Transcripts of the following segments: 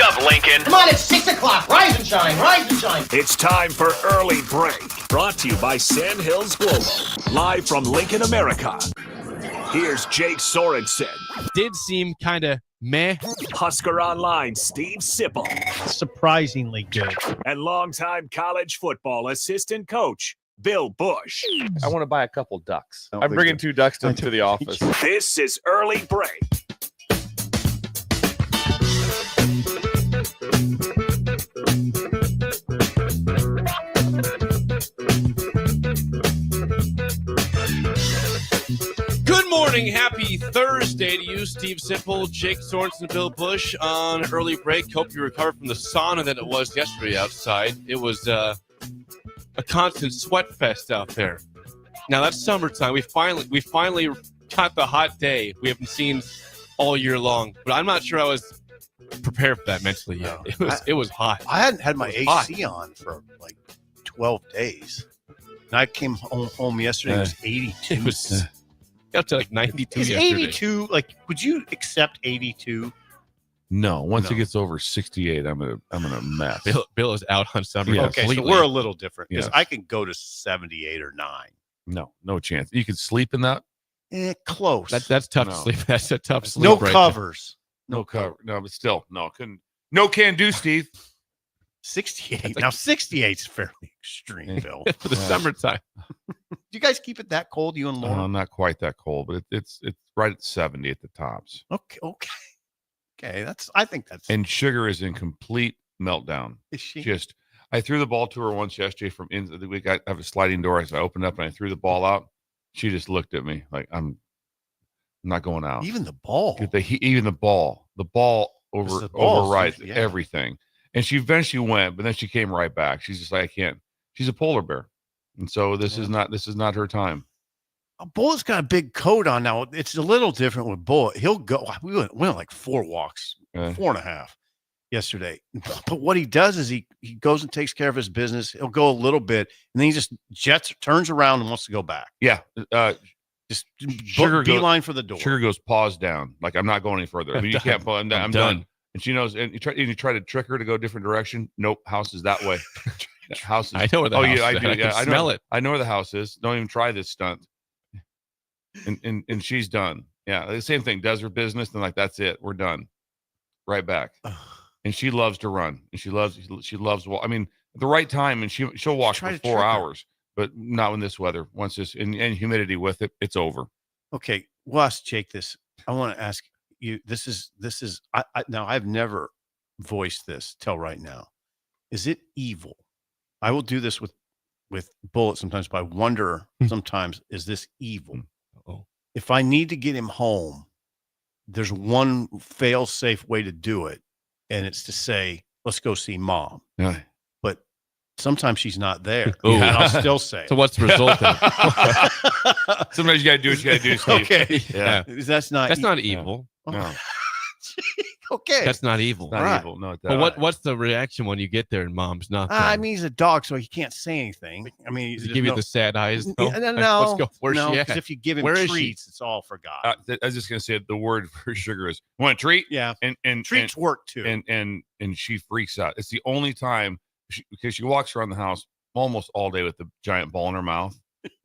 up, Lincoln. Come on, it's 6 o'clock. Rise and shine, rise and shine. It's time for Early Break. Brought to you by Sandhills Global. Live from Lincoln, America. Here's Jake Sorensen. Did seem kind of meh. Husker Online, Steve Sipple. Surprisingly good. And longtime college football assistant coach, Bill Busch. I want to buy a couple ducks. I'm bringing 2 ducks to the office. This is Early Break. Good morning. Happy Thursday to you, Steve Sipple, Jake Sorensen, Bill Busch on Early Break. Hope you recovered from the sauna that it was yesterday outside. It was a constant sweat fest out there. Now, that's summertime. We finally got the hot day we haven't seen all year long. But I'm not sure I was prepared for that mentally yet. It was hot. I hadn't had my AC hot. on for like 12 days. And I came home yesterday. It was 82. It was got to like 92 Is yesterday. 82, like, would you accept 82? No, once No. it gets over 68, I'm in a mess. Bill is out on summer. Yeah, Okay, so completely. we're a little different because Yes. I can go to 78 or 9. No chance. You could sleep in that. Close. That's tough to No. sleep. That's a tough sleep. no right covers. No cover. No, but still, no, couldn't. No can do, Steve. 68. Now, 68 is fairly extreme, Bill. there. For the summertime. Do you guys keep it that cold, you and Lauren? Not quite that cold, but it's right at 70 at the tops. Okay. I think that's. And Sugar is in complete meltdown. Is she? I threw the ball to her once yesterday from in the week. I have a sliding door. So I opened up and I threw the ball out. She just looked at me like I'm not going out. Even the ball. Even the ball The ball, overrides yeah. everything. And she eventually went, but then she came right back. She's just like, I can't. She's a polar bear, and so this is not her time. Bullet's got a big coat on now. It's a little different with Bullet. He'll go. We went like 4 walks, 4.5 yesterday. But what he does is he goes and takes care of his business. He'll go a little bit, and then he just turns around and wants to go back. Yeah, Just Sugar beeline for the door. Sugar goes paws down, like I'm not going any further. I mean, you can't pull. I'm done. And she knows. And you try to trick her to go a different direction. Nope, house is that way. House is. I know where the house is. I do. I Yeah, can smell it. I know where the house is. Don't even try this stunt. And she's done. Yeah, the same thing. Does her business, and like that's it. We're done. Right back. And she loves to run. And she loves. I mean, at the right time, and she'll walk for 4 hours, but not in this weather. Once this and humidity with it, it's over. Okay, we'll ask Jake this. I want to ask you. This is. Now I've never voiced this till right now. Is it evil? I will do this with Bullet sometimes, but I wonder sometimes, is this evil? Uh-oh. If I need to get him home, there's one fail-safe way to do it, and it's to say, let's go see mom. Yeah. But sometimes she's not there. Ooh. And I'll still say So it. what's the result then? Sometimes you got to do what you got to do, Steve. Okay. Yeah. That's not That's not evil. No. okay. That's not evil. Not Right. evil. No, But what's the reaction when you get there and mom's not there? I mean, he's a dog, so he can't say anything. I mean, Does he give you the sad eyes? no, Like, no, let's go. Where's no, she 'cause at? if you give him Where is she? treats, it's all forgot. I was just gonna say the word for Sugar is want a treat, Yeah, and treats work too. and she freaks out. It's the only time because she walks around the house almost all day with the giant ball in her mouth.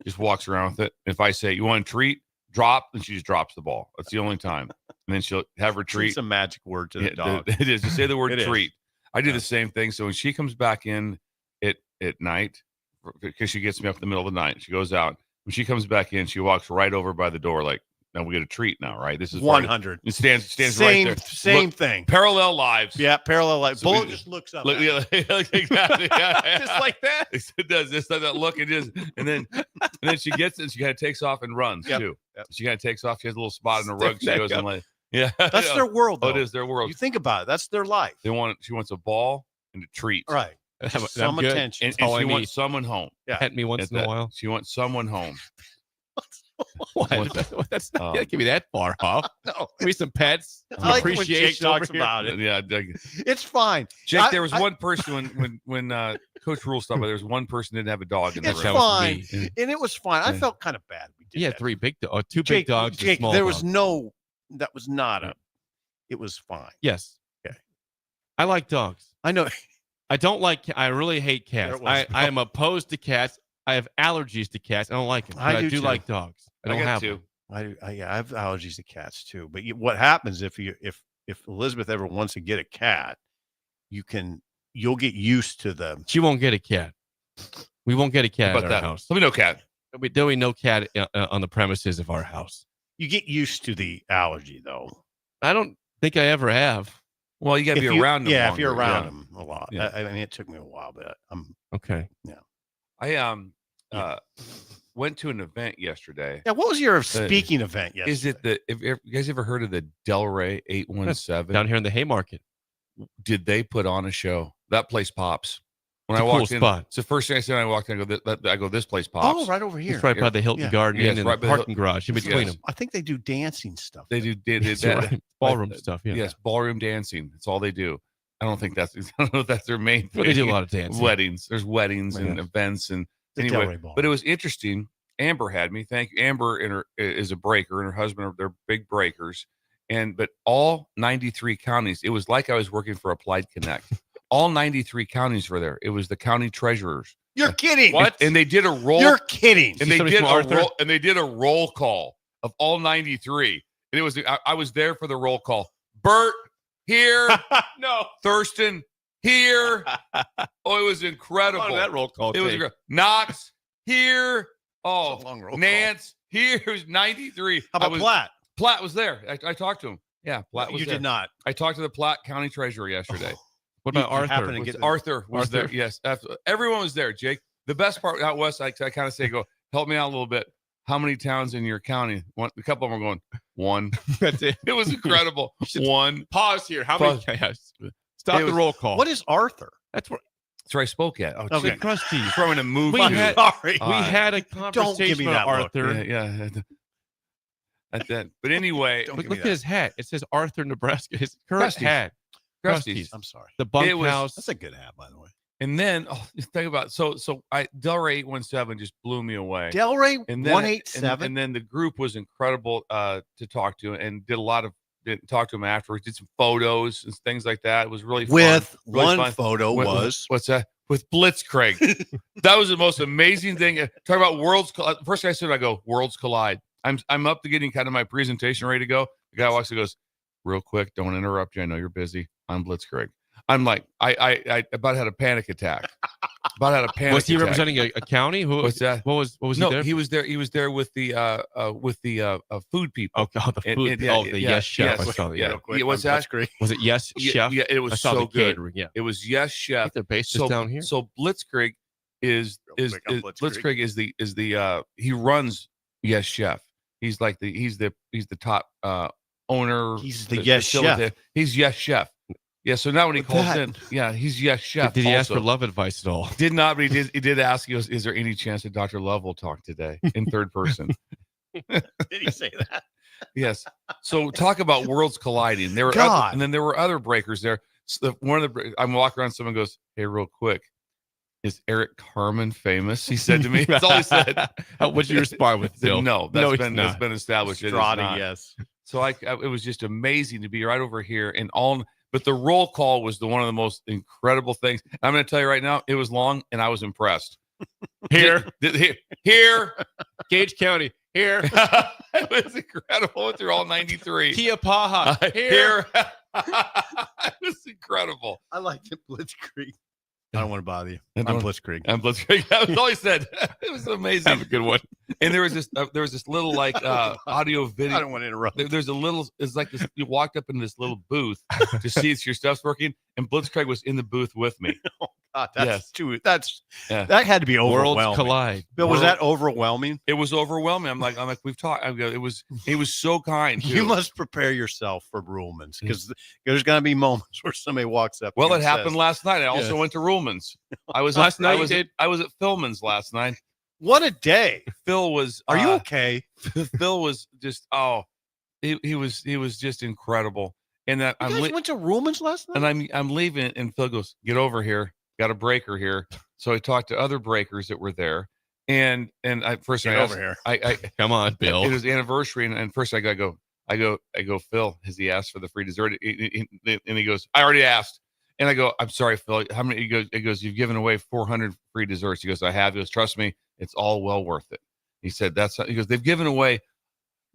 Just walks around with it. If I say you want a treat, drop, and she just drops the ball. That's the only time. And then she'll have her treat. It's a magic word to the dog. It is. Just say the word It is. treat. I do the same thing. So when she comes back in at night, because she gets me up in the middle of the night, she goes out. When she comes back in, she walks right over by the door, like, now we get a treat now, right? This is 100. It stands Same, right there. same Look, thing. parallel lives. Yeah, parallel life. So Bullet we- just looks up. Look, at yeah, it. exactly. Yeah. Just like that? It does this, that look. It is, and then she gets it. And she kind of takes off and runs too. Yep. She kind of takes off. She has a little spot in her rug. She Stick goes neck and like, yeah, That's yeah. their world, though. Oh, it is their world. You think about it. That's their life. She wants a ball and a treat. Right. I'm Some good. attention. And all I she need. wants someone home. Yeah. Pet me once At in a that- while. She wants someone home. What? Once- That's not that can be that far off. No. Give me some pets. I Some like it when Jake appreciation talks over here. about it. Yeah, It's fine. Jake. There was one person when Coach Rule stopped by. There was one person that didn't have a dog in the It's room. fine. me. And it was fine. I Yeah. felt kind of bad. We did He had that. 3 big dogs, 2 Jake, big dogs, and a Jake, small there was dog. no, that was not a, it was fine. Yes. Okay. I like dogs. I know. I don't like. I really hate cats. There it was. I am opposed to cats. I have allergies to cats. I don't like them. But I do too. like dogs. I don't got have two. them. I have allergies to cats too. But what happens if Elizabeth ever wants to get a cat, you'll get used to them. She won't get a cat. We won't get a cat About at our that house. There'll be no cat. There'll be no cat on the premises of our house. You get used to the allergy though. I don't think I ever have. Well, you got to be around them. Yeah, if you're longer, around them a lot. Yeah. I mean, it took me a while, but I'm Okay. I went to an event yesterday. Yeah, what was your speaking event yesterday? Is it if you guys ever heard of the Delray 817 Down here in the Haymarket? Did they put on a show? That place pops. When It's I a cool walked in, spot. it's the first thing I said when I walked in. I go, this place pops. Oh, right over here. It's right by the Hilton Yeah. Garden Yes, and right the by the parking garage in between them. I think they do dancing stuff. They do did That's that. right. Ballroom stuff. Yeah. Yes, ballroom dancing. That's all they do. I don't think that's. I don't know if that's their main thing. But they do a lot of dancing. Weddings. There's weddings and Yeah. events and The anyway. Delray Ball. But it was interesting. Amber had me. Thank you. Amber is a breaker, and her husband they're big breakers. But all 93 counties, it was like I was working for Applied Connect. All 93 counties were there. It was the county treasurers. You're kidding. What? And they did a roll. You're kidding. And they somebody did from Arthur? a roll call of all 93. And it was I was there for the roll call. Bert here. No. Thurston here. Oh, it was incredible. How long did that roll call It was take? great. Knox here. Oh, It's a long roll call. Nance here. It was 93. How about Platt? Platt was there. I talked to him. Yeah, Platt was You there. did not. I talked to the Platt County Treasurer yesterday. What about You Arthur? happen to get the- Arthur was Arthur? there. Yes, everyone was there. Jake. The best part out west, I kind of say, go help me out a little bit. How many towns in your county? One, a couple of them are going one. That's it. It was incredible. One. Pause here. How Pause. many? Yes. Stop It the was- roll call. What is Arthur? That's what. That's where I spoke at. Oh, Okay. Jake, Krusty. throwing a move. We to had- you. Sorry. We had a conversation me with that look. Arthur. Yeah. At that. But anyway, Don't Look, give me look at that. his hat. It says Arthur, Nebraska. His current Krusty's. hat. Krusty's. I'm sorry. The It was- bunkhouse. That's a good hat, by the way. And then think about so Delray 817 just blew me away. Delray And then 187. and then the group was incredible to talk to and did a lot of talk to him afterwards. Did some photos and things like that. It was really fun. With Really one fun. photo was what's that? With Blitzkrieg. That was the most amazing thing. Talk about worlds. First thing I said, I go worlds collide. I'm up to getting kind of my presentation ready to go. The guy walks and goes, real quick, don't interrupt you. I know you're busy. I'm Blitzkrieg. I'm like, I about had a panic attack. About had a panic. Was he attack. representing a county? Who? What's that? What was he No, there? he was there. He was there with the food people. Oh, God, the And- food. and- yeah, oh, the yeah, Yes Chef. yes. I saw that. Yeah. Yeah. real quick. what's That's that? great. Was it Yes Chef? Yeah, it I was saw so the good. catering. Yeah. It was Yes I Chef. think their base is down here. So Blitzkrieg is Real quick on Blitzkrieg is the he runs Yes Chef. He's like he's the top owner. He's the Yes Chef. facilitator. He's Yes Chef. Yeah. So now when he With calls that. in, yeah, he's Yes Chef. Did he ask for also. love advice at all? Did not, but he did ask. He goes, "Is there any chance that Dr. Love will talk today in third person?" Did he say that? Yes. So talk about worlds colliding. There were God. and then there were other breakers there. So one of the I'm walking around. Someone goes, "Hey, real quick, is Eric Carmen famous?" He said to me. That's all he said. What'd you respond with, I said, Bill? no, No, that's it's been not. established. It is Strada, not. yes. So it was just amazing to be right over here and all. But the roll call was one of the most incredible things. I'm going to tell you right now, it was long and I was impressed. Here, Here. Gage County. Here, It was incredible. Went through all 93. Tia Paha. Here. It was incredible. I liked it, Blitzkrieg. I don't want to bother you. I I'm don't- Blitzkrieg. And Blitzkrieg. That was all he said. It was amazing. Have a good one. And there was this little like audio I video. don't want to interrupt. There's a little. It's like this. You walked up in this little booth to see if your stuff's working, and Blitzkrieg was in the booth with me. God, that's Yes. too. That's Yeah. that had to be overwhelming. Worlds collide. Bill, was World- that overwhelming? It was overwhelming. I'm like we've talked. He was so kind. You too. must prepare yourself for Ruleman's because there's going to be moments where somebody walks up. to Well, you it and happened says, last night. I also went to Ruleman's. I was Last night I you was did? I was at Philman's last night. "What a day! Phil was. Are you okay?" Phil was just. He was just incredible. And that You guys went to Ruleman's last night. and I'm leaving, and Phil goes, "Get over here. Got a breaker here." So I talked to other breakers that were there, and I first Get I over asked, here. I Come on, Bill. it was the anniversary, and first I go, Phil, has he asked for the free dessert? And he goes, I already asked. And I go, I'm sorry, Phil. How many? He goes, you've given away 400 free desserts. He goes, I have. He goes, trust me, it's all well worth it. He said, he goes, they've given away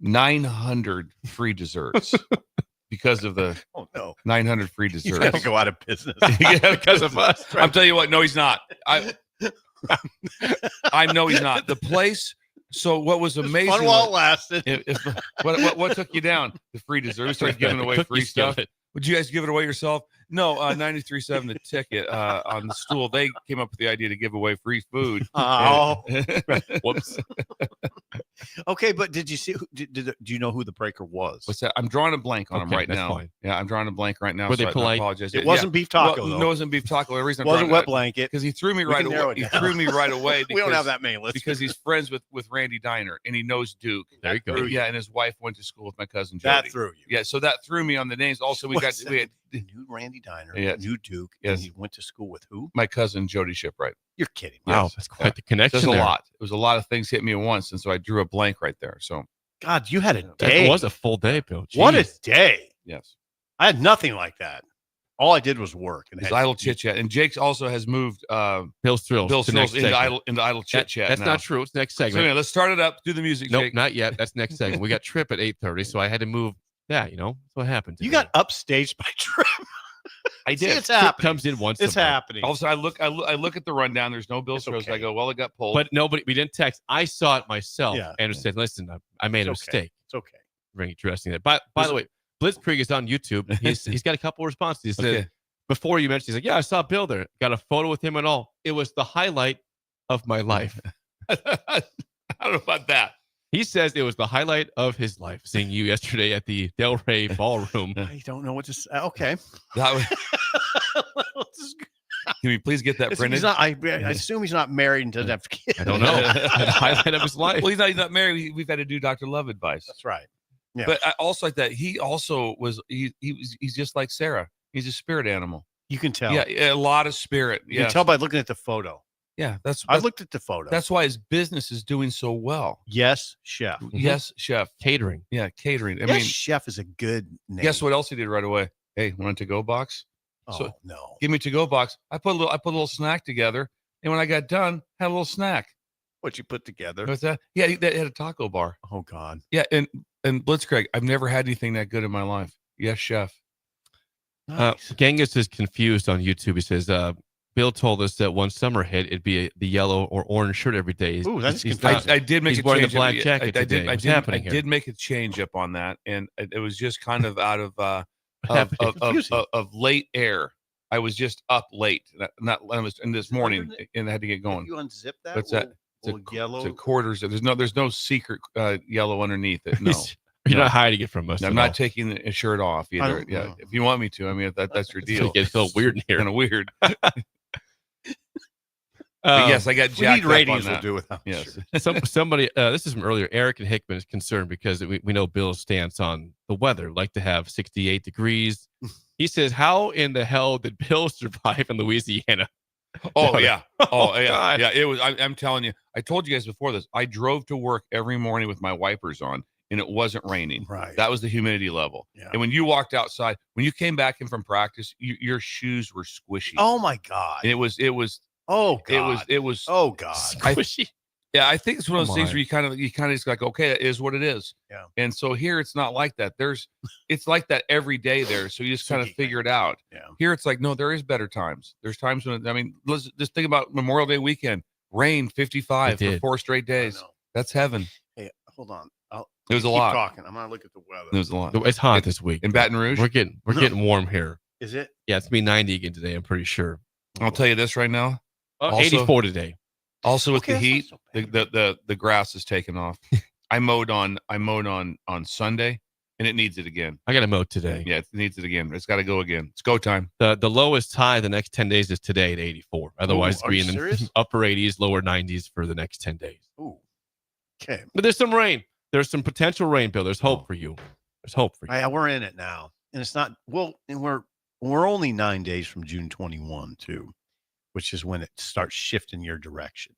900 free desserts because of the 900 free desserts. You got to go out of business. Because of us. I'm telling you what, no, he's not. I know he's not. The place. So what was amazing? Fun while it lasted. What took you down? The free dessert. We started giving away free stuff. Would you guys give it away yourself? No, 93.7 the ticket on the stool. They came up with the idea to give away free food. Oh, whoops. Okay, but did you see? Do you know who the breaker was? What's that? I'm drawing a blank on him right now. Fine. Yeah, I'm drawing a blank right now. Were they polite? I apologize. It wasn't beef taco. No, it wasn't beef taco. The reason it wasn't wet blanket because he threw me right away. He threw me right away. We don't have that many lists because he's friends with Randy Diner and he knows Duke. There you go. Yeah, and his wife went to school with my cousin Jody. That threw you. Yeah, so that threw me on the names. Also, we had knew Randy Diner, yes. knew Duke, and he went to school with who? My cousin Jody Shipwright. You're kidding. Wow, that's quite the connection. There's a lot. It was a lot of things hit me at once, and so I drew a blank right there. So, God, you had a day. It was a full day, Bill. Jeez. What a day! Yes, I had nothing like that. All I did was work and his idle chit chat. And Jake's also has moved Bill's Thrills into idle chit chat. That's not true. It's next segment. So anyway, let's start it up. Do the music. Nope, Jake. not yet. That's next segment. We got Trip at 8:30, so I had to move. Yeah, that's what happened. You got upstaged by Trip. I did. It's happening. Comes in once. It's happening. All of a sudden, I look at the rundown. There's no Bill Thrills. I go, well, it got pulled. But nobody. We didn't text. I saw it myself. Yeah. And said, "Listen, I made a mistake." It's okay. Bring addressing that. By the way, Blitzkrieg is on YouTube. He's got a couple responses. He said, Okay. Before you mentioned, he's like, "Yeah, I saw Bill there. Got a photo with him and all. It was the highlight of my life." I don't know about that. He says it was the highlight of his life, seeing you yesterday at the Del Rey Ballroom. I don't know what to say. Okay. That was, can we please get that printed? He's not, I assume he's not married and doesn't have kids. I don't know. The highlight of his life. Well, he's not married. We've had to do Dr. Love advice. That's right. Yeah. But I also like that. He also was. He's just like Sarah. He's a spirit animal. You can tell. Yeah, a lot of spirit. You can tell by looking at the photo. Yeah, I looked at the photo. That's why his business is doing so well. Yes, chef. Yes, chef. Catering. Yeah, catering. I Yes, mean, chef is a good name. guess what else he did right away? Hey, want a to-go box? Oh, So- no. Give me a to-go box. I put a little snack together, and when I got done, had a little snack. What you put together? What's that? Yeah, he had a taco bar. Oh, God. Yeah, and Blitzkrieg, I've never had anything that good in my life. Yes, chef. Nice. Genghis is confused on YouTube. He says, Bill told us that one summer hit, it'd be the yellow or orange shirt every day. Ooh, that's he's confusing. I did make he's a wearing change. the black jacket today. What's happening here? did make a change up on that, and it was just kind of out of Confusing. of late air. I was just up late, not I was in this morning, and I had to get going. You unzip that? What's that? Little yellow. It's a quarters. There's no secret yellow underneath it. No, You're not hiding it from us. I'm not taking the shirt off either. Yeah, know. if you want me to, I mean that's your deal. It gets a little weird in here. Kind of weird. But yes, I got we jacked need up ratings. on We'll that. do without. Yes. Somebody, this is from earlier. Eric and Hickman is concerned because we know Bill's stance on the weather, like to have 68 degrees. He says, "How in the hell did Bill survive in Louisiana?" Oh yeah. Oh yeah. God. Yeah. It was. I'm telling you. I told you guys before this. I drove to work every morning with my wipers on, and it wasn't raining. Right. That was the humidity level. Yeah. And when you walked outside, when you came back in from practice, your shoes were squishy. Oh, my God. And it was. Oh, God. It was. Oh, God. Squishy. Yeah, I think it's one of those Come things on. where you kind of just like, okay, it is what it is. Yeah. And so here it's not like that. It's like that every day there. So you just kind of Suki figure it out. Yeah. Here it's like, no, there is better times. There's times when, I mean, let's just think about Memorial Day weekend. Rain 55 It for did. 4 straight I days. know. That's heaven. Hey, hold on. It was a Keep lot. talking. I'm going to look at the weather. It was a lot. It's hot this week. In Baton Rouge, We're getting warm here. Is it? Yeah, it's gonna be 90 again today. I'm pretty sure. I'll tell you this right now. Also- 84 today. Also with Okay, the that's heat, not so bad. the grass is taken off. I mowed on Sunday, and it needs it again. I got a mow today. Yeah, it needs it again. It's got to go again. It's go time. The lowest high the next 10 days is today at 84. Otherwise, are you it's being in serious? the upper 80s, lower 90s for the next 10 days. Ooh. Okay. But there's some rain. There's some potential rain, Bill. There's hope for you. There's hope for you. We're in it now. And it's not, well, and we're only 9 days from June 21, too, which is when it starts shifting your direction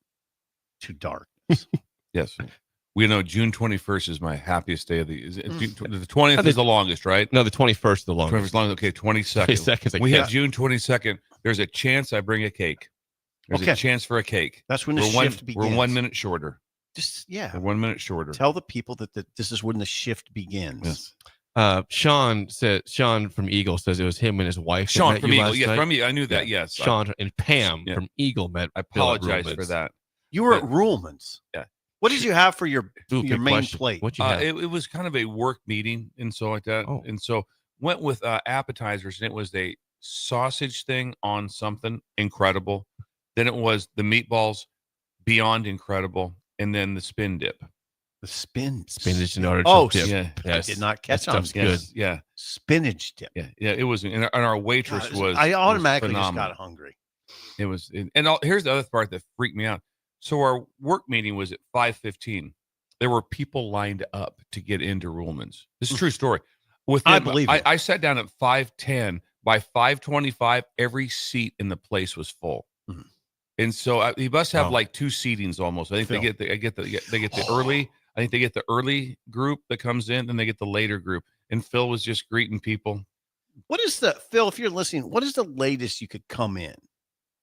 to darkness. Yes. We know June 21st is my happiest day of the. The 20th is the longest, right? No, the 21st is the 21st longest. is long. Okay, 22nd. 22nd. We have June 22nd. There's a chance I bring a cake. There's a chance for a cake. That's when the shift begins. We're 1 minute shorter. We're 1 minute shorter. Tell the people that this is when the shift begins. Yes. Sean from Eagle says it was him and his wife. Sean from Eagle. Yeah, from Eagle. I knew that. Yes. Sean and Pam from Eagle met. I apologize for that. You were at Ruleman's. Yeah. What did you have for your main plate? What you have? It was kind of a work meeting and so like that. Oh. And so went with appetizers, and it was a sausage thing on something incredible. Then it was the meatballs beyond incredible, and then the spin dip. The spinach and artichoke Oh, dip. yeah. Yes. I did not catch That on. stuff's good. Yeah. Spinach dip. Yeah. It was, and our waitress was. I automatically just phenomenal. got hungry. It was, here's the other part that freaked me out. So our work meeting was at 5:15. There were people lined up to get into Ruleman's. This is a true story. I believe it. I sat down at 5:10. By 5:25, every seat in the place was full. Mhm. And so he must have like two seatings almost. I think they get the early. I think they get the early group that comes in, and they get the later group. And Phil was just greeting people. What is Phil? If you're listening, what is the latest you could come in?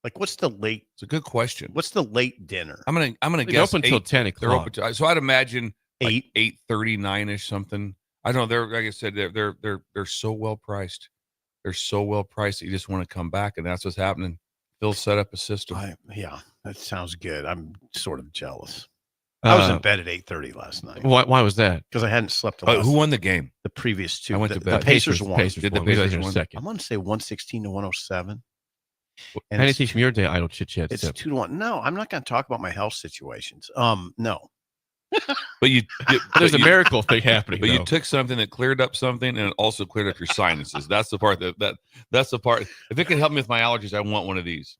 Like, what's the late? It's a good question. What's the late dinner? I'm gonna They guess open until 10 They're o'clock. open so I'd imagine like 8. 8:39ish something. I don't know. They're like I said, they're so well priced. They're so well priced that you just want to come back, and that's what's happening. Phil set up a system. Yeah, that sounds good. I'm sort of jealous. I was in bed at 8:30 last night Why was that? because I hadn't slept Who won the game? the previous two. I went to bed. The Pacers won. Did the won. We'll Pacers get in a win? I'm second. going to say 116 to 107. And Anything from your day, idle chit chat. it's 2-1. No, I'm not going to talk about my health situations. No. But There's a miracle thing happening. But though. you took something that cleared up something, and it also cleared up your sinuses. That's the part that's the part. If it can help me with my allergies, I want one of these.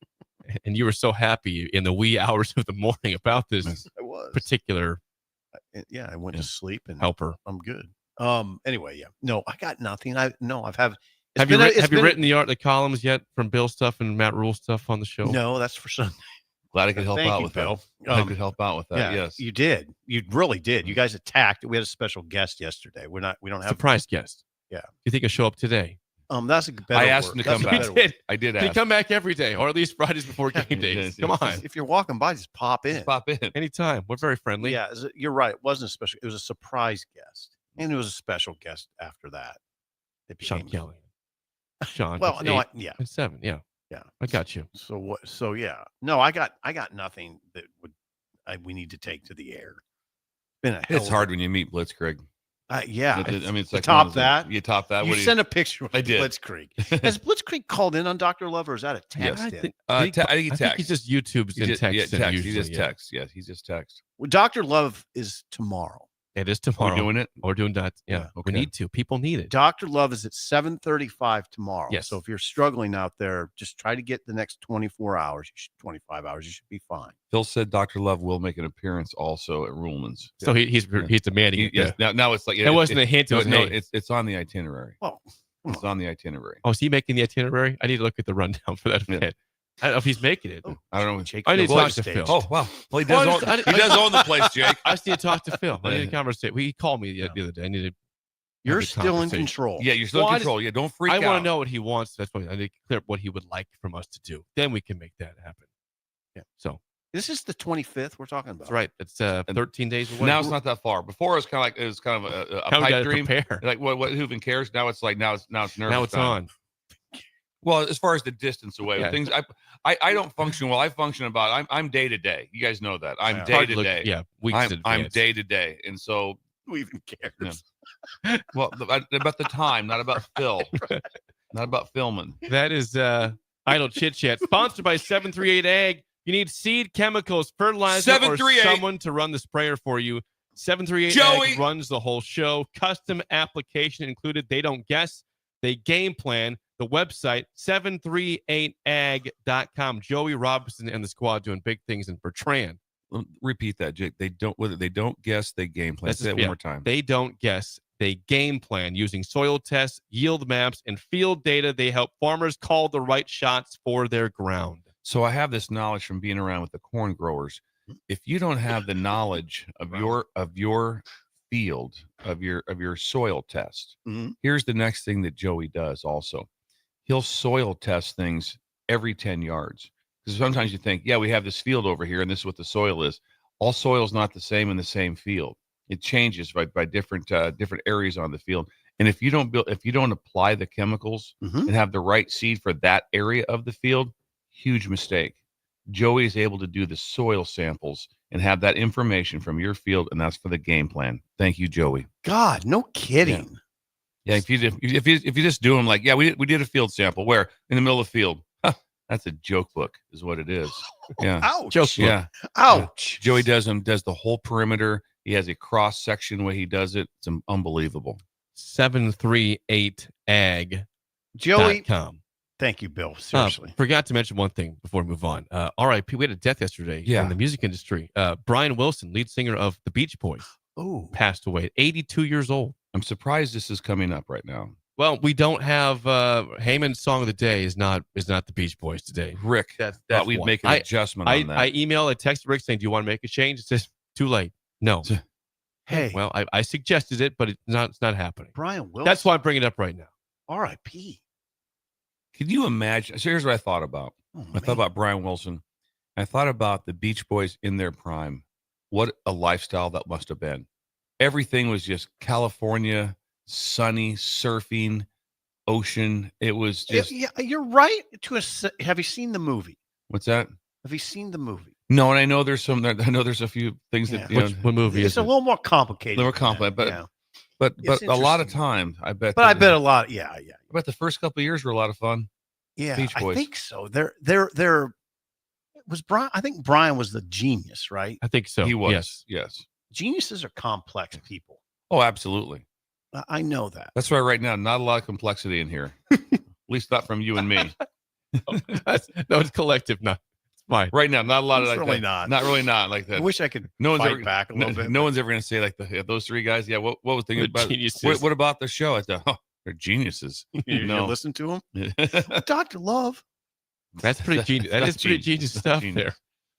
And you were so happy in the wee hours of the morning about this I was. particular Yeah, I went to sleep and helper. I'm good. Anyway, yeah. No, I got nothing. I've had. Have you written the columns yet from Bill stuff and Matt Rule stuff on the show? No, that's for Sunday. Glad I could help Thank out you, with Bill. that. I could help out with that. Yeah, Yes, you did. You really did. You guys attacked. We had a special guest yesterday. We don't have Surprise guest. Yeah. You think he'll show up today? That's a better I asked word. him to That's come a back. better He did. word. I did Can ask. he come back every day, or at least Fridays before game Yeah, days? yeah, Come yeah. on, If you're walking by, just pop in. Just pop in. anytime. We're very friendly. Yeah, you're right. It wasn't a special. It was a surprise guest, and it was a special guest after that. It Sean became- Kelly. Sean. Well, it's no, 8 yeah. and 7. Yeah. Yeah. I got you. So what? So yeah. No, I got nothing that we need to take to the air. Been a hell It's of hard when you meet Blitzkrieg. Yeah. I mean, it's To like top one of those- that? You top that. You What do sent a picture of I did. Blitzkrieg. Has Blitzkrieg called in on Dr. Love, or is that a text? I in? think, I think he I think he texts. just YouTubes He in just, text. yeah, and text. usually, He just yeah. texts. Yes, he just texts. Well, Dr. Love is tomorrow. It is tomorrow. We're doing it. We're doing that. Yeah. Yeah, We okay. need to. People need it. Dr. Love is at 7:35 tomorrow. Yes. So if you're struggling out there, just try to get the next 24 hours. 25 hours. You should be fine. Phil said Dr. Love will make an appearance also at Ruleman's. So he's demanding it. Yes. Now it's like It wasn't a hint. It was no, no. it's on the itinerary. Well, come It's on. on the itinerary. Oh, is he making the itinerary? I need to look at the rundown for that Yeah. event. I don't know if he's making it. Oh, I don't know. Jake I need to Phil's talk on to stage. Phil. Oh wow. Well, he Well, does. I He does own the place, Jake. I just need to talk to Phil. I need a conversation. He called me the other day. I need to. You're have a still in conversation. control. Yeah, you're still in Well, I control. Yeah, don't freak I out. want to know what he wants. That's why I need to clear up what he would like from us to do. Then we can make that happen. Yeah. So This is the 25th we're talking about. that's right. It's 13 days away. Now it's not that far. Before it was kind of a Now we pipe gotta dream. prepare. Like what? Who even cares? Now it's nervous. Now it's time. on. Well, as far as the distance away, Yeah. things I don't function well. I function about I'm day to day. You guys know that. I'm Yeah. day Hard to look- day. Yeah, weeks in I'm advance. day to day, and so Who even cares? Yeah. well about the time, not about Phil, not about filming. That is Idle Chit Chat, sponsored by 738 Ag. You need seed, chemicals, fertilizer, or 738. someone to run the sprayer for you. 738 Joey. Ag runs the whole show. Custom application included. They don't guess. They game plan. The website, 738ag.com. Joey Robinson and the squad doing big things in Bertrand. Repeat that, Jake. They don't guess. They game plan. That's Say it just- one yeah. more time. They don't guess. They game plan using soil tests, yield maps, and field data. They help farmers call the right shots for their ground. So I have this knowledge from being around with the corn growers. If you don't have the knowledge of your field, of your soil test, here's the next thing that Joey does also. He'll soil test things every 10 yards. Because sometimes you think, yeah, we have this field over here and this is what the soil is. All soil is not the same in the same field. It changes by different areas on the field. And if you don't apply the chemicals and have the right seed for that area of the field, huge mistake. Joey is able to do the soil samples and have that information from your field, and that's for the game plan. Thank you, Joey. God, no kidding. Yeah, if you just do them like, yeah, we did a field sample where in the middle of the field. That's a joke book, is what it is. Yeah, Ouch. Joke book. Yeah, Ouch. Joey does the whole perimeter. He has a cross section way he does it. It's unbelievable. 738ag.com. Joey, thank you, Bill. Seriously. Forgot to mention one thing before we move on. RIP, we had a death yesterday in the music industry. Brian Wilson, lead singer of the Beach Boys, passed away at 82 years old. I'm surprised this is coming up right now. Well, we don't have Heyman's song of the day is not the Beach Boys today. Rick, that's we'd one. make an adjustment on that. I texted Rick saying, "Do you want to make a change?" It says, "Too late." No. Hey. Well, I suggested it, but it's not happening. Brian Wilson. That's why I'm bringing it up right now. R.I.P. Can you imagine? So here's what I thought about. I thought about Brian Wilson. I thought about the Beach Boys in their prime. What a lifestyle that must have been. Everything was just California, sunny, surfing, ocean. It was just. Yeah, you're right. Have you seen the movie? What's that? Have you seen the movie? No, and I know there's a few things that. What movie it's is a it? little more complicated. A little complicated, but a lot of time, I bet. But I bet a lot. Yeah. I bet the first couple of years were a lot of fun. Yeah, Beach Boys. I think so. There was Brian. I think Brian was the genius, right? I think so. He was. Yes. Geniuses are complex people. Oh, absolutely. I know that. That's why right now, not a lot of complexity in here. At least not from you and me. No, it's collective. Not it's mine. Right now, not a lot of It's like really that. not. Not really not like that. I wish I could No one's fight ever back a little bit. No one's ever going to say like those three guys. Yeah. What was thinking about? Geniuses. What about the show? They're geniuses. You listen to them, Dr. Love. That's pretty genius. That is pretty genius stuff there.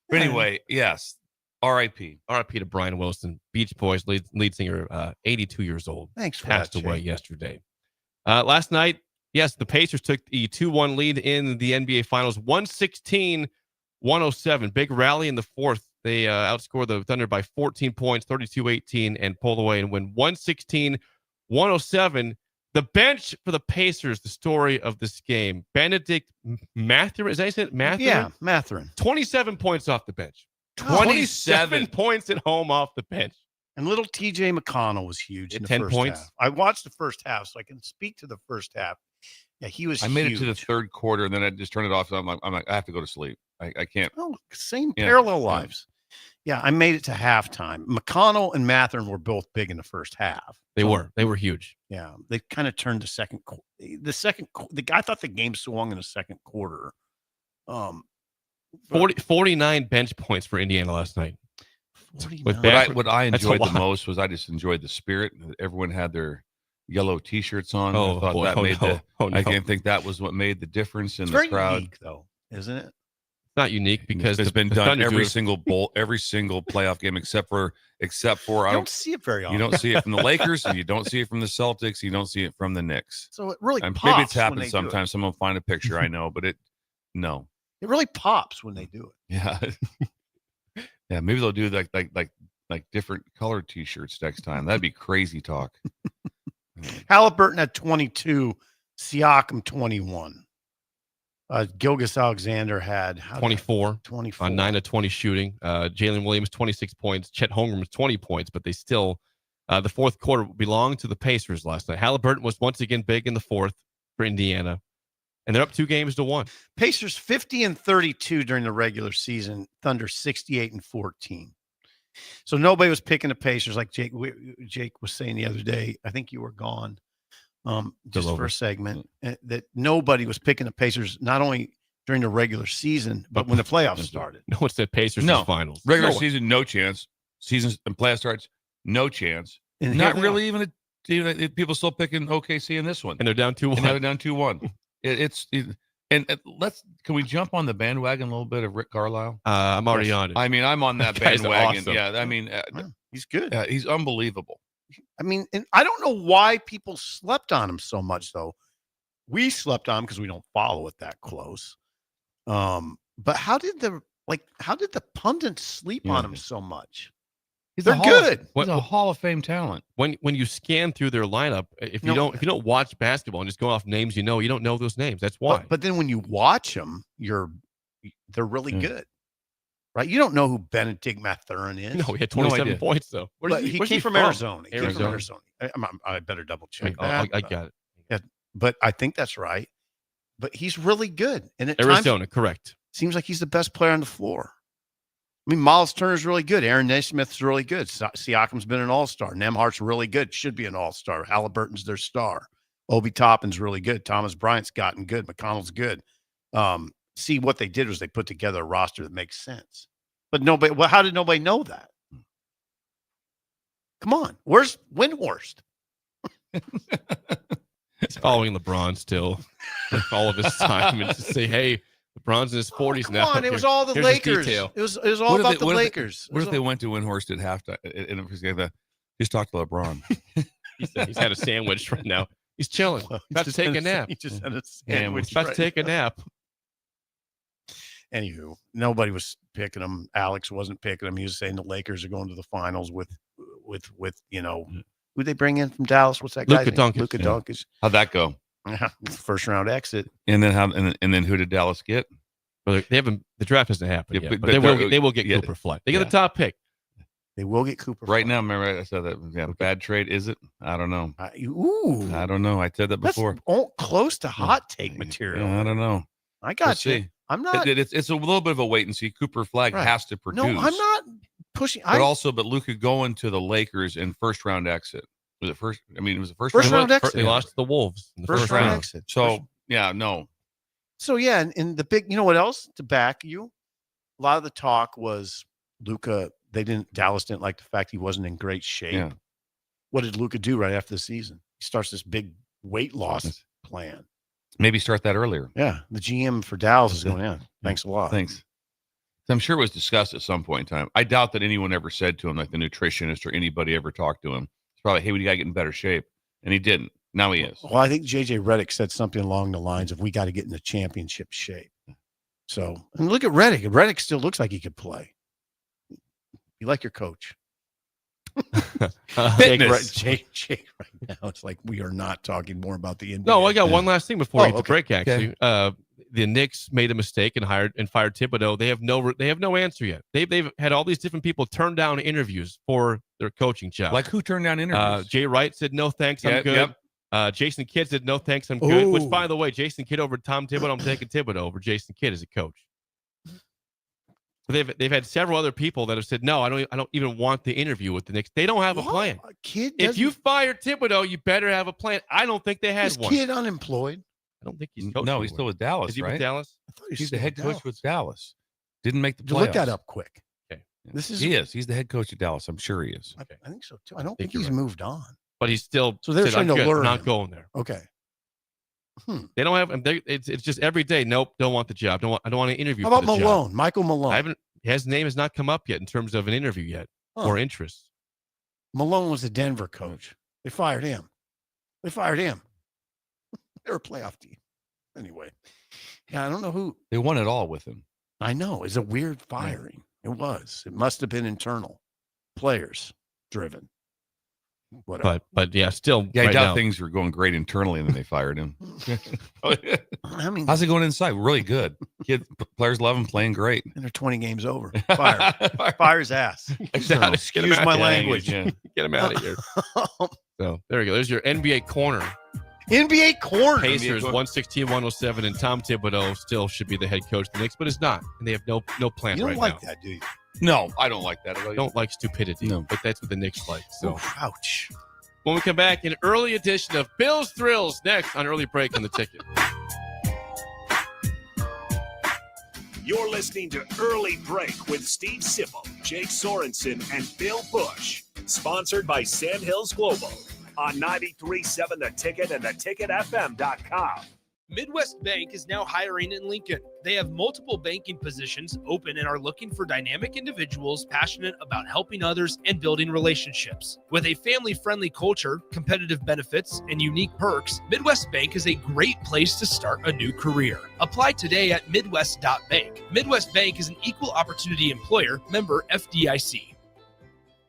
But anyway, yes. R.I.P. R.I.P. to Brian Wilson, Beach Boys lead singer, 82 years old. Thanks for passed that, away Jake. yesterday. Last night, yes, the Pacers took the 2-1 lead in the NBA Finals, 116-107. Big rally in the fourth. They outscored the Thunder by 14 points, 32-18, and pulled away and win 116-107. The bench for the Pacers, the story of this game. Benedict Mathurin, is that his name? Mathurin? Yeah, Mathurin. 27 points off the bench. 27 points at home off the bench. And little TJ McConnell was huge in the 10 first points. half. I watched the first half, so I can speak to the first half. Yeah, he was I made huge. it to the third quarter, and then I just turned it off. So I'm like, I have to go to sleep. I can't. Oh, same Yeah, parallel yeah. lives. Yeah, I made it to halftime. McConnell and Mathurin were both big in the first half. They were huge. Yeah, they kind of turned I thought the game swung in the second quarter. 49 bench points for Indiana last night. 49. What I That's a enjoyed the lot. most was I just enjoyed the spirit. Everyone had their yellow T-shirts on. Oh, I thought boy. that Oh, made no. the. Oh, no. I can think that was what made the difference in It's the very crowd. unique, though, isn't it? It's not unique because It's been the done Thunder do every it- single playoff game except for You I don't see it very often. you don't see it from the Lakers and you don't see it from the Celtics. You don't see it from the Knicks. So it really pops. Maybe it's when happened they do sometimes. Someone will find a picture. I know, but no. It really pops when they do it. Yeah. Yeah. Maybe they'll do like different colored T-shirts next time. That'd be crazy talk. Halliburton had 22, Siakam 21. Gilgeous Alexander had 24 24 on 9 of 20 shooting. Jalen Williams 26 points. Chet Holmgren was 20 points, but they still the fourth quarter belonged to the Pacers last night. Halliburton was once again big in the fourth for Indiana, and they're up 2-1. Pacers 50-32 during the regular season. Thunder 68-14. So nobody was picking the Pacers like Jake was saying the other day. I think you were gone just for a segment that nobody was picking the Pacers not only during the regular season but when the playoffs started. No one said Pacers in the finals. Regular No one. season, no chance. Seasons and playoff starts, no chance. And Not here they really even people still picking OKC in this one. And they're down 2-1. And now they're down 2-1. And can we jump on the bandwagon a little bit of Rick Carlisle? I'm already on it. I mean, I'm on that That guy's bandwagon. awesome. Yeah, I mean, He's good. he's unbelievable. I mean, and I don't know why people slept on him so much, though. We slept on him because we don't follow it that close. But how did the pundits sleep on him so much? They're good. He's a Hall of Fame talent. When you scan through their lineup, if you don't watch basketball and just go off names, you don't know those names. That's why. But then when you watch them, they're really good, right? You don't know who Benedict Mathurin is. No, he had 27 points though. He came from Arizona. He came from Arizona. I better double check that. I got it. Yeah, but I think that's right. But he's really good, and at Arizona, times, correct. Seems like he's the best player on the floor. I mean, Miles Turner's really good. Aaron Nesmith's really good. Siakam's been an all-star. Nemhart's really good. Should be an all-star. Halliburton's their star. Obi Toppin's really good. Thomas Bryant's gotten good. McConnell's good. See, what they did was they put together a roster that makes sense. But how did nobody know that? Come on. Where's Windhorst? He's following LeBron still all of his time and just say, hey, LeBron's in his 40s now. Come on, it was all the Lakers. It was all about the Lakers. What if they went to Windhorst at halftime and just talk to LeBron? He's had a sandwich right now. He's chilling. About to take a nap. He just had a sandwich. About to take a nap. Anywho, nobody was picking him. Alex wasn't picking him. He was saying the Lakers are going to the finals with who they bring in from Dallas. What's that guy? Luka Doncic. Luka Doncic. How'd that go? First round exit. And then who did Dallas get? Well, they haven't. The draft hasn't happened yet, but they will get Cooper Flag. They get the top pick. They will get Cooper right now. Remember, I said that. Yeah, bad trade. Is it? I don't know. I don't know. I said that before. That's close to hot take material. I don't know. I got you. See. I'm not. It's a little bit of a wait and see. Cooper Flag has to produce. No, I'm not pushing. But Luka going to the Lakers in first round exit. Was it first? I mean, it was the first round exit. They lost to the Wolves in the first round exit. So no. So yeah, and the big. You know what else to back you? A lot of the talk was Luka. Dallas didn't like the fact he wasn't in great shape. Yeah. What did Luka do right after the season? He starts this big weight loss plan. Maybe start that earlier. Yeah, the GM for Dallas is going in. Thanks a lot. Thanks. I'm sure it was discussed at some point in time. I doubt that anyone ever said to him, like the nutritionist or anybody ever talked to him. It's probably, hey, we got to get in better shape. And he didn't. Now he is. Well, I think J.J. Redick said something along the lines of, we got to get in the championship shape. So, and look at Redick. Redick still looks like he could play. You like your coach. Jake right now, it's like we are not talking more about the NBA. No, I got one last thing before we get to break. Actually, okay. The Knicks made a mistake and fired Thibodeau. They have no answer yet. They've had all these different people turn down interviews for their coaching job. Like who turned down interviews? Jay Wright said no thanks, I'm good. Yep. Jason Kidd said no thanks, I'm good. Which, by the way, Jason Kidd over Tom Thibodeau. I'm taking Thibodeau over Jason Kidd as a coach. They've had several other people that have said no. I don't even want the interview with the Knicks. They don't have a plan. If you fire Thibodeau, you better have a plan. I don't think they had one. Is Kidd unemployed? I don't think he's coaching. No, he's still with Dallas. Is he right? with Dallas? I thought he's the head coach with Dallas. Didn't make the playoffs. Look that up quick. Okay, he is. He's the head coach of Dallas. I'm sure he is. Okay. I think so too. I don't think he's moved on. But he's still. So they're trying to lure him. Not going there. Okay. They don't have. It's just every day. Nope, don't want the job. I don't want to interview. How about Malone? Job. Michael Malone. His name has not come up yet in terms of an interview yet or interest. Malone was the Denver coach. They fired him. They were a playoff team. Anyway, yeah, I don't know who. They won it all with him. I know. It's a weird firing. Yeah. It was. It must have been internal, players driven. Whatever. But yeah, still. Yeah, I doubt things were going great internally, and then they fired him. I mean, how's it going inside? Really good. Players love him, playing great. And they're 20 games over. Fire his ass. Excuse my language. Yeah. Get him out of here. So there we go. There's your NBA corner. NBA corner. Pacers 116-107, and Tom Thibodeau still should be the head coach of the Knicks, but it's not, and they have no plan right now. You don't like that, do you? No, I don't like that. I don't like stupidity, but that's what the Knicks like. So, ouch. When we come back, an early edition of Bill's Thrills next on Early Break on the Ticket. You're listening to Early Break with Steve Sipple, Jake Sorensen, and Bill Busch. Sponsored by Sandhills Global on 93.7 The Ticket and theticketfm.com. Midwest Bank is now hiring in Lincoln. They have multiple banking positions open and are looking for dynamic individuals passionate about helping others and building relationships. With a family-friendly culture, competitive benefits, and unique perks, Midwest Bank is a great place to start a new career. Apply today at midwest.bank. Midwest Bank is an equal opportunity employer, member FDIC.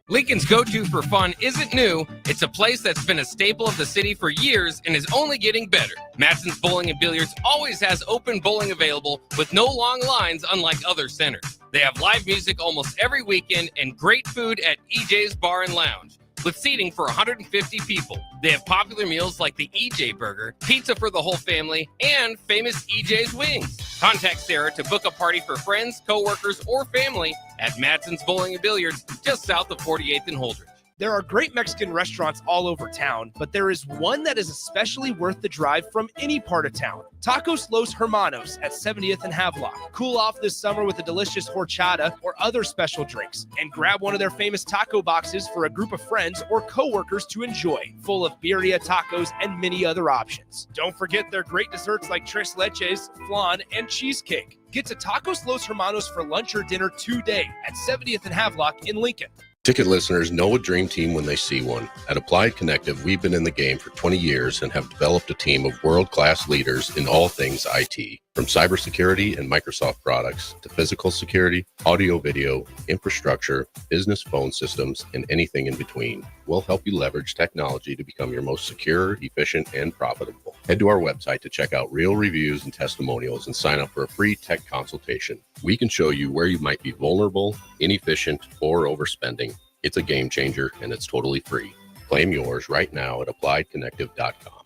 Lincoln's go-to for fun isn't new. It's a place that's been a staple of the city for years and is only getting better. Matson's Bowling and Billiards always has open bowling available with no long lines unlike other centers. They have live music almost every weekend and great food at EJ's Bar and Lounge with seating for 150 people. They have popular meals like the EJ Burger, pizza for the whole family, and famous EJ's Wings. Contact Sarah to book a party for friends, coworkers, or family at Matson's Bowling and Billiards just south of 48th and Holdridge. There are great Mexican restaurants all over town, but there is one that is especially worth the drive from any part of town. Tacos Los Hermanos at 70th and Havelock. Cool off this summer with a delicious horchata or other special drinks, and grab one of their famous taco boxes for a group of friends or coworkers to enjoy, full of birria tacos and many other options. Don't forget their great desserts like tres leches, flan, and cheesecake. Get to Tacos Los Hermanos for lunch or dinner today at 70th and Havelock in Lincoln. Ticket listeners know a dream team when they see one. At Applied Connective, we've been in the game for 20 years and have developed a team of world-class leaders in all things IT. From cybersecurity and Microsoft products to physical security, audio-video, infrastructure, business phone systems, and anything in between. We'll help you leverage technology to become your most secure, efficient, and profitable. Head to our website to check out real reviews and testimonials and sign up for a free tech consultation. We can show you where you might be vulnerable, inefficient, or overspending. It's a game changer, and it's totally free. Claim yours right now at appliedconnective.com.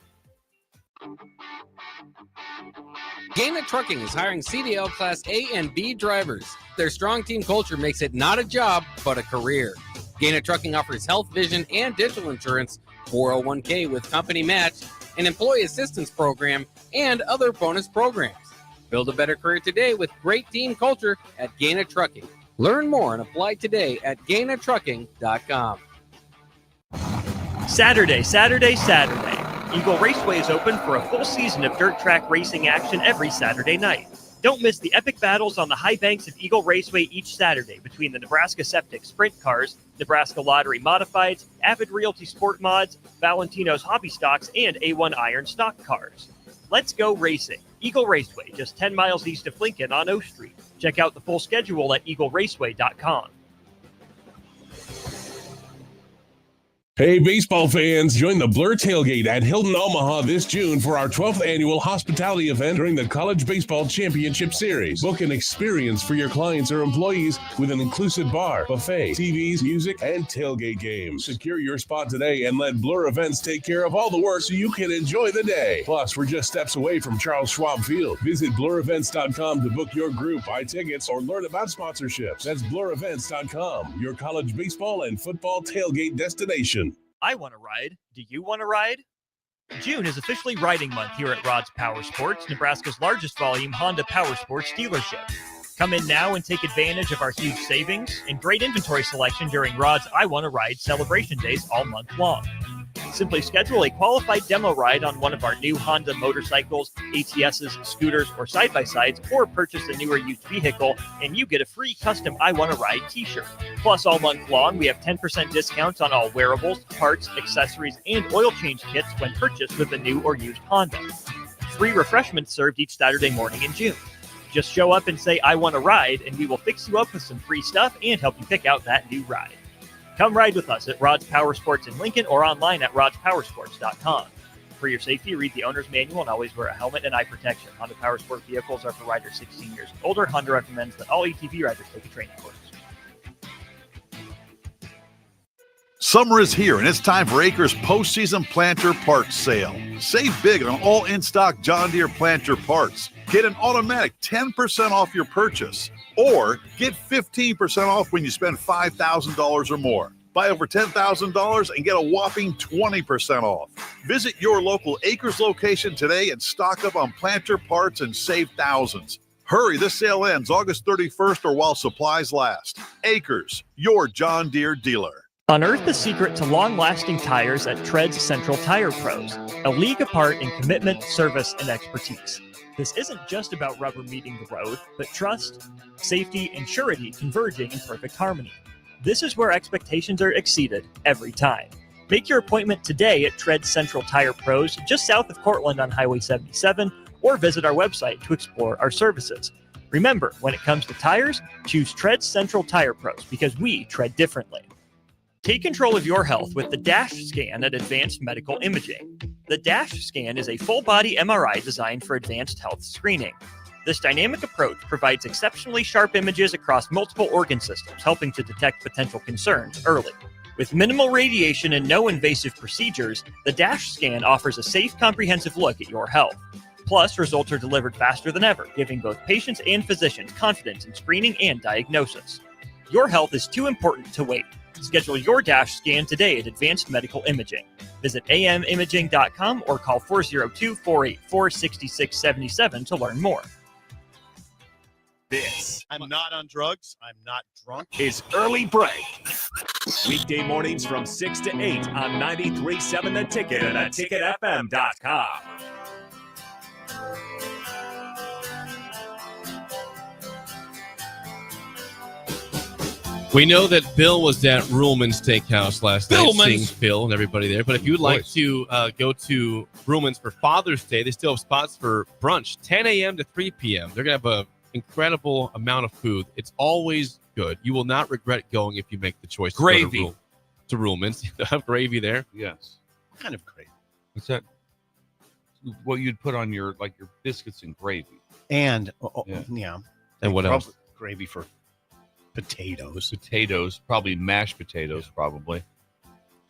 Gaina Trucking is hiring CDL Class A and B drivers. Their strong team culture makes it not a job, but a career. Gaina Trucking offers health, vision, and dental insurance, 401k with company match, an employee assistance program, and other bonus programs. Build a better career today with great team culture at Gaina Trucking. Learn more and apply today at GainaTrucking.com. Saturday. Eagle Raceway is open for a full season of dirt track racing action every Saturday night. Don't miss the epic battles on the high banks of Eagle Raceway each Saturday between the Nebraska Septic Sprint Cars, Nebraska Lottery Modifieds, Avid Realty Sport Mods, Valentino's Hobby Stocks, and A1 Iron Stock Cars. Let's go racing. Eagle Raceway, just 10 miles east of Lincoln on O Street. Check out the full schedule at eagleraceway.com. Hey, baseball fans, join the Blur Tailgate at Hilton Omaha this June for our 12th annual hospitality event during the College Baseball Championship Series. Book an experience for your clients or employees with an inclusive bar, buffet, TVs, music, and tailgate games. Secure your spot today and let Blur Events take care of all the work so you can enjoy the day. Plus, we're just steps away from Charles Schwab Field. Visit blurevents.com to book your group, buy tickets, or learn about sponsorships. That's blurevents.com, your college baseball and football tailgate destination. I want to ride. Do you want to ride? June is officially riding month here at Rod's Power Sports, Nebraska's largest volume Honda Power Sports dealership. Come in now and take advantage of our huge savings and great inventory selection during Rod's I Want to Ride celebration days all month long. Simply schedule a qualified demo ride on one of our new Honda motorcycles, ATSs, scooters, or side-by-sides, or purchase a newer used vehicle, and you get a free custom I Want to Ride t-shirt. Plus, all month long, we have 10% discounts on all wearables, parts, accessories, and oil change kits when purchased with a new or used Honda. Free refreshments served each Saturday morning in June. Just show up and say, I want to ride, and we will fix you up with some free stuff and help you pick out that new ride. Come ride with us at Rod's Power Sports in Lincoln or online at rodspowersports.com. For your safety, read the owner's manual and always wear a helmet and eye protection. Honda Power Sport vehicles are for riders 16 years and older. Honda recommends that all ATV riders take a training course. Summer is here, and it's time for Acres postseason planter parts sale. Save big on all in-stock John Deere planter parts. Get an automatic 10% off your purchase, or get 15% off when you spend $5,000 or more. Buy over $10,000 and get a whopping 20% off. Visit your local Acres location today and stock up on planter parts and save thousands. Hurry, this sale ends August 31st or while supplies last. Acres, your John Deere dealer. Unearth the secret to long-lasting tires at Tread's Central Tire Pros, a league apart in commitment, service, and expertise. This isn't just about rubber meeting the road, but trust, safety, and surety converging in perfect harmony. This is where expectations are exceeded every time. Make your appointment today at Tread Central Tire Pros, just south of Cortland on Highway 77, or visit our website to explore our services. Remember, when it comes to tires, choose Tread Central Tire Pros because we tread differently. Take control of your health with the DASH scan at Advanced Medical Imaging. The DASH scan is a full-body MRI designed for advanced health screening. This dynamic approach provides exceptionally sharp images across multiple organ systems, helping to detect potential concerns early. With minimal radiation and no invasive procedures, the DASH scan offers a safe, comprehensive look at your health. Plus, results are delivered faster than ever, giving both patients and physicians confidence in screening and diagnosis. Your health is too important to wait. Schedule your DASH scan today at Advanced Medical Imaging. Visit amimaging.com or call 402-484-6677 to learn more. This I'm not on drugs. I'm not drunk. is Early Break. Weekday mornings from 6 to 8 on 93.7 The Ticket and theticketfm.com. We know that Bill was at Ruleman's Steakhouse last night, Ruleman's. seeing Phil and everybody there. But if you'd like to go to Ruleman's for Father's Day, they still have spots for brunch, 10 a.m. to 3 p.m. They're going to have an incredible amount of food. It's always good. You will not regret going if you make the choice Gravy. to go to Ruleman's. They'll have gravy there. Yes. What kind of gravy? What's that? What you'd put on your biscuits and gravy. And Yeah. And what else? Gravy for potatoes. Potatoes, probably mashed potatoes, probably.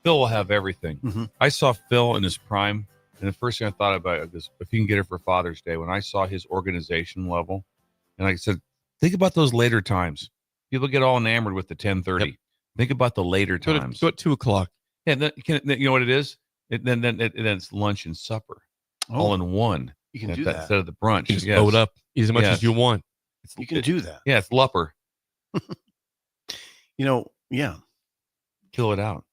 Phil will have everything. Mm-hmm. I saw Phil in his prime, and the first thing I thought about was if he can get it for Father's Day, when I saw his organization level, and I said, think about those later times. People get all enamored with the 10:30. Yep. Think about the later times. Go at 2 o'clock. Yeah, you know what it is? Then it's lunch and supper, all in one. You can do that. Instead of the brunch. You just load up, eat as much as you want. You can do that. Yeah, it's Lupper. Yeah. Kill it out.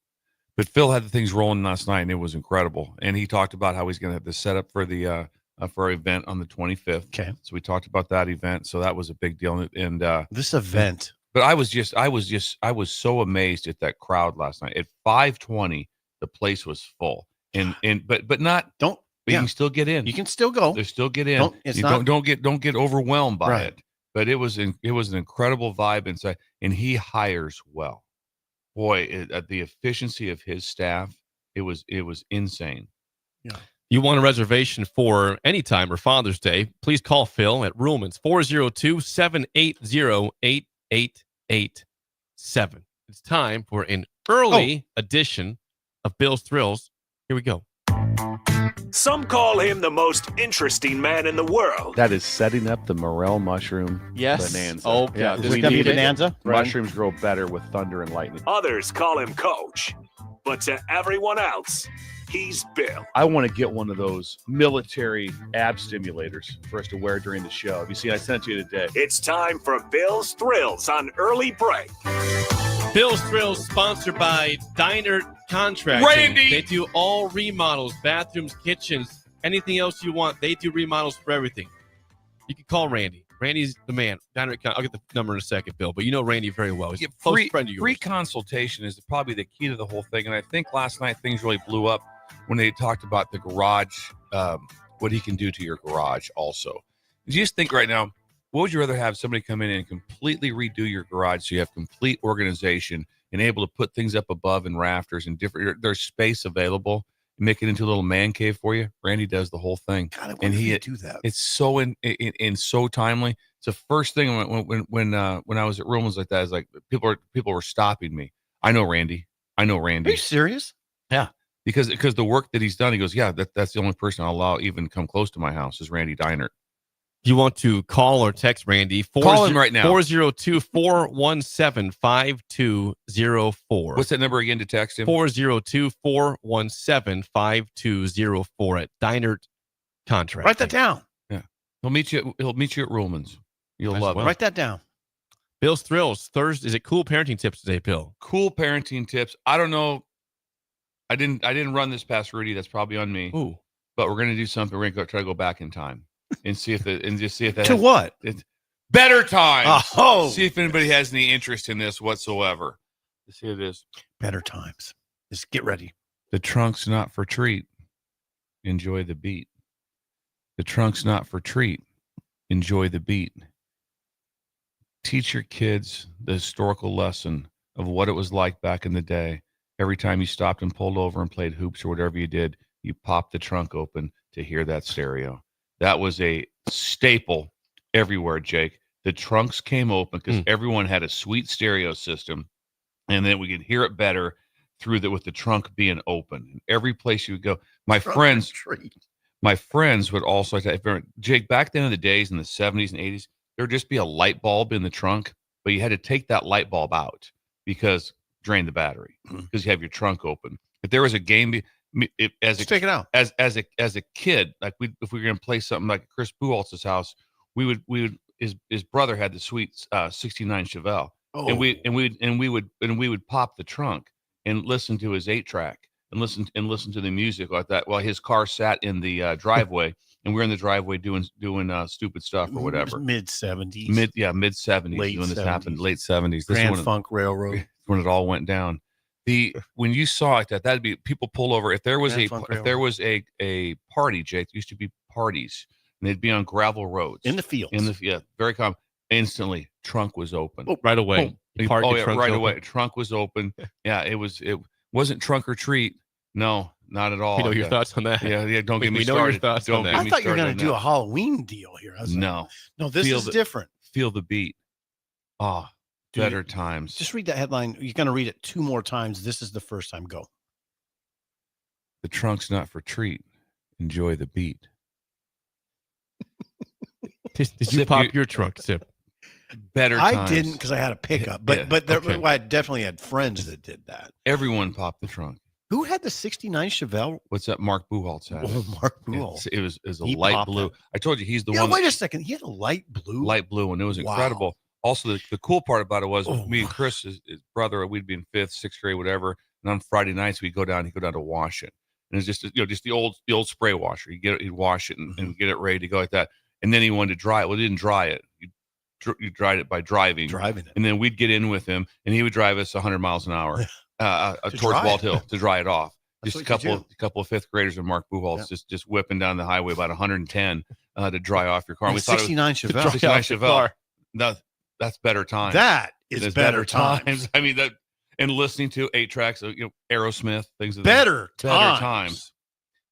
But Phil had the things rolling last night, and it was incredible. And he talked about how he's going to have this set up for the for our event on the 25th. Okay. So we talked about that event. So that was a big deal. And this event. But I was so amazed at that crowd last night. At 5:20, the place was full. But not don't. But you can still get in. You can still go. They still get in. Don't get overwhelmed by it. But it was an incredible vibe inside, and he hires well. Boy, the efficiency of his staff, it was insane. Yeah. You want a reservation for any time or Father's Day, please call Phil at Ruleman's 402-780-8887. It's time for an early edition of Bill's Thrills. Here we go. Some call him the most interesting man in the world. That is setting up the morel mushroom bonanza. Oh, God. We Is it gonna be need it. bonanza? Mushrooms grow better with thunder and lightning. Others call him Coach. But to everyone else, he's Bill. I want to get one of those military ab stimulators for us to wear during the show. Have you seen? I sent you today. It's time for Bill's Thrills on Early Break. Bill's Thrills sponsored by Diner Contracting. Randy! They do all remodels, bathrooms, kitchens, anything else you want. They do remodels for everything. You can call Randy. Randy's the man. Diner. I'll get the number in a second, Bill, but you know Randy very well. He's a close friend of yours. Free consultation is probably the key to the whole thing. And I think last night things really blew up when they talked about the garage, what he can do to your garage also. You just think right now, what would you rather have somebody come in and completely redo your garage so you have complete organization and able to put things up above and rafters and different, there's space available, make it into a little man cave for you? Randy does the whole thing. God, and he do that. It's so in so timely. It's the first thing when I was at rooms like that, is like people were stopping me. I know Randy. Are you serious? Yeah. Because the work that he's done, he goes, yeah, that's the only person I'll allow even come close to my house is Randy Diner. You want to call or text Randy? Call him right now. 402-417-5204. What's that number again to text him? 402-417-5204 at Diner Contract. Write that down. Yeah. He'll meet you at Ruleman's. You'll love it. Write that down. Bill's Thrills Thursday. Is it cool parenting tips today, Bill? Cool parenting tips. I don't know. I didn't run this past Rudy. That's probably on me. Ooh. But we're gonna do something. We're gonna try to go back in time and see if that to what? It's better times. Oh, see if anybody has any interest in this whatsoever. Let's see what it is. Better times. Just get ready. The trunk's not for treat. Enjoy the beat. The trunk's not for treat. Enjoy the beat. Teach your kids the historical lesson of what it was like back in the day. Every time you stopped and pulled over and played hoops or whatever you did, you popped the trunk open to hear that stereo. That was a staple everywhere, Jake. The trunks came open because everyone had a sweet stereo system, and then we could hear it better with the trunk being open. Every place you would go, my friends would also, Jake, back then in the days in the 70s and 80s, there would just be a light bulb in the trunk, but you had to take that light bulb out because drain the battery because you have your trunk open. If there was a game, take it out. As a kid, like if we were going to play something like Chris Buholtz's house, his brother had the sweet 69 Chevelle, and we would pop the trunk and listen to his 8-track and listen to the music like that while his car sat in the driveway and we're in the driveway doing stupid stuff or whatever. Mid 70s. Mid 70s when this happened. Late 70s. Grand Funk Railroad. When it all went down. When you saw it, that'd be people pull over. If there was a party, Jake, there used to be parties and they'd be on gravel roads in the fields. Very common. Instantly, trunk was open. Oh, right away. Right away. Trunk was open. Yeah, it wasn't trunk or treat. No, not at all. You know your thoughts on that? Yeah. Don't get me started. Know your thoughts on that. I thought you were going to do a Halloween deal here. No, this is different. Feel the beat. Better times. Just read that headline. You're going to read it 2 more times. This is the first time. Go. The trunk's not for treat. Enjoy the beat. Did you pop your trunk, Sip? Better times. I didn't because I had a pickup, but I definitely had friends that did that. Everyone popped the trunk. Who had the 69 Chevelle? What's that? Mark Buholtz had. Oh, Mark Buholtz. It was a light blue. I told you he's the one. Wait a second. He had a light blue? Light blue, and it was incredible. Also, the cool part about it was me and Chris, his brother, we'd be in 5th, 6th grade, whatever. And on Friday nights, he'd go down to wash it. And it's just the old spray washer. He'd wash it and get it ready to go like that. And then he wanted to dry it. Well, he didn't dry it. You dried it by driving it. And then we'd get in with him, and he would drive us 100 miles an hour towards Walt Hill to dry it off. Just a couple of 5th graders and Mark Buholtz just whipping down the highway about 110 to dry off your car. And we thought 69 Chevelle. 69 Chevelle. That's better times. That is better times. I mean, and listening to 8 tracks of Aerosmith, things of better times.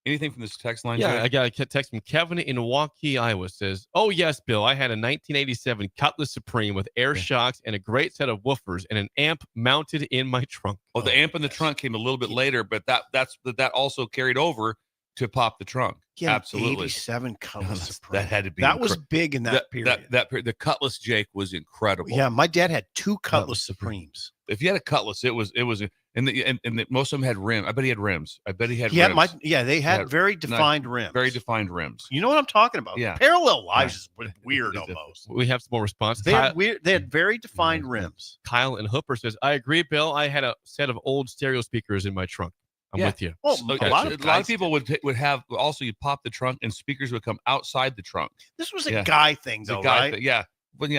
Anything from this text line? Yeah, Jay? I got a text from Kevin in Waukee, Iowa. Says, "Oh yes, Bill, I had a 1987 Cutlass Supreme with air shocks and a great set of woofers and an amp mounted in my trunk." Oh, the amp in the trunk came a little bit later, but that also carried over to pop the trunk. Yeah, absolutely. 87 Cutlass Supreme. That had to be. That was big in that period. The Cutlass, Jake, was incredible. Yeah, my dad had 2 Cutlass Supremes. If you had a Cutlass, it was, and most of them had rims. I bet he had rims. I bet he had rims. They had very defined rims. Very defined rims. You know what I'm talking about? Yeah. Parallel lives is weird almost. We have some more responses. They had very defined rims. Kyle and Hooper says, "I agree, Bill. I had a set of old stereo speakers in my trunk. I'm with you." Well, a lot of people would have also. You pop the trunk and speakers would come outside the trunk. This was a guy thing, though, right? Yeah, but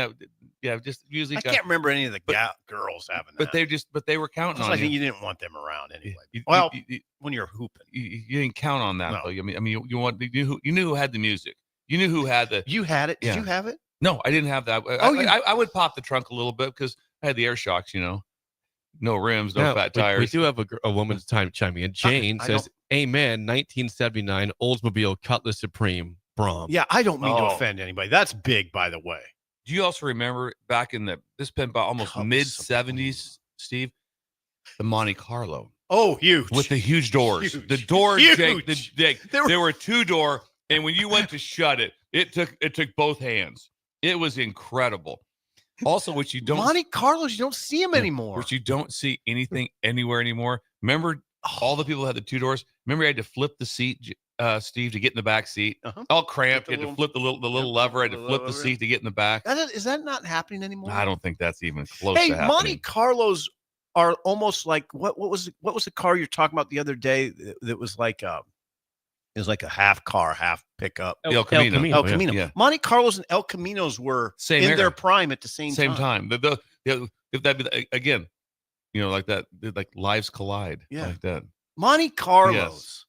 just usually. I can't remember any of the girls having that. But they were counting on. I think you didn't want them around anyway. When you're hooping, you didn't count on that. No. Though. I mean, you knew who had the music. You knew who had the. You had it. Did you have it? No, I didn't have that. I would pop the trunk a little bit because I had the air shocks. No rims, no fat tires. We do have a woman's time chiming in. Jane says, "Amen. 1979 Oldsmobile Cutlass Supreme Brom." Yeah, I don't mean to offend anybody. That's big, by the way. Do you also remember back in this has been about almost mid 70s, Steve, the Monte Carlo? Oh, huge with the huge doors. Huge. The doors, huge. Jake. There were 2-door, and when you went to shut it, it took both hands. It was incredible. Also, which you don't Monte Carlos, you don't see them anymore. Which you don't see anything anywhere anymore. Remember all the people that had the 2 doors? Remember you had to flip the seat Steve, to get in the back seat. All cramped. You had to flip the little lever. I had to flip the seat to get in the back. Is that not happening anymore? I don't think that's even close Hey, to happening. Monte Carlos are almost like what was the car you're talking about the other day that was like a half car, half pickup? El Camino. El Camino. Yeah. Monte Carlos and El Caminos were in their prime at the same time. If that be again, like that, like lives collide. Yeah. Like that. Monte Carlos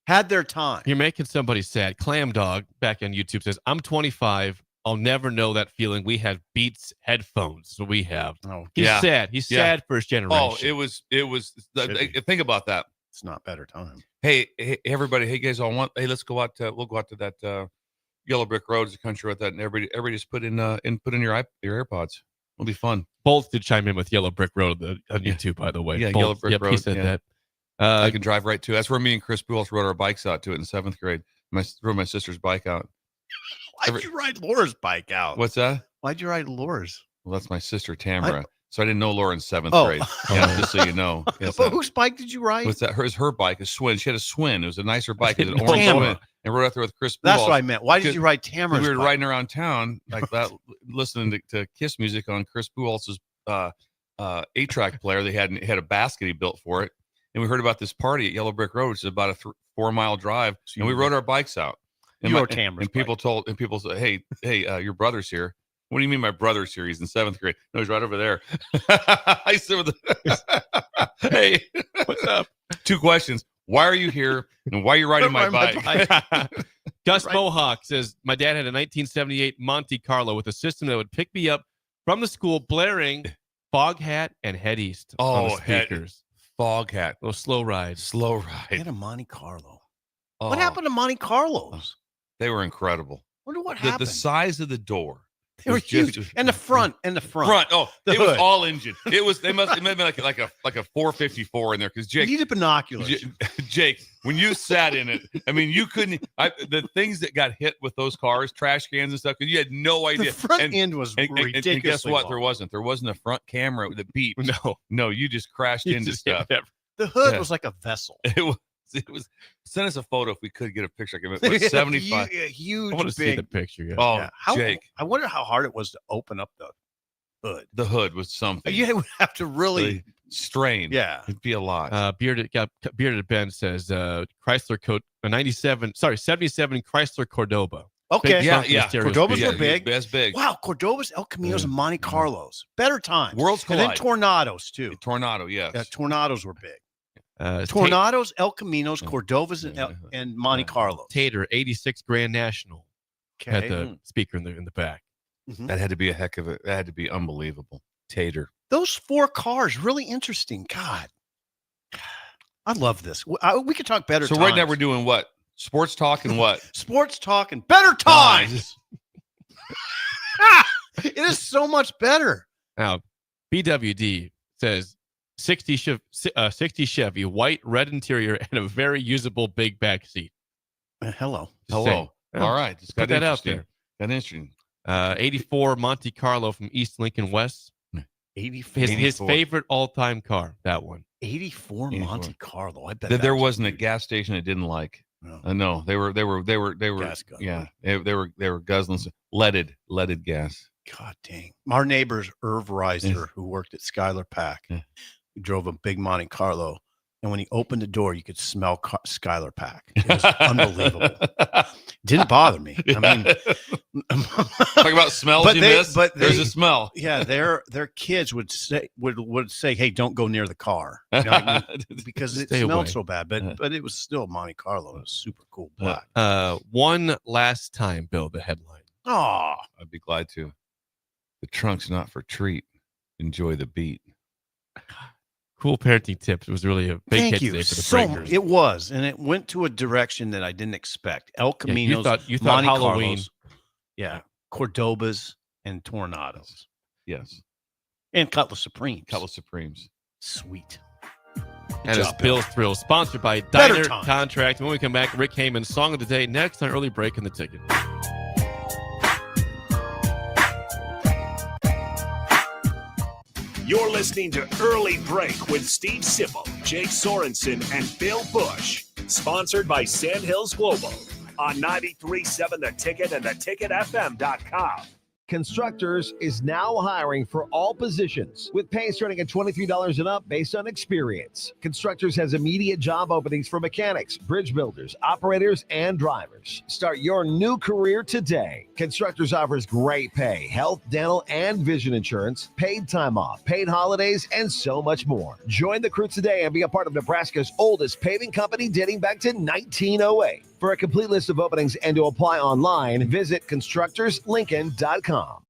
had their time. You're making somebody sad. Clam Dog back on YouTube says, I'm 25. I'll never know that feeling. We had Beats headphones. So we have. Oh, He's sad. He's sad for his generation. Oh, it was. Think about that. It's not better time. Hey, everybody. Hey, guys, let's go out. We'll go out to that Yellow Brick Road, the country with that, and everybody just put in your AirPods. It'll be fun. Both did chime in with Yellow Brick Road on YouTube, by the way. Yeah, Both, Yellow Brick Road. He said that. I can drive right to. That's where me and Chris Buell rode our bikes out to it in 7th grade. Rode my sister's bike out. Why'd you ride Laura's bike out? What's that? Why'd you ride Laura's? Well, that's my sister Tamara. So I didn't know Laura in 7th grade. Oh. Yeah, just so you know. Yes, but whose bike did you ride? What's that? Her bike, a Swin. She had a Swin. It was a nicer bike. It was an orange Swin. And rode out there with Chris Buell. That's what I meant. Why did you ride Tamara's We were bike? riding around town like that, listening to Kiss music on Chris Buell's 8-track player. They had a basket he built for it. And we heard about this party at Yellow Brick Road, which is about a 4-mile drive. And we rode our bikes out. And people said, hey, your brother's here. What do you mean my brother's here? He's in 7th grade. No, he's right over there. I said, hey, what's up? 2 questions. Why are you here? And why are you riding my bike? Gus Mohawk says, my dad had a 1978 Monte Carlo with a system that would pick me up from the school blaring Fog Hat and Head East on the speakers. Fog Hat. A little slow ride. He had a Monte Carlo. What happened to Monte Carlos? They were incredible. Wonder what happened. The size of the door. They were huge. And the front. Oh, it was all engine. It was. They must have been like a 454 in there because Jake. You needed binoculars. Jake, when you sat in it, I mean, you couldn't. The things that got hit with those cars, trash cans and stuff, because you had no idea. The front end was ridiculous. And guess what? Long. There wasn't a front camera that beeped. No, you just crashed into stuff. The hood was like a vessel. It was. Send us a photo if we could get a picture. It was 75. Huge. I want to see the picture. Yeah. Oh, yeah. Jake! I wonder how hard it was to open up the hood. The hood was something. You would have to really strain. Yeah, it'd be a lot. Bearded Ben says Chrysler 77 Chrysler Cordoba. Okay, yeah. Cordobas were big. That's big. Wow, Cordobas, El Caminos, and Monte Carlos. Better times. Worlds collide. And then Tornados too. Tornado, yes. Tornados were big. Tornados, El Caminos, Cordovas, and Monte Carlos. Tater 86 Grand National. Okay. Had the speaker in the back. Mm-hmm. That had to be a heck of it. That had to be unbelievable. Tater. Those 4 cars, really interesting. God, I love this. We could talk better. So times. right now we're doing what? Sports talk and what? Sports talk and better times. It is so much better. Now, BWD says 60 Chevy, white, red interior, and a very usable big back seat. Hello. All right. Just put that out there. Got interesting. 84 Monte Carlo from East Lincoln West. 84. His favorite all-time car. That one. 84 Monte Carlo. I bet there wasn't a gas station I didn't like. No, they were gas yeah, they were guzzling leaded gas. God dang. Our neighbor's Irv Reiser, who worked at Schuyler Pack, he drove a big Monte Carlo, and when he opened the door, you could smell Schuyler Pack. It was unbelievable. Didn't bother me. I mean, talk about smells you miss. But there's a smell. Yeah, their kids would say, "Hey, don't go near the car," you know what I mean? Because it smelled so bad. But it was still Monte Carlo. It was super cool black. One last time, Bill. The headline. Oh, I'd be glad to. The trunk's not for treat. Enjoy the beat. Cool parenting tips. It was really a big hit today for the Breakers. It was, and it went to a direction that I didn't expect. El Caminos, you thought Monte Halloween. Carlos, Cordobas, and Tornados. Yes. And Cutlass Supremes. Sweet. And it's Bill's Thrills, sponsored by Diner Contract. When we come back, Rick Heyman, Song of the Day, next on Early Break in the Ticket. You're listening to Early Break with Steve Sipple, Jake Sorensen, and Bill Busch Sponsored by Sandhills Global on 93.7 The Ticket and theticketfm.com. Constructors is now hiring for all positions with pay starting at $23 and up based on experience. Constructors has immediate job openings for mechanics, bridge builders, operators, and drivers. Start your new career today. Constructors offers great pay, health, dental, and vision insurance, paid time off, paid holidays, and so much more. Join the crew today and be a part of Nebraska's oldest paving company dating back to 1908. For a complete list of openings and to apply online, visit constructorslincoln.com.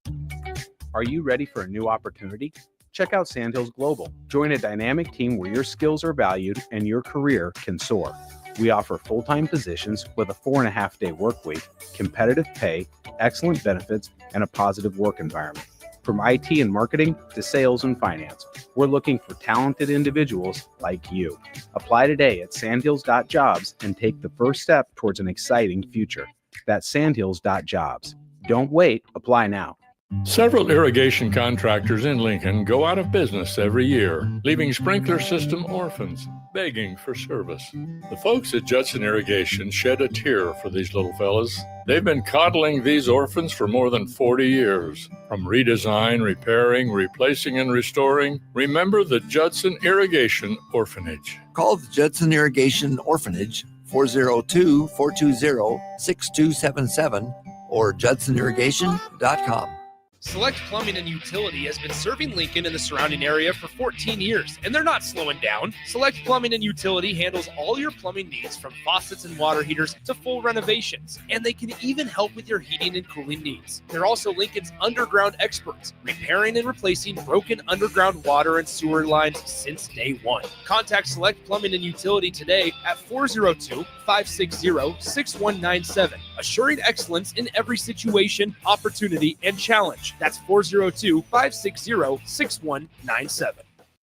Are you ready for a new opportunity? Check out Sandhills Global. Join a dynamic team where your skills are valued and your career can soar. We offer full-time positions with a 4.5-day work week, competitive pay, excellent benefits, and a positive work environment. From IT and marketing to sales and finance, we're looking for talented individuals like you. Apply today at sandhills.jobs and take the first step towards an exciting future. That's sandhills.jobs. Don't wait. Apply now. Several irrigation contractors in Lincoln go out of business every year, leaving sprinkler system orphans begging for service. The folks at Judson Irrigation shed a tear for these little fellas. They've been coddling these orphans for more than 40 years. From redesign, repairing, replacing, and restoring, remember the Judson Irrigation Orphanage. Call the Judson Irrigation Orphanage 402-420-6277 or judsonirrigation.com. Select Plumbing and Utility has been serving Lincoln and the surrounding area for 14 years, and they're not slowing down. Select Plumbing and Utility handles all your plumbing needs from faucets and water heaters to full renovations, and they can even help with your heating and cooling needs. They're also Lincoln's underground experts, repairing and replacing broken underground water and sewer lines since day one. Contact Select Plumbing and Utility today at 402-560-6197, assuring excellence in every situation, opportunity, and challenge. That's 402-560-6197.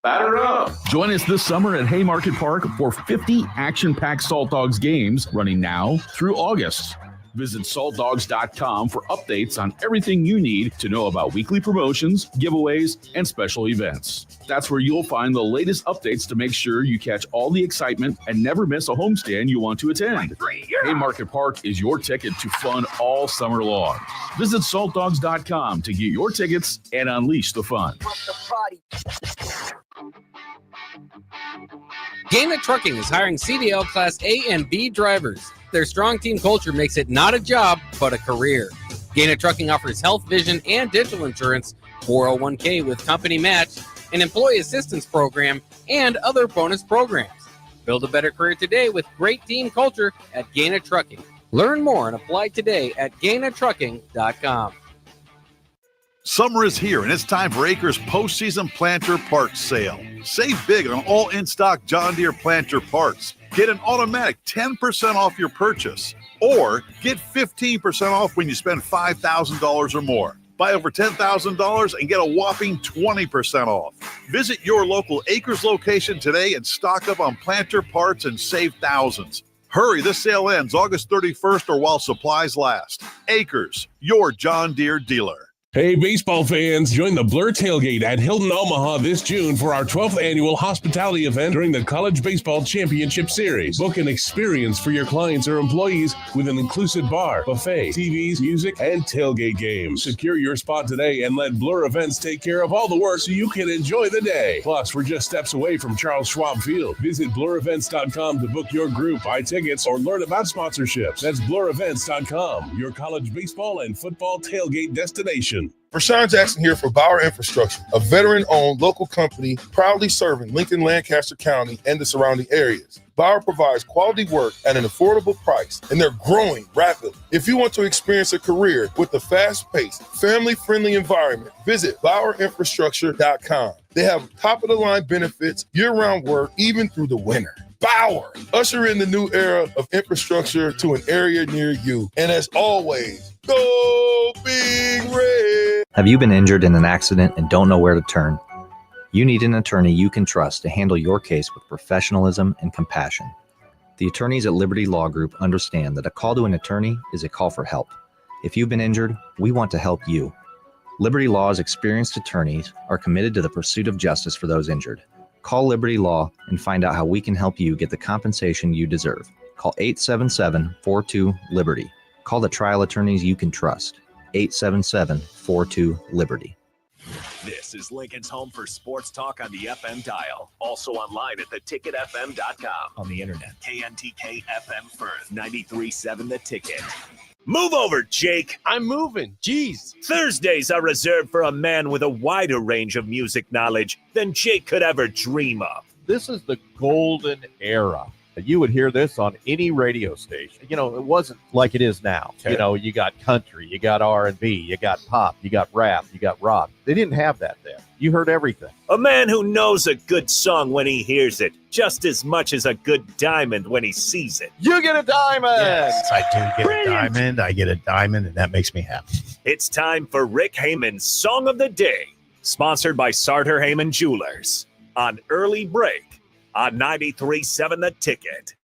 Batter up! Join us this summer at Haymarket Park for 50 action-packed Salt Dogs games running now through August. Visit saltdogs.com for updates on everything you need to know about weekly promotions, giveaways, and special events. That's where you'll find the latest updates to make sure you catch all the excitement and never miss a homestand you want to attend. Haymarket Park is your ticket to fun all summer long. Visit saltdogs.com to get your tickets and unleash the fun. Gaina Trucking is hiring CDL Class A and B drivers. Their strong team culture makes it not a job, but a career. Gaina Trucking offers health, vision, and dental insurance, 401k with company match, an employee assistance program, and other bonus programs. Build a better career today with great team culture at Gaina Trucking. Learn more and apply today at gainatrucking.com. Summer is here, and it's time for Acres postseason planter parts sale. Save big on all in-stock John Deere planter parts. Get an automatic 10% off your purchase, or get 15% off when you spend $5,000 or more. Buy over $10,000 and get a whopping 20% off. Visit your local Acres location today and stock up on planter parts and save thousands. Hurry, this sale ends August 31st or while supplies last. Acres, your John Deere dealer. Hey, baseball fans, join the Blur Tailgate at Hilton Omaha this June for our 12th annual hospitality event during the College Baseball Championship Series. Book an experience for your clients or employees with an inclusive bar, buffet, TVs, music, and tailgate games. Secure your spot today and let Blur Events take care of all the work so you can enjoy the day. Plus, we're just steps away from Charles Schwab Field. Visit blurevents.com to book your group, buy tickets, or learn about sponsorships. That's blurevents.com, your college baseball and football tailgate destination. Rashawn Jackson here for Bauer Infrastructure, a veteran-owned local company proudly serving Lincoln, Lancaster County, and the surrounding areas. Bauer provides quality work at an affordable price, and they're growing rapidly. If you want to experience a career with a fast-paced, family-friendly environment, visit BauerInfrastructure.com. They have top-of-the-line benefits, year-round work, even through the winter. Bauer, usher in the new era of infrastructure to an area near you. And as always, go Big Red! Have you been injured in an accident and don't know where to turn? You need an attorney you can trust to handle your case with professionalism and compassion. The attorneys at Liberty Law Group understand that a call to an attorney is a call for help. If you've been injured, we want to help you. Liberty Law's experienced attorneys are committed to the pursuit of justice for those injured. Call Liberty Law and find out how we can help you get the compensation you deserve. call 877-42-LIBERTY. Call the trial attorneys you can trust. 877-42-LIBERTY. This is Lincoln's home for sports talk on the FM dial. Also online at theticketfm.com. On the internet. KNTK FM Firth, 93.7 The Ticket. Move over, Jake. I'm moving. Jeez. Thursdays are reserved for a man with a wider range of music knowledge than Jake could ever dream of. This is the golden era. You would hear this on any radio station. You know, it wasn't like it is now. Okay. You know, you got country, you got R&B, you got pop, you got rap, you got rock. They didn't have that then. You heard everything. A man who knows a good song when he hears it, just as much as a good diamond when he sees it. You get a diamond! Yes, I do get a diamond. I get a diamond, and that makes me happy. It's time for Rick Heyman's Song of the Day, sponsored by Sartor Heyman Jewelers, on Early Break on 93.7 The Ticket.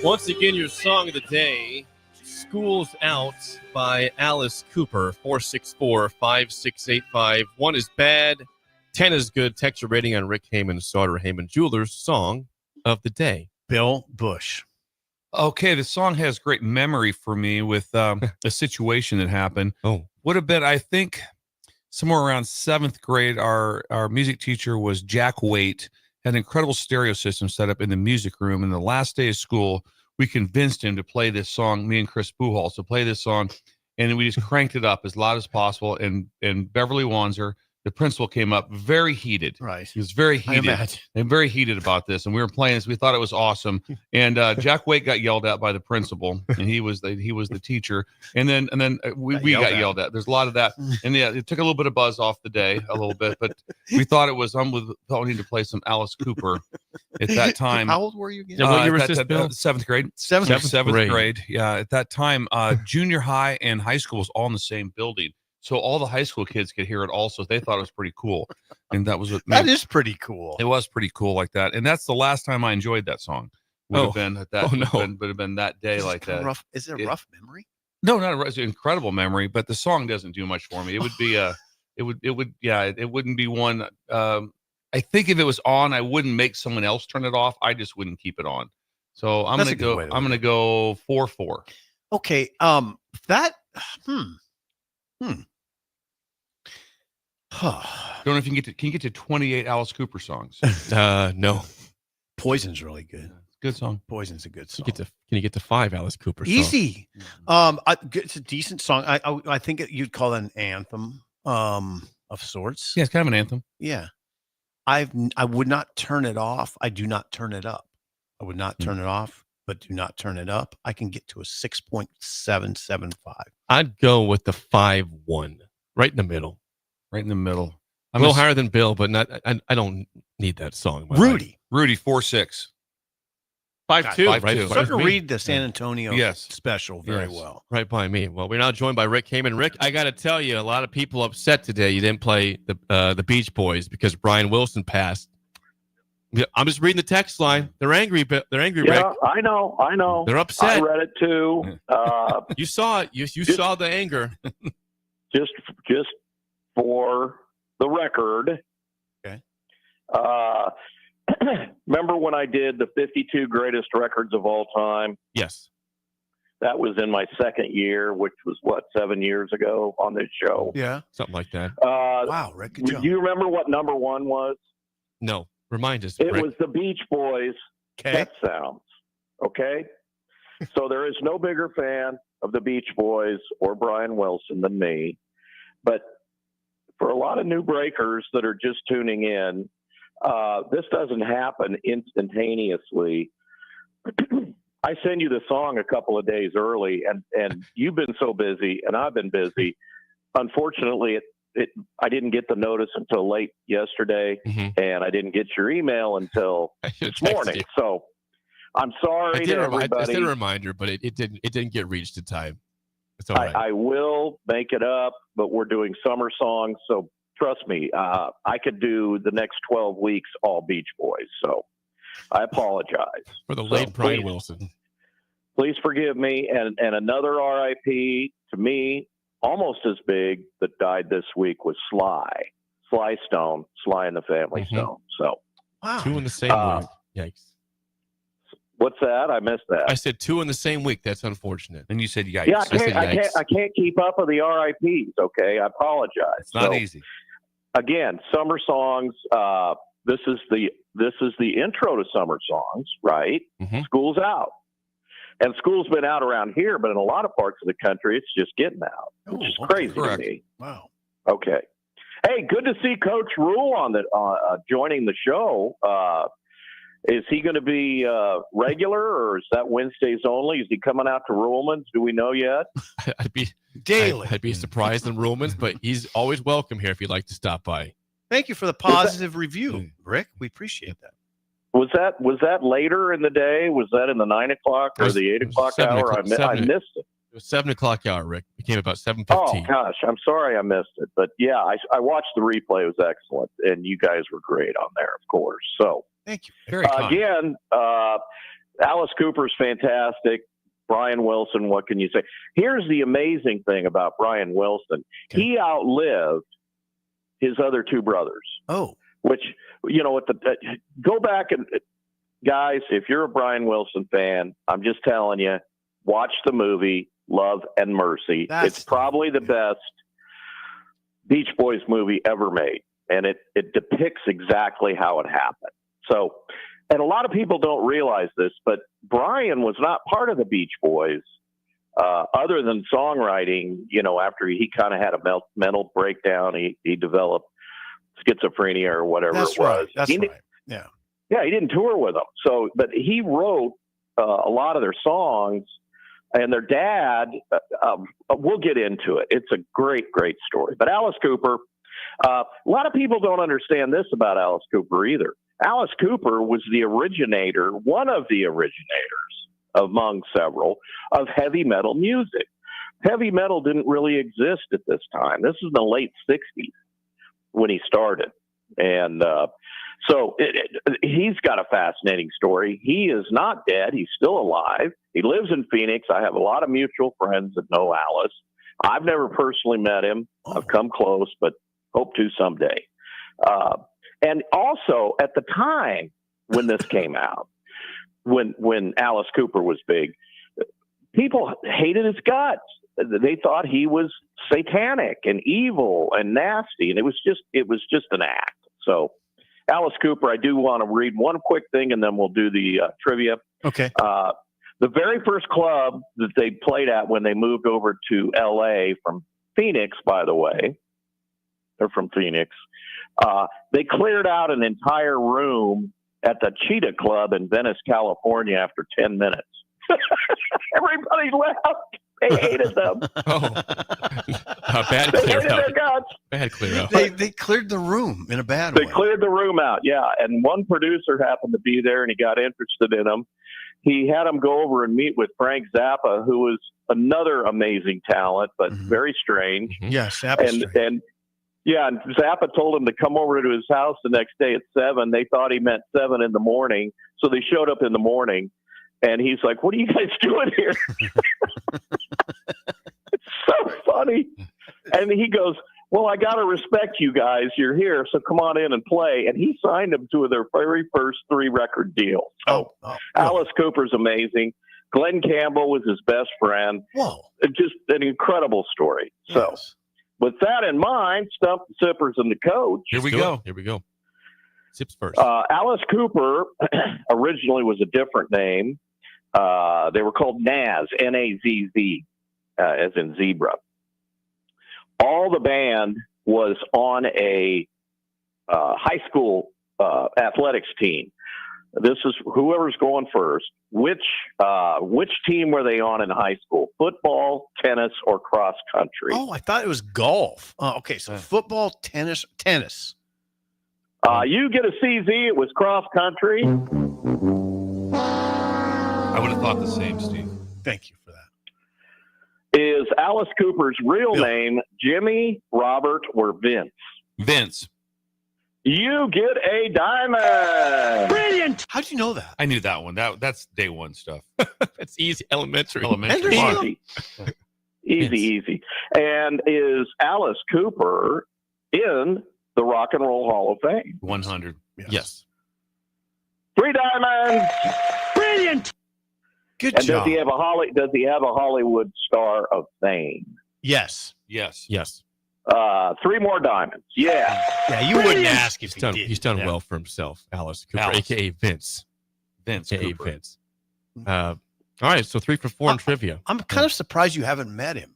Once again, your song of the day, School's Out by Alice Cooper, 464-5685. 1 is bad, 10 is good. Text your rating on Rick Heyman's Sartor Heyman Jewelers song of the day. Bill Busch. Okay, the song has great memory for me with a situation that happened. Oh. Would have been, I think, somewhere around 7th grade. Our music teacher was Jack Waite, had an incredible stereo system set up in the music room. And the last day of school, we convinced him to play this song, me and Chris Buchholz, to play this song. And we just cranked it up as loud as possible. And Beverly Wanzer, the principal, came up very heated. Right. He was very heated. And very heated about this. And we were playing this. We thought it was awesome. And Jack Waite got yelled at by the principal, and he was the teacher. And then we got yelled at. There's a lot of that. And yeah, it took a little bit of buzz off the day, a little bit. But we thought it was thought we needed to play some Alice Cooper at that time. How old were you again? What year was this, Bill? 7th grade. Seventh Grade. Yeah. At that time, junior high and high school was all in the same building. So all the high school kids could hear it also. They thought it was pretty cool. And that was what that is pretty cool. It was pretty cool like that. And that's the last time I enjoyed that song. Would have been at that would have been that day like that. Rough. Is it a rough memory? No, not a rough. It's an incredible memory, but the song doesn't do much for me. It would be it wouldn't be one. I think if it was on, I wouldn't make someone else turn it off. I just wouldn't keep it on. So I'm gonna go 4-4. Okay. Don't know if you can get to 28 Alice Cooper songs. No. Poison's really good. Good song. Poison's a good song. Can you get to 5 Alice Cooper songs? Easy. It's a decent song. I think you'd call it an anthem of sorts. Yeah, it's kind of an anthem. Yeah. I would not turn it off. I do not turn it up. I would not turn it off, but do not turn it up. I can get to a 6.775. I'd go with the 5-1, right in the middle. Right in the middle. I'm a little higher than Bill, but not. I don't need that song. Rudy 4-6. 5-2, right? I'm starting to read the San Antonio Yes. special very well. Right by me. Well, we're now joined by Rick Heyman. Rick, I got to tell you, a lot of people upset today you didn't play the Beach Boys because Brian Wilson passed. Yeah, I'm just reading the text line. They're angry, but they're angry, Yeah, Rick. I know. They're upset. I read it too. You saw it. You saw the anger. just for the record. Okay. Remember when I did the 52 greatest records of all time? Yes. That was in my second year, which was 7 years ago on this show. Yeah. Something like that. Wow, Rick, good job. Do you remember what number one was? No. Remind us. It Rick. was the Beach Boys' Pet Sounds. Okay? So there is no bigger fan of the Beach Boys or Brian Wilson than me. But for a lot of new breakers that are just tuning in, this doesn't happen instantaneously. I send you the song a couple of days early, and you've been so busy, and I've been busy. Unfortunately, I didn't get the notice until late yesterday, and I didn't get your email until this morning. So I'm sorry to everybody. I did a reminder, but it didn't get reached in time. It's all right. I will make it up, but we're doing summer songs, so trust me, I could do the next 12 weeks all Beach Boys. So I apologize for the late Brian Wilson. Please forgive me. And another RIP to me, almost as big, that died this week was Sly Stone, Sly and the Family Stone. So wow, 2 in the same week. Yikes. What's that? I missed that. I said 2 in the same week. That's unfortunate. And you said yikes. Yeah, I can't keep up with the RIPs. Okay, I apologize. It's not easy. Again, summer songs. This is the intro to summer songs, right? School's out, and school's been out around here, but in a lot of parts of the country, it's just getting out, which is crazy to me. Wow. Okay. Hey, good to see Coach Rule joining the show. Is he going to be regular, or is that Wednesdays only? Is he coming out to Ruleman's? Do we know yet? I'd be daily. I'd be surprised in Ruleman's, but he's always welcome here if you'd like to stop by. Thank you for the positive review, Rick. We appreciate that. Was that later in the day? Was that in the 9 o'clock or the 8 o'clock hour? I missed it. It was 7 o'clock hour, Rick. It came about 7:15. Oh gosh, I'm sorry I missed it, but yeah, I watched the replay. It was excellent, and you guys were great on there, of course. So. Thank you. Very kind. Again, Alice Cooper's fantastic. Brian Wilson, what can you say? Here's the amazing thing about Brian Wilson. Okay. He outlived his other two brothers. Oh. Which, go back and, guys, if you're a Brian Wilson fan, I'm just telling you, watch the movie Love and Mercy. It's probably the best Beach Boys movie ever made. And it depicts exactly how it happened. So, and a lot of people don't realize this, but Brian was not part of the Beach Boys other than songwriting. After he kind of had a mental breakdown, he developed schizophrenia or whatever it was. Right. That's right. Yeah. Yeah, he didn't tour with them. So, but he wrote a lot of their songs, and their dad, we'll get into it. It's a great, great story. But Alice Cooper, a lot of people don't understand this about Alice Cooper either. Alice Cooper was one of the originators, among several, of heavy metal music. Heavy metal didn't really exist at this time. This is in the late 60s when he started. And so he's got a fascinating story. He is not dead. He's still alive. He lives in Phoenix. I have a lot of mutual friends that know Alice. I've never personally met him. I've come close, but hope to someday. And also, at the time when this came out, when Alice Cooper was big, people hated his guts. They thought he was satanic and evil and nasty, and it was just an act. So, Alice Cooper, I do want to read one quick thing, and then we'll do the trivia. Okay. The very first club that they played at when they moved over to L.A. from Phoenix, by the way, they're from Phoenix. They cleared out an entire room at the Cheetah Club in Venice, California after 10 minutes. Everybody left. They hated them. Bad they clear hated out. their guts. Bad clear out. They cleared the room in a bad way. They cleared the room out, yeah. And one producer happened to be there, and he got interested in them. he had him go over and meet with Frank Zappa, who was another amazing talent, but very strange. Yeah, Zappa's strange. And Zappa told him to come over to his house the next day at 7. They thought he meant 7 in the morning, so they showed up in the morning. And he's like, "What are you guys doing here?" It's so funny. And he goes, "Well, I got to respect you guys. You're here, so come on in and play." And he signed them to their very first 3-record deal. So Alice Cooper's amazing. Glenn Campbell was his best friend. Whoa. Just an incredible story. So with that in mind, Stump the Sippers and the coach. Here we go. Sips first. Alice Cooper originally was a different name. They were called Nazz, N-A-Z-Z, as in zebra. All the band was on a high school athletics team. This is whoever's going first. Which team were they on in high school? Football, tennis, or cross country? Oh, I thought it was golf. Okay, so football, tennis. You get a CZ. It was cross country. I would have thought the same, Steve. Thank you for that. Is Alice Cooper's real name Jimmy, Robert, or Vince? Vince. You get a diamond. Brilliant. How'd you know that? I knew that one. That's day one stuff. It's easy. Elementary. Easy. And is Alice Cooper in the Rock and Roll Hall of Fame? 100. Yes. 3 diamonds. Brilliant. Good and job. Does he have a Hollywood Star of Fame? Yes. 3 more diamonds. Yeah. Yeah, you wouldn't ask if he's done well for himself, Alice Cooper, a.k.a. Vince. A.k.a. Vince. All right, so 3 for 4 in trivia. I'm kind of surprised you haven't met him,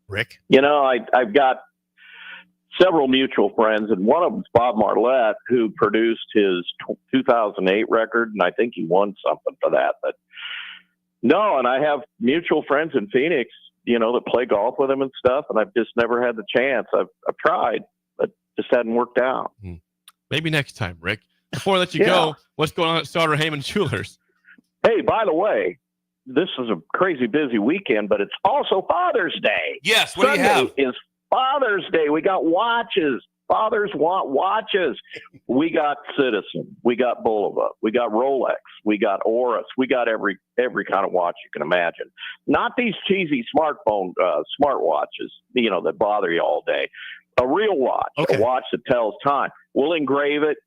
Rick. You know, I've got several mutual friends, and one of them's Bob Marlette, who produced his 2008 record, and I think he won something for that. But no, and I have mutual friends in Phoenix, you know, that play golf with him and stuff, and I've just never had the chance. I've tried, but just hadn't worked out. Maybe next time, Rick. Before I let you go, what's going on at Sauter Heyman Jewelers? Hey, by the way, this is a crazy busy weekend, but it's also Father's Day. Yes, what do you have? Sunday is Father's Day. We got watches. Fathers want watches. We got Citizen. We got Bulova. We got Rolex. We got Oris. We got every kind of watch you can imagine. Not these cheesy smartphone smartwatches, you know, that bother you all day. A real watch, a watch that tells time. We'll engrave it.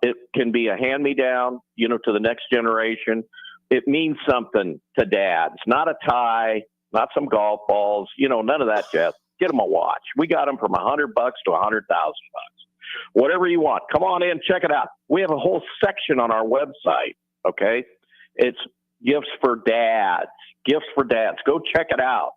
It can be a hand-me-down, you know, to the next generation. It means something to dads. Not a tie, not some golf balls, you know, none of that jazz. Get them a watch. We got them from $100 to $100,000. Whatever you want. Come on in, check it out. We have a whole section on our website. Okay, it's gifts for dads. Gifts for dads. Go check it out.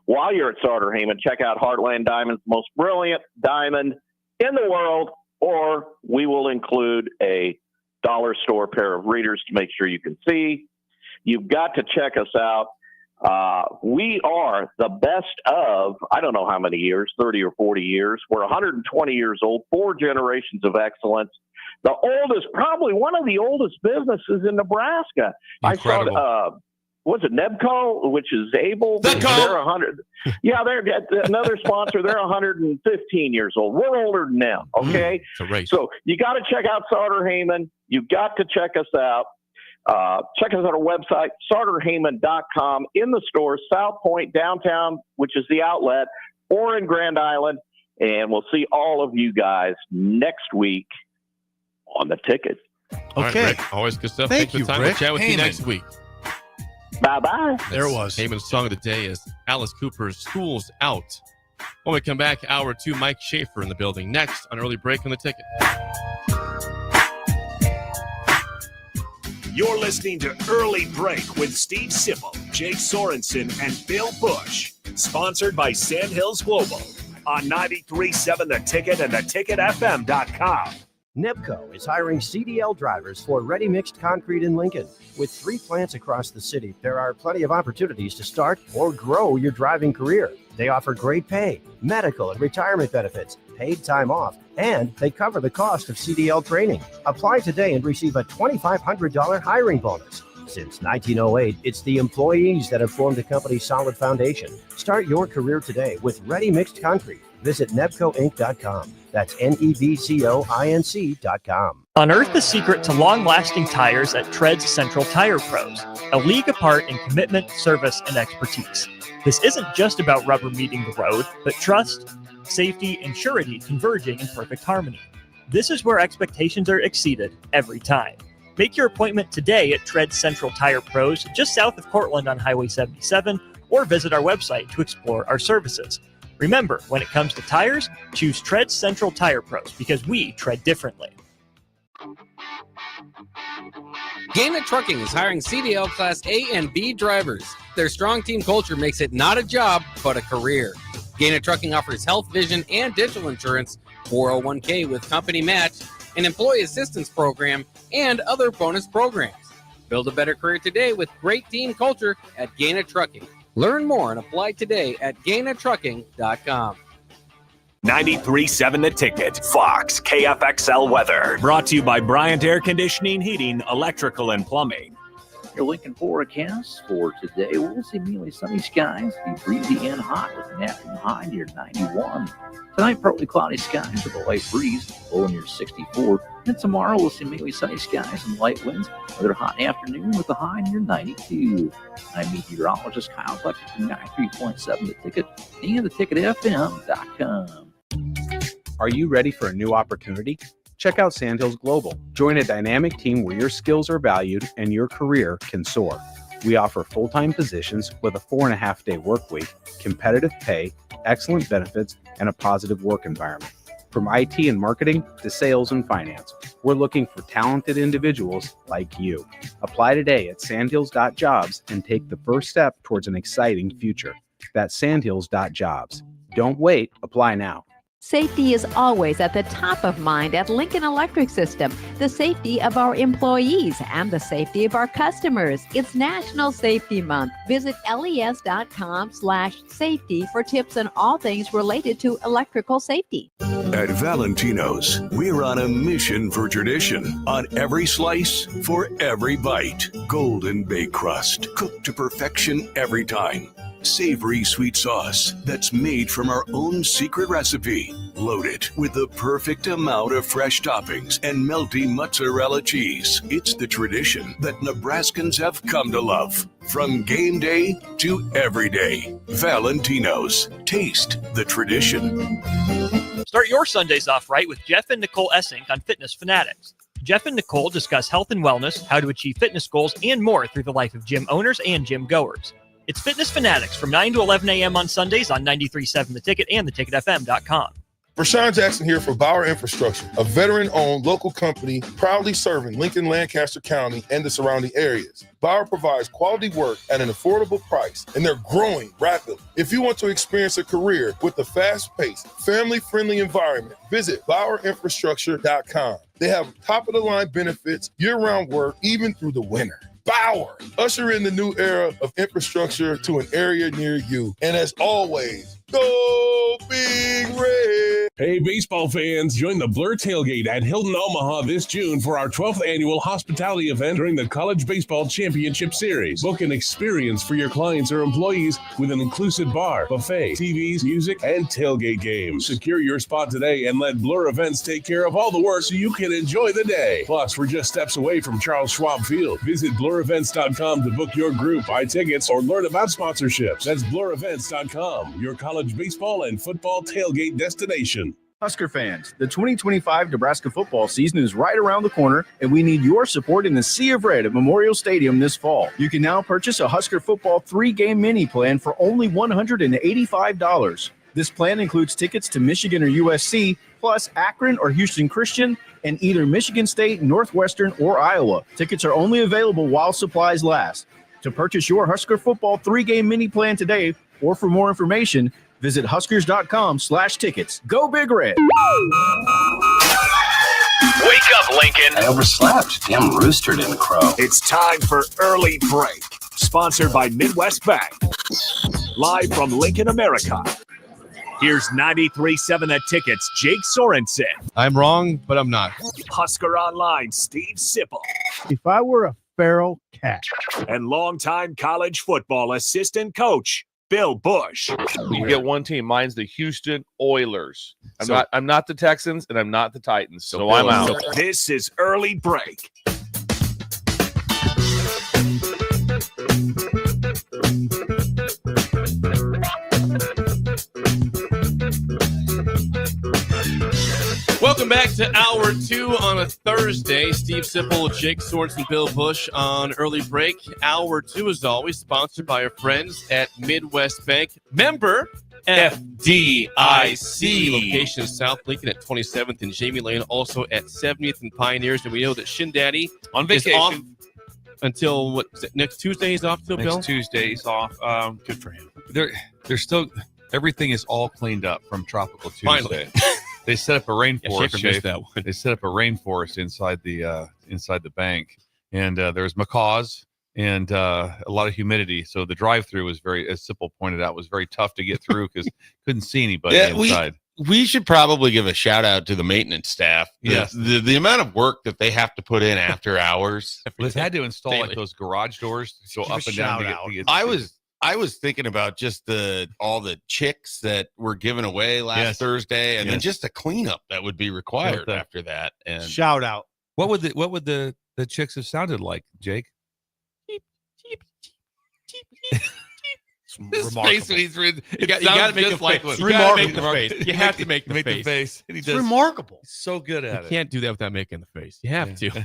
While you're at Sauter Heyman, check out Heartland Diamonds, the most brilliant diamond in the world. Or we will include a dollar store pair of readers to make sure you can see. You've got to check us out. We are the best of, I don't know how many years, 30 or 40 years. We're 120 years old, 4 generations of excellence. The oldest, probably one of the oldest businesses in Nebraska. Incredible. I saw, was it Nebco, which is Able? They're 100. Yeah, they're another sponsor. They're 115 years old. We're older than them. Okay. It's a race. So you got to check out Sauter Heyman. You got to check us out. Check us out on our website, SauterHeyman.com, in the store, South Point, downtown, which is the outlet, or in Grand Island. And we'll see all of you guys next week on the ticket. Okay. All right, Rick, always good stuff. Thank Take you, the time. Rick. We'll chat with you next week. Bye-bye. There it was. Heyman's song of the day is Alice Cooper's School's Out. When we come back, hour 2, Mike Schaefer in the building. Next on Early Break on the Ticket. You're listening to Early Break with Steve Sipple, Jake Sorensen, and Bill Busch. Sponsored by Sandhills Global on 93.7 The Ticket and theticketfm.com. Nebco is hiring CDL drivers for ready-mixed concrete in Lincoln. With 3 plants across the city, there are plenty of opportunities to start or grow your driving career. They offer great pay, medical and retirement benefits, paid time off, and they cover the cost of CDL training. Apply today and receive a $2,500 hiring bonus. Since 1908, it's the employees that have formed the company's solid foundation. Start your career today with Ready Mixed Concrete. Visit nebcoinc.com. That's NEBCOINC.com. Unearth the secret to long-lasting tires at Tread's Central Tire Pros, a league apart in commitment, service, and expertise. This isn't just about rubber meeting the road, but trust, safety, and surety converging in perfect harmony. This is where expectations are exceeded every time. Make your appointment today at Tread Central Tire Pros, just south of Cortland on Highway 77, or visit our website to explore our services. Remember, when it comes to tires, choose Tread Central Tire Pros because we tread differently. Gaina Trucking is hiring CDL Class A and B drivers. Their strong team culture makes it not a job, but a career. Gaina Trucking offers health, vision, and dental insurance, 401k with company match, an employee assistance program, and other bonus programs. Build a better career today with great team culture at Gaina Trucking. Learn more and apply today at GainaTrucking.com. 93.7 The Ticket, Fox, KFXL weather. Brought to you by Bryant Air Conditioning, Heating, Electrical, and Plumbing. Your Lincoln forecast for today, we'll see mainly sunny skies, be breezy and hot with an afternoon high near 91. Tonight, partly cloudy skies with a light breeze, low near 64. And tomorrow, we'll see mainly sunny skies and light winds, another hot afternoon with a high near 92. I'm meteorologist Kyle Fletcher from 93.7 The Ticket and theticketfm.com. Are you ready for a new opportunity? Check out Sandhills Global. Join a dynamic team where your skills are valued and your career can soar. We offer full-time positions with a 4.5-day work week, competitive pay, excellent benefits, and a positive work environment. From IT and marketing to sales and finance, we're looking for talented individuals like you. Apply today at sandhills.jobs and take the first step towards an exciting future. That's sandhills.jobs. Don't wait. Apply now. Safety is always at the top of mind at Lincoln Electric System. The safety of our employees and the safety of our customers. It's National Safety Month. Visit les.com/safety for tips on all things related to electrical safety. At Valentino's, we're on a mission for tradition. On every slice, for every bite. Golden baked crust, cooked to perfection every time. Savory sweet sauce that's made from our own secret recipe. Loaded with the perfect amount of fresh toppings and melty mozzarella cheese. It's the tradition that Nebraskans have come to love. From game day to every day. Valentino's. Taste the tradition. Start your Sundays off right with Jeff and Nicole Essink on Fitness Fanatics. Jeff and Nicole discuss health and wellness, how to achieve fitness goals, and more through the life of gym owners and gym goers. It's Fitness Fanatics from 9 to 11 a.m. on Sundays on 93.7 The Ticket and theticketfm.com. Rashawn Jackson here for Bauer Infrastructure, a veteran-owned local company proudly serving Lincoln, Lancaster County, and the surrounding areas. Bauer provides quality work at an affordable price, and they're growing rapidly. If you want to experience a career with a fast-paced, family-friendly environment, visit BauerInfrastructure.com. They have top-of-the-line benefits, year-round work, even through the winter. Bauer, usher in the new era of infrastructure to an area near you. And as always, go Big Red! Hey, baseball fans, join the Blur Tailgate at Hilton Omaha this June for our 12th annual hospitality event during the College Baseball Championship Series. Book an experience for your clients or employees with an inclusive bar, buffet, TVs, music, and tailgate games. Secure your spot today and let Blur Events take care of all the work so you can enjoy the day. Plus, we're just steps away from Charles Schwab Field. Visit blurevents.com to book your group, buy tickets, or learn about sponsorships. That's blurevents.com, your college baseball and football tailgate destination. Husker fans, the 2025 Nebraska football season is right around the corner, and we need your support in the Sea of Red at Memorial Stadium this fall. You can now purchase a Husker football 3-game mini plan for only $185. This plan includes tickets to Michigan or USC, plus Akron or Houston Christian, and either Michigan State, Northwestern, or Iowa. Tickets are only available while supplies last. To purchase your Husker football 3-game mini plan today, or for more information, visit huskers.com/tickets. Go Big Red! Wake up, Lincoln. I overslept. Damn rooster didn't crow. It's time for Early Break, sponsored by Midwest Bank. Live from Lincoln, America. Here's 93.7 The Ticket's Jake Sorensen. I'm wrong, but I'm not. Husker Online, Steve Sipple. If I were a feral cat. And longtime college football assistant coach, Bill Busch. You get one team. Mine's the Houston Oilers. I'm not the Texans, and I'm not the Titans, so I'm out. This is Early Break. Welcome back to Hour 2 on a Thursday. Steve Sipple, Jake Sorensen, Bill Busch on Early Break. Hour 2, as always, sponsored by our friends at Midwest Bank. Member FDIC. Location is South Lincoln at 27th and Jamie Lane, also at 70th and Pioneers. And we know that Shin Daddy on vacation is off until what is it, next Tuesday? He's off till Bill? Next Tuesday he's off. Good for him. They're still everything is all cleaned up from Tropical Tuesday. Finally. They set up a rainforest. Schaefer missed that one. They set up a rainforest inside the bank, and there's macaws and a lot of humidity. So the drive-through was very, as Sipple pointed out, was very tough to get through because couldn't see anybody inside. We should probably give a shout out to the maintenance staff. Yes, the amount of work that they have to put in after hours. They had to install like those garage doors to go up and down. To get I was thinking about just all the chicks that were given away last Thursday, and then just a cleanup that would be required after that. And shout out. What would the chicks have sounded like, Jake? His face when he's reading. You got to make the face. You got to make the face. You have to make the face. It's remarkable. He's so good at it. You can't do that without making the face. You have to.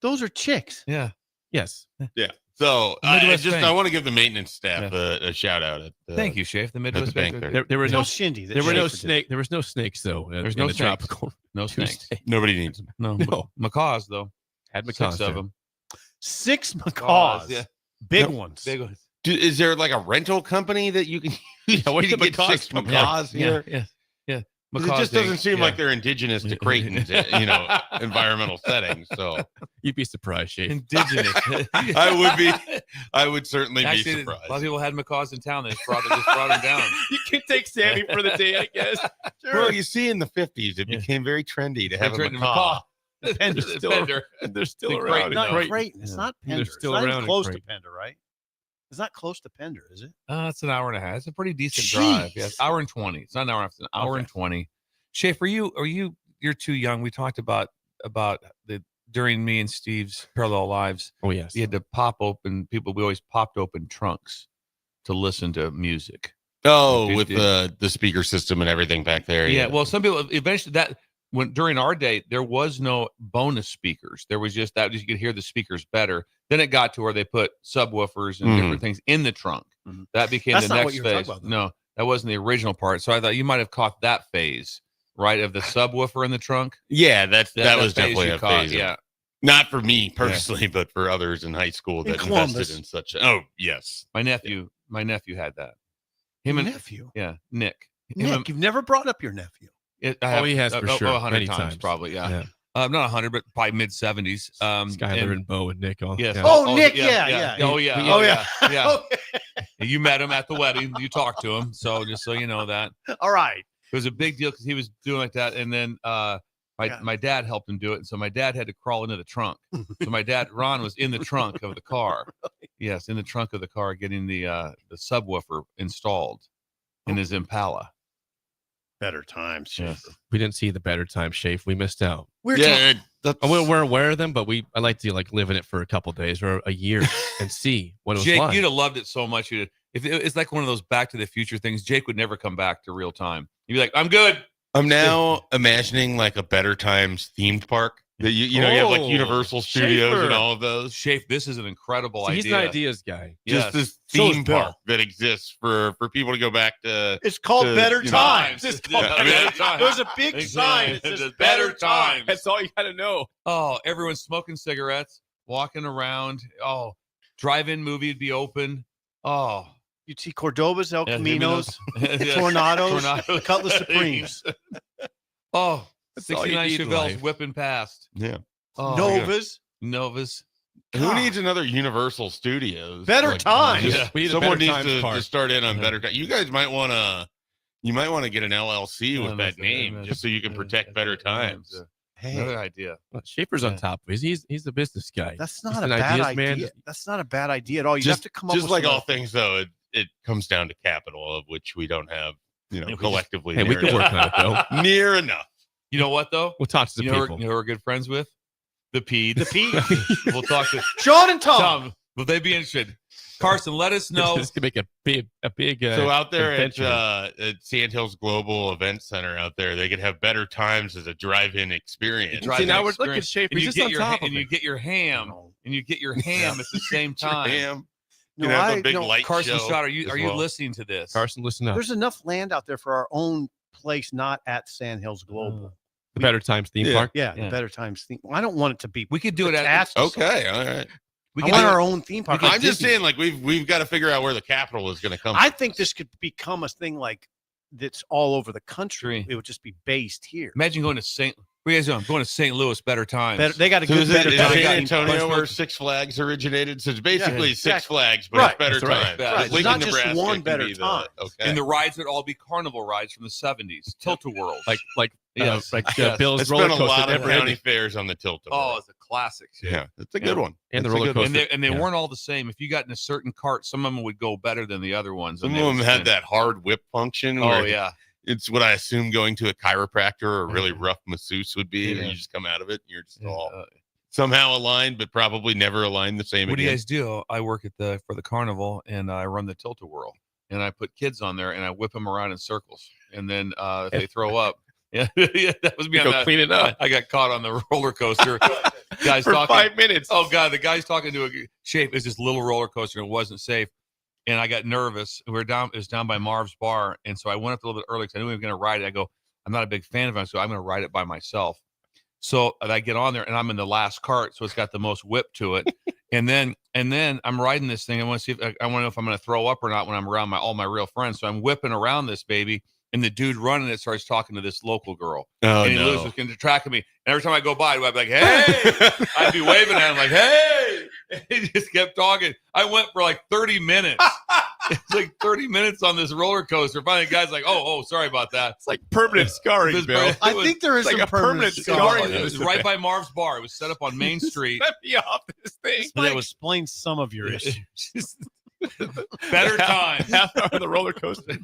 Those are chicks. Yeah. Yes. Yeah. So I want to give the maintenance staff a shout out. Thank you, Chef. The Midwest Bank. There were no shindy. There were no snake. There was no snakes though. There's no snakes. Tropical. No snakes. Nobody needs them. No. Macaws though. Had macaws 6 of them. 6 macaws. Yeah. Big ones. Big ones. Is there like a rental company that you can use to get 6 macaws here? Yeah. It just doesn't seem like they're indigenous to Creighton's, environmental settings. So you'd be surprised, Shane. Indigenous. I would certainly be surprised. A lot of people had macaws in town. They just brought them down. You can take Sammy for the day, I guess. Sure. Well, you see, in the 50s, it became very trendy to have a macaw. They're still around. Not Creighton. It's not Pender. They're still it's not around even close to Pender, right? It's not close to Pender, is it? It's an hour and a half. It's a pretty decent drive. Yes, hour and 20. It's not an hour. It's an hour and 20. Schaefer, you're too young. We talked about during me and Steve's parallel lives. Oh yes, you had to pop open. We always popped open trunks to listen to music. Oh, with the speaker system and everything back there. Yeah. Well, some people eventually during our day there was no bonus speakers. There was just you could hear the speakers better. Then it got to where they put subwoofers and different things in the trunk. Mm-hmm. That became the next phase. No, that wasn't the original part. So I thought you might have caught that phase, right, of the subwoofer in the trunk. Yeah, that was definitely a phase. Yeah. Not for me personally, but for others in high school that invested in such. Oh, yes. My nephew had that. Nephew? Yeah, Nick. You've never brought up your nephew. He has for sure. 100 times, probably. Yeah. Not 100, but probably mid-70s. Skyler and Bo and Nick. Yes. Oh, Nick. Yeah. Oh, yeah. You met him at the wedding. You talked to him. So just so you know that. All right. It was a big deal because he was doing like that. And then my dad helped him do it. And so my dad had to crawl into the trunk. So my dad, Ron, was in the trunk of the car. Yes, in the trunk of the car getting the subwoofer installed in his Impala. Better times, Schaefer. We didn't see the better times, Schaefer. We missed out. We're aware of them, but I like to live in it for a couple of days or a year and see what it was Jake, like. You'd have loved it so much. If it's like one of those Back to the Future things, Jake would never come back to real time. You'd be like, I'm good. I'm now imagining like a Better Times themed park. That you have like Universal Studios and all of those. Schaefer, this is an incredible idea. He's an ideas guy. Just this theme park that exists for people to go back to. It's called Better Times. It's called Better Times. There's a big sign that says Better Times. That's all you got to know. Oh, everyone's smoking cigarettes, walking around. Oh, drive-in movie would be open. Oh. You'd see Cordobas, El Caminos, Tornadoes, Cutlass Supremes. Oh. 69 Chevelles whipping past. Yeah. Oh, Novas. Who needs another Universal Studios? Better Times. Someone needs to start in on Better Times. You guys might want to You might want to get an LLC with that name just so you can protect better times. Hey, another idea. Well, Schaefer's on top of it. He's the business guy. That's not a bad idea. Man. That's not a bad idea at all. You have to come up just with like all things, though. It comes down to capital, of which we don't have, collectively. We can work on it though. Near enough. You know what though? We'll talk to the people. You know, we're good friends with the Peds. The Peds. We'll talk to Sean and Tom. Will they be interested? Carson, let us know. This could make a big. So out there at Sandhills Global Event Center, out there, they could have better times as a drive-in experience. See, now we're looking at Schaefer. You get your ham at the same time. Ham. You have a big light Carson show. Schott, are you listening to this? Carson, listen up. There's enough land out there for our own place, not at Sandhills Global. The Better Times theme park. Yeah, the Better Times theme. I don't want it to be. We could do it at. Okay, all right. I want our own theme park. I'm just saying, like we've got to figure out where the capital is going to come. I think this could become a thing like that's all over the country. It would just be based here. Imagine going to St. What are you guys doing? Going to St. Louis, Better Times. They got a good Better Times. Times. San Antonio, where Six Flags originated, so it's basically Six Flags, but it's Better Times. Right. It's not just one Better Time. And the rides would all be carnival rides from the 70s, Tilt-A-Whirl, Bill's I roller spent a coaster. lot of county fairs on the Tilt-A-Whirl. Oh, it's a classic. Yeah, it's a good one. And the roller coaster. And they weren't all the same. If you got in a certain cart, some of them would go better than the other ones. Some of them had that hard whip function. It's what I assume going to a chiropractor or a really rough masseuse would be. And you just come out of it and you're just all somehow aligned, but probably never aligned the same What again. do you guys do? I work for the carnival and I run the Tilt-A-Whirl. And I put kids on there and I whip them around in circles. And then if they throw up, that was me. Clean it up. I got caught on the roller coaster. Guys for talking 5 minutes. Oh God, the guy's talking to a shape. It's this little roller coaster and it wasn't safe. And I got nervous. It was down by Marv's Bar. And so I went up a little bit early because I knew we were going to ride it. I go, I'm not a big fan of it. So I'm going to ride it by myself. So I get on there and I'm in the last cart. So it's got the most whip to it. and then I'm riding this thing. I want to see I want to know if I'm going to throw up or not when I'm around all my real friends. So I'm whipping around this baby. And the dude running it starts talking to this local girl. Oh, and he loses track of me. And every time I go by, I'd be like, hey. I'd be waving at him like, hey. And he just kept talking. I went for like 30 minutes. It's like 30 minutes on this roller coaster. Finally, the guy's like, oh, sorry about that. It's like permanent scarring, Bill. I think there is like some permanent scarring. It was right by Marv's Bar. It was set up on Main Street. Let me off this thing. That explains some of your issues. Better time. Half hour on the roller coaster.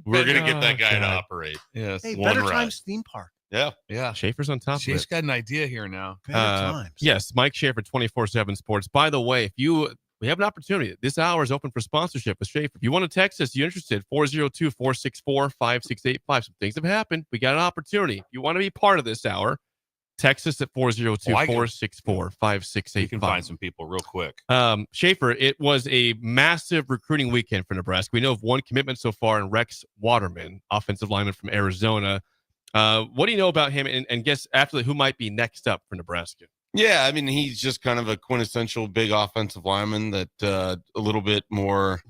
We're going to get that guy to operate. Yes. Hey, One Better ride. Times theme park. Yeah. Schaefer's on top of She's it. got an idea here now. Better Times. Yes, Mike Schaefer, 24/7 Sports. By the way, we have an opportunity. This hour is open for sponsorship with Schaefer. If you want to text us, you're interested, 402-464-5685. Some things have happened. We got an opportunity. If you want to be part of this hour, text us at 402-464-5685. You can find some people real quick. Schaefer, it was a massive recruiting weekend for Nebraska. We know of one commitment so far in Rex Waterman, offensive lineman from Arizona. What do you know about him? And guess after who might be next up for Nebraska? Yeah, I mean, he's just kind of a quintessential big offensive lineman that a little bit more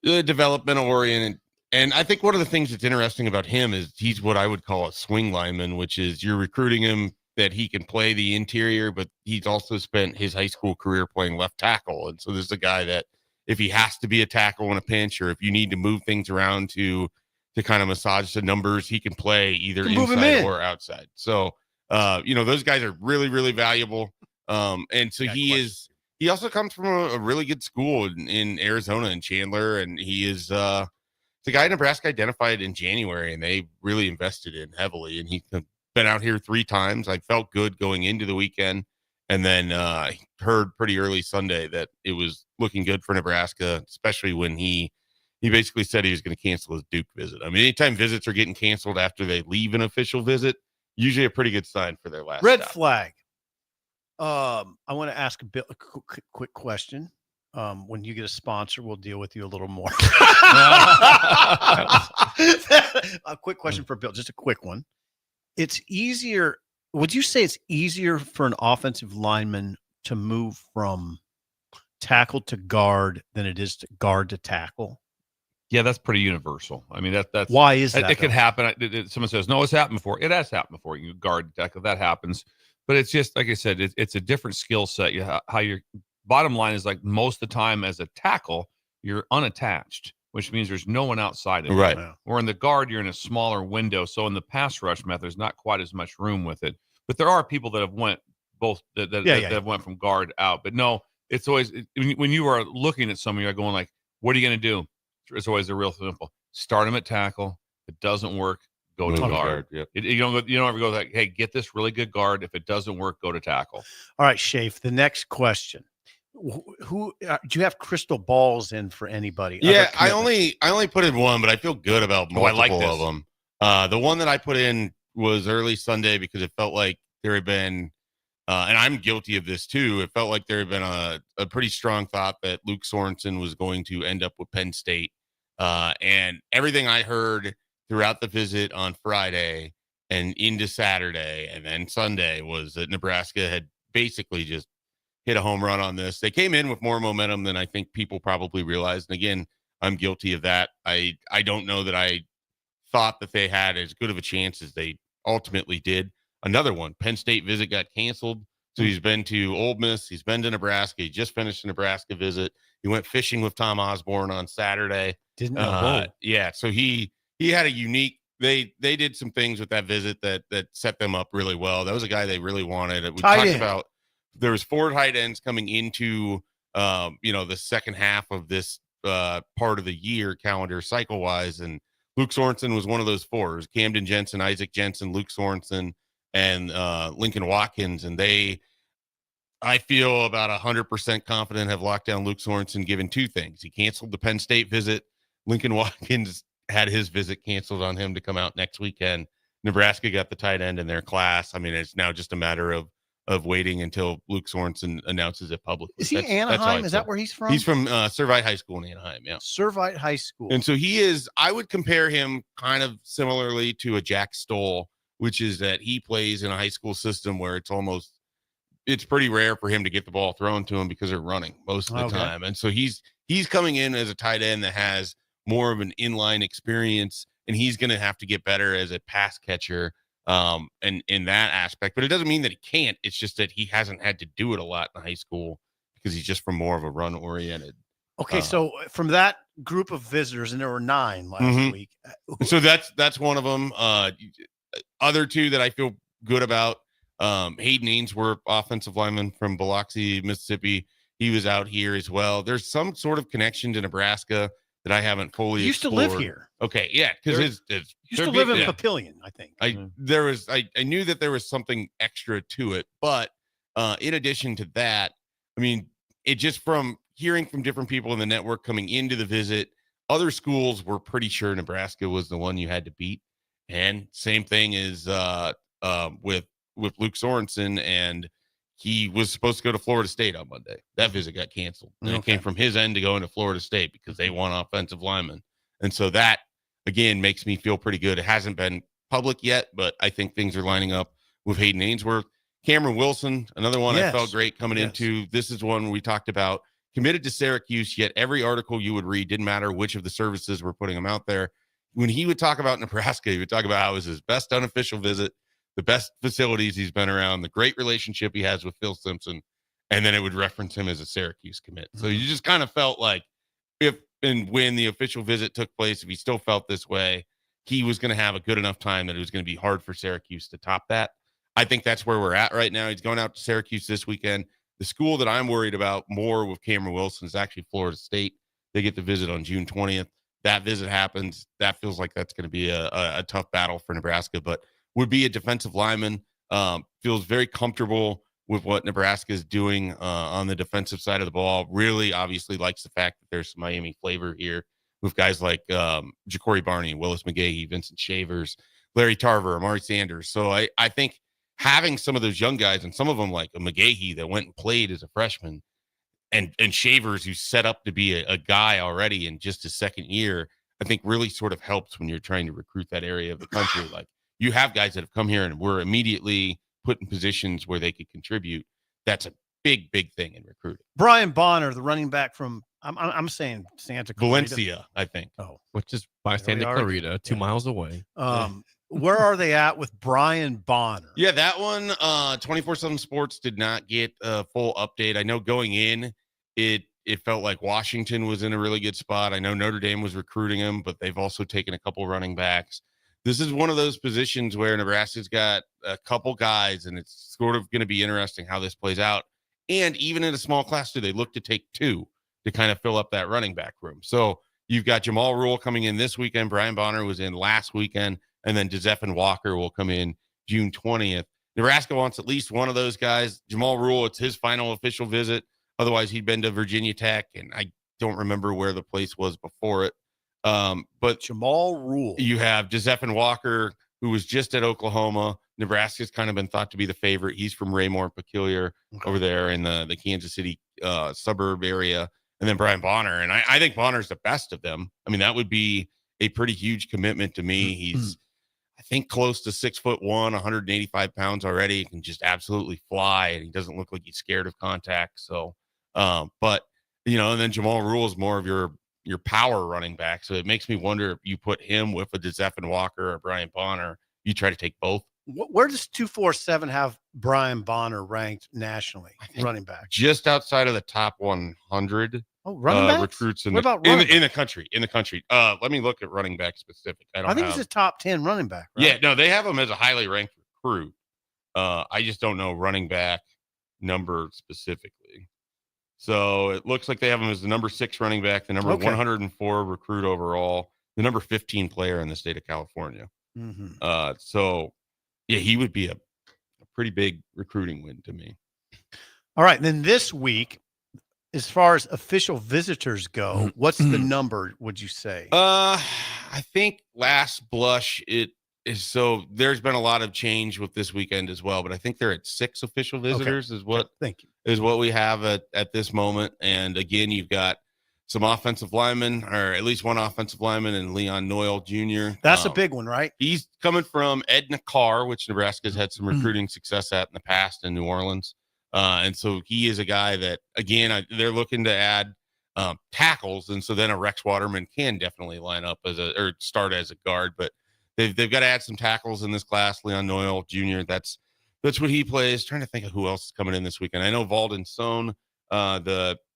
developmental oriented. And I think one of the things that's interesting about him is he's what I would call a swing lineman, which is you're recruiting him that he can play the interior, but he's also spent his high school career playing left tackle. And so this is a guy that if he has to be a tackle in a pinch or if you need to move things around to kind of massage the numbers, he can play either inside or outside. So, those guys are really, really valuable. And so he also comes from a really good school in Arizona and Chandler. And he is the guy Nebraska identified in January and they really invested in heavily. And he's been out here 3 times. I felt good going into the weekend. And then heard pretty early Sunday that it was looking good for Nebraska, especially when he basically said he was going to cancel his Duke visit. I mean, anytime visits are getting canceled after they leave an official visit, usually a pretty good sign for their last Red stop. flag. I want to ask a quick question. When you get a sponsor, we'll deal with you a little more. A quick question for Bill, just a quick one. It's easier. Would you say it's easier for an offensive lineman to move from tackle to guard than it is to guard to tackle? Yeah, that's pretty universal. I mean, that's why is that? It could happen. Someone says, no, it's happened before. It has happened before. You guard tackle, that happens. But it's just, like I said, it's a different skill set. How your bottom line is like most of the time as a tackle, you're unattached. which means there's no one outside of it. Right. Or in the guard, you're in a smaller window. So in the pass rush method, there's not quite as much room with it. But there are people that have went both that have went from guard out. But no, it's always when you are looking at someone, you're going like, what are you going to do? It's always a real simple. Start them at tackle. If it doesn't work, go to guard. Yep. You don't ever go like, hey, get this really good guard. If it doesn't work, go to tackle. All right, Shafe, the next question. Who do you have crystal balls in for anybody? Yeah, I only put in one, but I feel good about multiple of them. The one that I put in was early Sunday because it felt like there had been, and I'm guilty of this too, it felt like there had been a pretty strong thought that Luke Sorensen was going to end up with Penn State. And everything I heard throughout the visit on Friday and into Saturday and then Sunday was that Nebraska had basically just hit a home run on this. They came in with more momentum than I think people probably realized. And again, I'm guilty of that. I don't know that I thought that they had as good of a chance as they ultimately did. Another one, Penn State visit got canceled. So he's been to Ole Miss. He's been to Nebraska. He just finished a Nebraska visit. He went fishing with Tom Osborne on Saturday. Didn't know. Yeah. So he had a unique, they did some things with that visit that set them up really well. That was a guy they really wanted. We talked about, there was 4 tight ends coming into, the second half of this part of the year calendar cycle wise. And Luke Sorensen was one of those 4. Camden Jensen, Isaac Jensen, Luke Sorensen, and Lincoln Watkins. And I feel about 100% confident have locked down Luke Sorensen given 2 things. He canceled the Penn State visit. Lincoln Watkins had his visit canceled on him to come out next weekend. Nebraska got the tight end in their class. I mean, it's now just a matter of waiting until Luke Sorensen announces it publicly. Is he Anaheim? Is that where he's from? He's from Servite High School in Anaheim. Yeah. Servite High School. And so he is, I would compare him kind of similarly to a Jack Stoll, which is that he plays in a high school system where it's pretty rare for him to get the ball thrown to him because they're running most of the time. And so he's coming in as a tight end that has more of an inline experience, and he's going to have to get better as a pass catcher and in that aspect. But it doesn't mean that he can't. It's just that he hasn't had to do it a lot in high school because he's just from more of a run oriented. Okay, so from that group of visitors, and there were 9 last week. So that's one of them. Other 2 that I feel good about. Hayden Ainsworth, offensive lineman from Biloxi, Mississippi. He was out here as well. There's some sort of connection to Nebraska that I haven't fully explored. To live here. Okay, yeah, because his used to live in Papillion, I think. I knew that there was something extra to it, but in addition to that, I mean, it just from hearing from different people in the network coming into the visit, other schools were pretty sure Nebraska was the one you had to beat, and same thing is with Luke Sorensen, and he was supposed to go to Florida State on Monday. That visit got canceled. And it came from his end to go into Florida State because they want offensive linemen. And so that, again, makes me feel pretty good. It hasn't been public yet, but I think things are lining up with Hayden Ainsworth. Cameron Wilson, another one I felt great coming into. This is one we talked about. Committed to Syracuse, yet every article you would read, didn't matter which of the services were putting him out there. When he would talk about Nebraska, he would talk about how it was his best unofficial visit, the best facilities he's been around, the great relationship he has with Phil Simpson, and then it would reference him as a Syracuse commit. So you just kind of felt like if and when the official visit took place, if he still felt this way, he was going to have a good enough time that it was going to be hard for Syracuse to top that. I think that's where we're at right now. He's going out to Syracuse this weekend. The school that I'm worried about more with Cameron Wilson is actually Florida State. They get the visit on June 20th. That visit happens. That feels like that's going to be a tough battle for Nebraska, but would be a defensive lineman, feels very comfortable with what Nebraska is doing on the defensive side of the ball. Really obviously likes the fact that there's some Miami flavor here with guys like Ja'Cory Barney, Willis McGahee, Vincent Shavers, Larry Tarver, Amari Sanders. So I think having some of those young guys, and some of them like a McGahee that went and played as a freshman, and Shavers who's set up to be a guy already in just his second year, I think really sort of helps when you're trying to recruit that area of the country. Like, you have guys that have come here and were immediately put in positions where they could contribute. That's a big, big thing in recruiting. Brian Bonner, the running back from, I'm saying Santa Clarita. Valencia, I think. Oh, which is by Santa Clarita, 2 miles away. Where are they at with Brian Bonner? Yeah, that one, 24/7 Sports did not get a full update. I know going in, it it felt like Washington was in a really good spot. I know Notre Dame was recruiting him, but they've also taken a couple running backs. This is one of those positions where Nebraska's got a couple guys, and it's sort of going to be interesting how this plays out. And even in a small class, do they look to take 2 to kind of fill up that running back room? So you've got Jamal Rule coming in this weekend. Brian Bonner was in last weekend, and then Jezefin Walker will come in June 20th. Nebraska wants at least one of those guys. Jamal Rule, it's his final official visit. Otherwise, he'd been to Virginia Tech, and I don't remember where the place was before it. But Jamal Rule. You have Jezefin Walker, who was just at Oklahoma. Nebraska's kind of been thought to be the favorite. He's from Raymore Peculiar over there in the Kansas City suburb area. And then Brian Bonner. And I think Bonner's the best of them. I mean, that would be a pretty huge commitment to me. He's, I think, close to 6'1", 185 pounds already. He can just absolutely fly, and he doesn't look like he's scared of contact. So, but, and then Jamal Rule is more of your power running back. So it makes me wonder if you put him with a Jezefin Walker or Brian Bonner, you try to take both. Where does 247 have Brian Bonner ranked nationally? Running back, just outside of the top 100. Oh, running back recruits in what the about running in the country. Let me look at running back specific. I think he's a top 10 running back. Right? Yeah, no, they have him as a highly ranked recruit. I just don't know running back number specifically. So it looks like they have him as the number 6 running back, the number 104 recruit overall, the number 15 player in the state of California. So yeah, he would be a pretty big recruiting win to me. All right. Then this week, as far as official visitors go, what's the number, would you say? I think last blush it is, so there's been a lot of change with this weekend as well, but I think they're at 6 official visitors is what is what we have at this moment. And again, you've got some offensive linemen, or at least one offensive lineman, and Leon Noyle Jr. That's a big one, right? He's coming from Edna Carr, which Nebraska's had some recruiting success at in the past in New Orleans. And so he is a guy that, again, they're looking to add tackles. And so then a Rex Waterman can definitely line up or start as a guard, but they've got to add some tackles in this class. Leon Noyle Jr., that's what he plays. Trying to think of who else is coming in this weekend. I know Valden Sohn,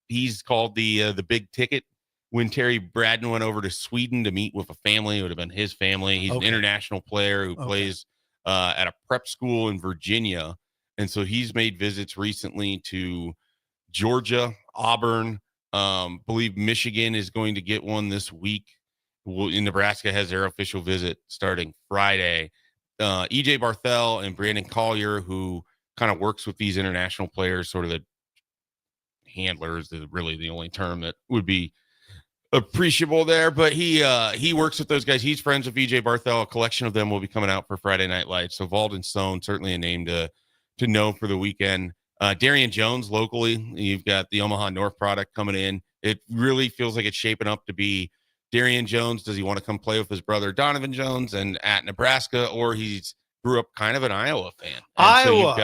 he's called the big ticket when Terry Braden went over to Sweden to meet with a family. It would have been his family. He's an international player who plays at a prep school in Virginia. And so he's made visits recently to Georgia, Auburn, believe Michigan is going to get one this week. In Nebraska has their official visit starting Friday. EJ Barthel and Brandon Collier, who kind of works with these international players, sort of the handlers is really the only term that would be appreciable there, but he works with those guys. He's friends with EJ Barthel. A collection of them will be coming out for Friday Night Lights. So Valden Sohn, certainly a name to know for the weekend. Darian Jones locally, you've got the Omaha North product coming in. It really feels like it's shaping up to be Darian Jones. Does he want to come play with his brother Donovan Jones and at Nebraska, or he's grew up kind of an Iowa fan? And so you've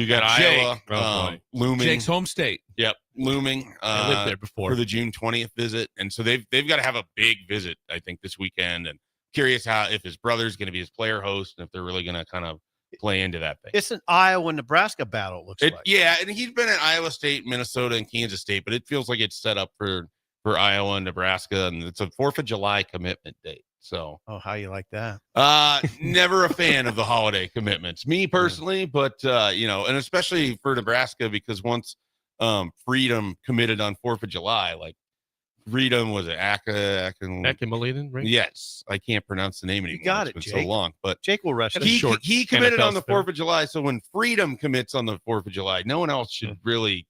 got Iowa looming. Jake's home state. Yep, looming. I lived there before for the June 20th visit, and so they've got to have a big visit, I think, this weekend. And curious if his brother's going to be his player host, and if they're really going to kind of play into that thing. It's an Iowa-Nebraska battle, it looks like. Yeah, and he's been at Iowa State, Minnesota, and Kansas State, but it feels like it's set up for Iowa and Nebraska, and it's a 4th of July commitment date. So, how you like that? Never a fan of the holiday commitments, me personally, but and especially for Nebraska, because once Freedom committed on 4th of July, like Freedom was it Akinmaliden, right? Yes, I can't pronounce the name anymore. You got it's it, been Jake. so long, but Jake will rush. He committed on the 4th of July, so when Freedom commits on the 4th of July, no one else should really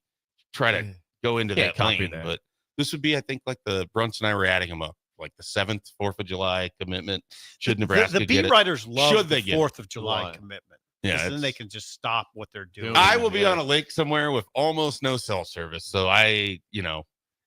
try to go into that lane. But this would be, I think, like the Brunson and I were adding him up, like the 7th 4th of July commitment. Should Nebraska the get it? beat writers love Should they the get 4th of July commitment. Yeah, then they can just stop what they're doing. I will be on a lake somewhere with almost no cell service, so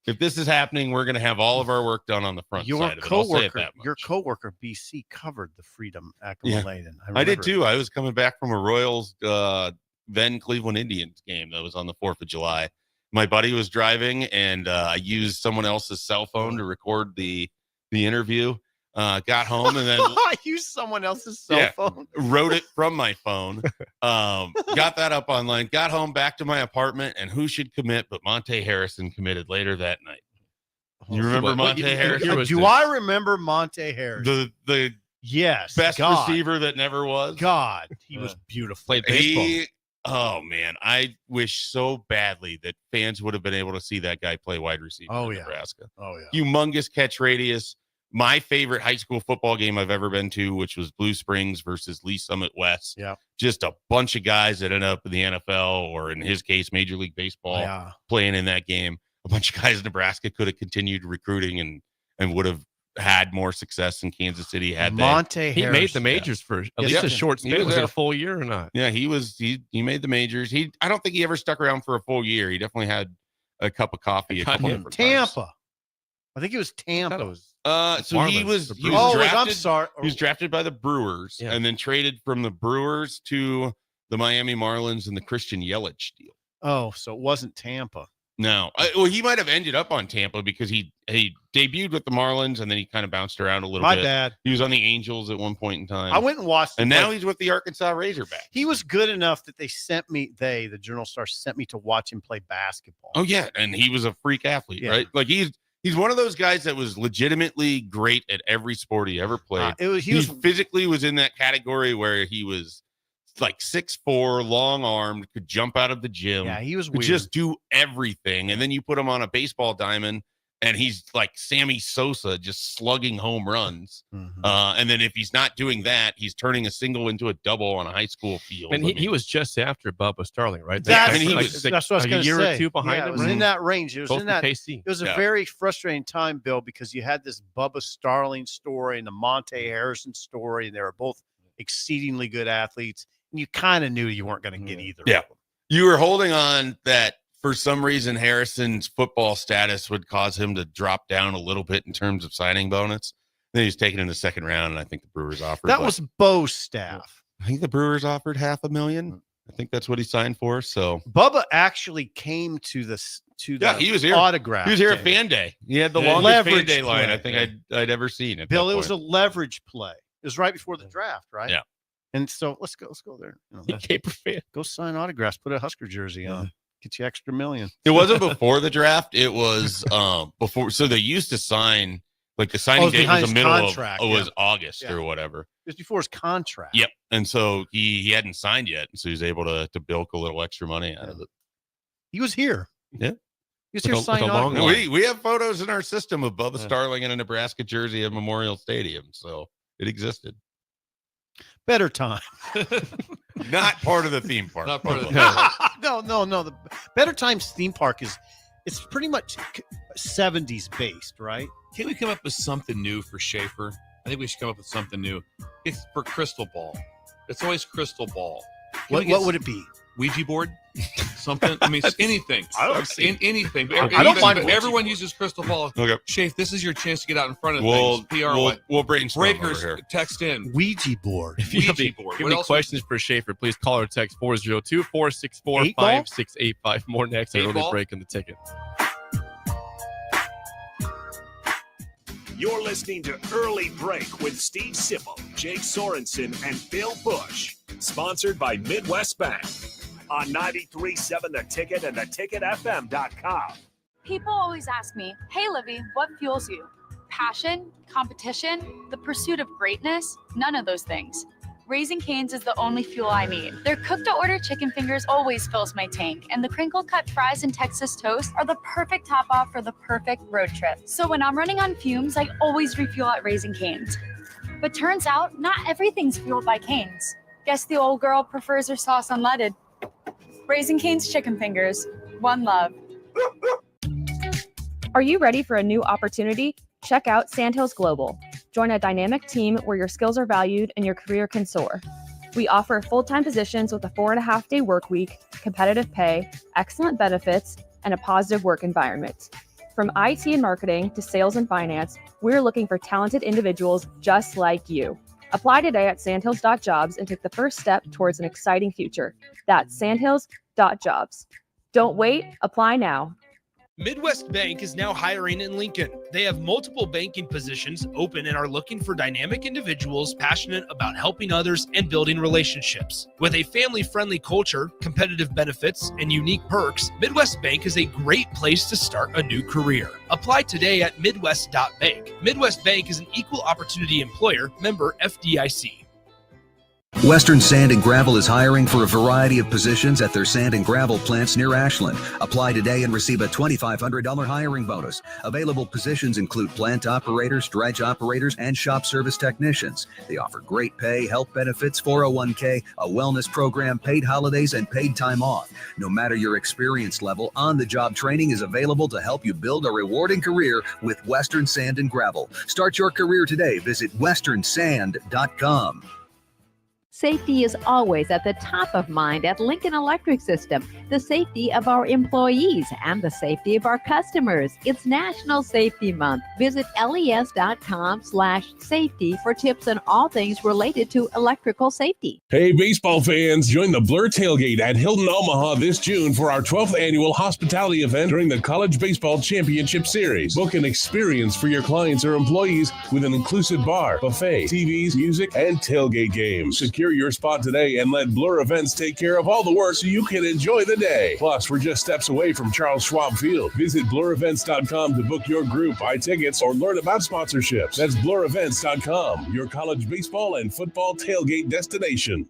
if this is happening, we're going to have all of our work done on the front side of it. I'll say it that much. Your coworker BC covered the Freedom Akinmaliden. I did too. I was coming back from a Royals then Cleveland Indians game that was on the 4th of July. My buddy was driving, and I used someone else's cell phone to record the interview. Got home and then I used someone else's cell phone. Wrote it from my phone. Got that up online. Got home, back to my apartment, and who should commit but Monte Harrison committed later that night. You remember Monte Harrison? Do I remember Monte Harrison? The yes, best receiver that never was. God, he was beautiful. Played baseball. Oh man, I wish so badly that fans would have been able to see that guy play wide receiver in Nebraska. Oh yeah. Humongous catch radius. My favorite high school football game I've ever been to, which was Blue Springs versus Lee Summit West. Yeah. Just a bunch of guys that ended up in the NFL or in his case, Major League Baseball playing in that game. A bunch of guys in Nebraska could have continued recruiting and would have had more success in Kansas City had Monte he made the majors for at least a short span. Was it a full year or not? Yeah, he made the majors. I don't think he ever stuck around for a full year. He definitely had a cup of coffee. Tampa. I think it was Tampa. So he was drafted. I'm sorry. He was drafted by the Brewers and then traded from the Brewers to the Miami Marlins in the Christian Yelich deal. Oh, so it wasn't Tampa. No. Well, he might have ended up on Tampa because he debuted with the Marlins and then he kind of bounced around a little bit. My bad. He was on the Angels at one point in time. I went and watched him. And now he's with the Arkansas Razorbacks. He was good enough that the Journal Star sent me to watch him play basketball. Oh, yeah. And he was a freak athlete, right? Like he's one of those guys that was legitimately great at every sport he ever played. He physically was in that category where he was like 6'4", long-armed, could jump out of the gym. Yeah, he was could weird. just do everything. And then you put him on a baseball diamond, and he's like Sammy Sosa, just slugging home runs. And then if he's not doing that, he's turning a single into a double on a high school field. And he was just after Bubba Starling, right? That's what I was going to say. A year or two behind him. It was in that range. It was Both in that. KC. It was a very frustrating time, Bill, because you had this Bubba Starling story and the Monte Harrison story, and they were both exceedingly good athletes. And you kind of knew you weren't going to get either. Yeah. You were holding on that for some reason Harrison's football status would cause him to drop down a little bit in terms of signing bonus. Then he was taken in the second round, and I think the Brewers offered. That was Bo's staff. I think the Brewers offered $500,000. I think that's what he signed for. So Bubba actually came to the he was here. Autograph. He was here day. at Fan Day. He had the longest Fan Day line I think I'd ever seen. Bill, it was a leverage play. It was right before the draft, right? Yeah. And so let's go there. Go sign autographs. Put a Husker jersey on. Get you extra $1 million. It wasn't before the draft. It was before. So they used to sign like the signing date was the middle of was August or whatever. It was before his contract. Yep. And so he hadn't signed yet, so he was able to bilk a little extra money out of it. He was here. Yeah. He was here signing autographs. We have photos in our system of Bubba Starling in a Nebraska jersey at Memorial Stadium, so it existed. Better time. Not part of the theme park. Not part of the No. The Better Times theme park it's pretty much 70s based, right? Can't we come up with something new for Schaefer? I think we should come up with something new. It's for Crystal Ball. It's always Crystal Ball. What would it be? Ouija board? Something? I mean, anything. I don't see anything. I don't mind. Everyone uses Crystal Ball. Okay. Schaefer, this is your chance to get out in front of things. We'll brainstorm Breakers, over here. text in. Ouija board. If you have any questions for Schaefer, please call or text 402-464-5685. More next at Early Break in the Ticket. You're listening to Early Break with Steve Sipple, Jake Sorensen, and Bill Busch. Sponsored by Midwest Bank. On 93.7 The Ticket and theticketfm.com. People always ask me, hey, Livy, what fuels you? Passion, competition, the pursuit of greatness? None of those things. Raising Cane's is the only fuel I need. Their cooked-to-order chicken fingers always fills my tank, and the crinkle-cut fries and Texas toast are the perfect top-off for the perfect road trip. So when I'm running on fumes, I always refuel at Raising Cane's. But turns out, not everything's fueled by Cane's. Guess the old girl prefers her sauce unleaded. Raising Cane's chicken fingers. One love. Are you ready for a new opportunity? Check out Sandhills Global. Join a dynamic team where your skills are valued and your career can soar. We offer full-time positions with a 4.5-day work week, competitive pay, excellent benefits, and a positive work environment. From IT and marketing to sales and finance, we're looking for talented individuals just like you. Apply today at sandhills.jobs and take the first step towards an exciting future. That's sandhills.jobs. Don't wait, apply now. Midwest Bank is now hiring in Lincoln. They have multiple banking positions open and are looking for dynamic individuals passionate about helping others and building relationships. With a family-friendly culture, competitive benefits, and unique perks, Midwest Bank is a great place to start a new career. Apply today at midwest.bank. Midwest Bank is an equal opportunity employer, member FDIC. Western Sand and Gravel is hiring for a variety of positions at their sand and gravel plants near Ashland. Apply today and receive a $2,500 hiring bonus. Available positions include plant operators, dredge operators, and shop service technicians. They offer great pay, health benefits, 401k, a wellness program, paid holidays, and paid time off. No matter your experience level, on-the-job training is available to help you build a rewarding career with Western Sand and Gravel. Start your career today. Visit westernsand.com. Safety is always at the top of mind at Lincoln Electric System. The safety of our employees and the safety of our customers. It's National Safety Month. Visit les.com/safety for tips on all things related to electrical safety. Hey, baseball fans, join the Blur Tailgate at Hilton Omaha this June for our 12th annual hospitality event during the College Baseball Championship Series. Book an experience for your clients or employees with an inclusive bar, buffet, TVs, music, and tailgate games. Secure your spot today and let Blur Events take care of all the work so you can enjoy the day. Plus, we're just steps away from Charles Schwab Field. Visit blurevents.com to book your group, buy tickets, or learn about sponsorships. That's blurevents.com, your college baseball and football tailgate destination.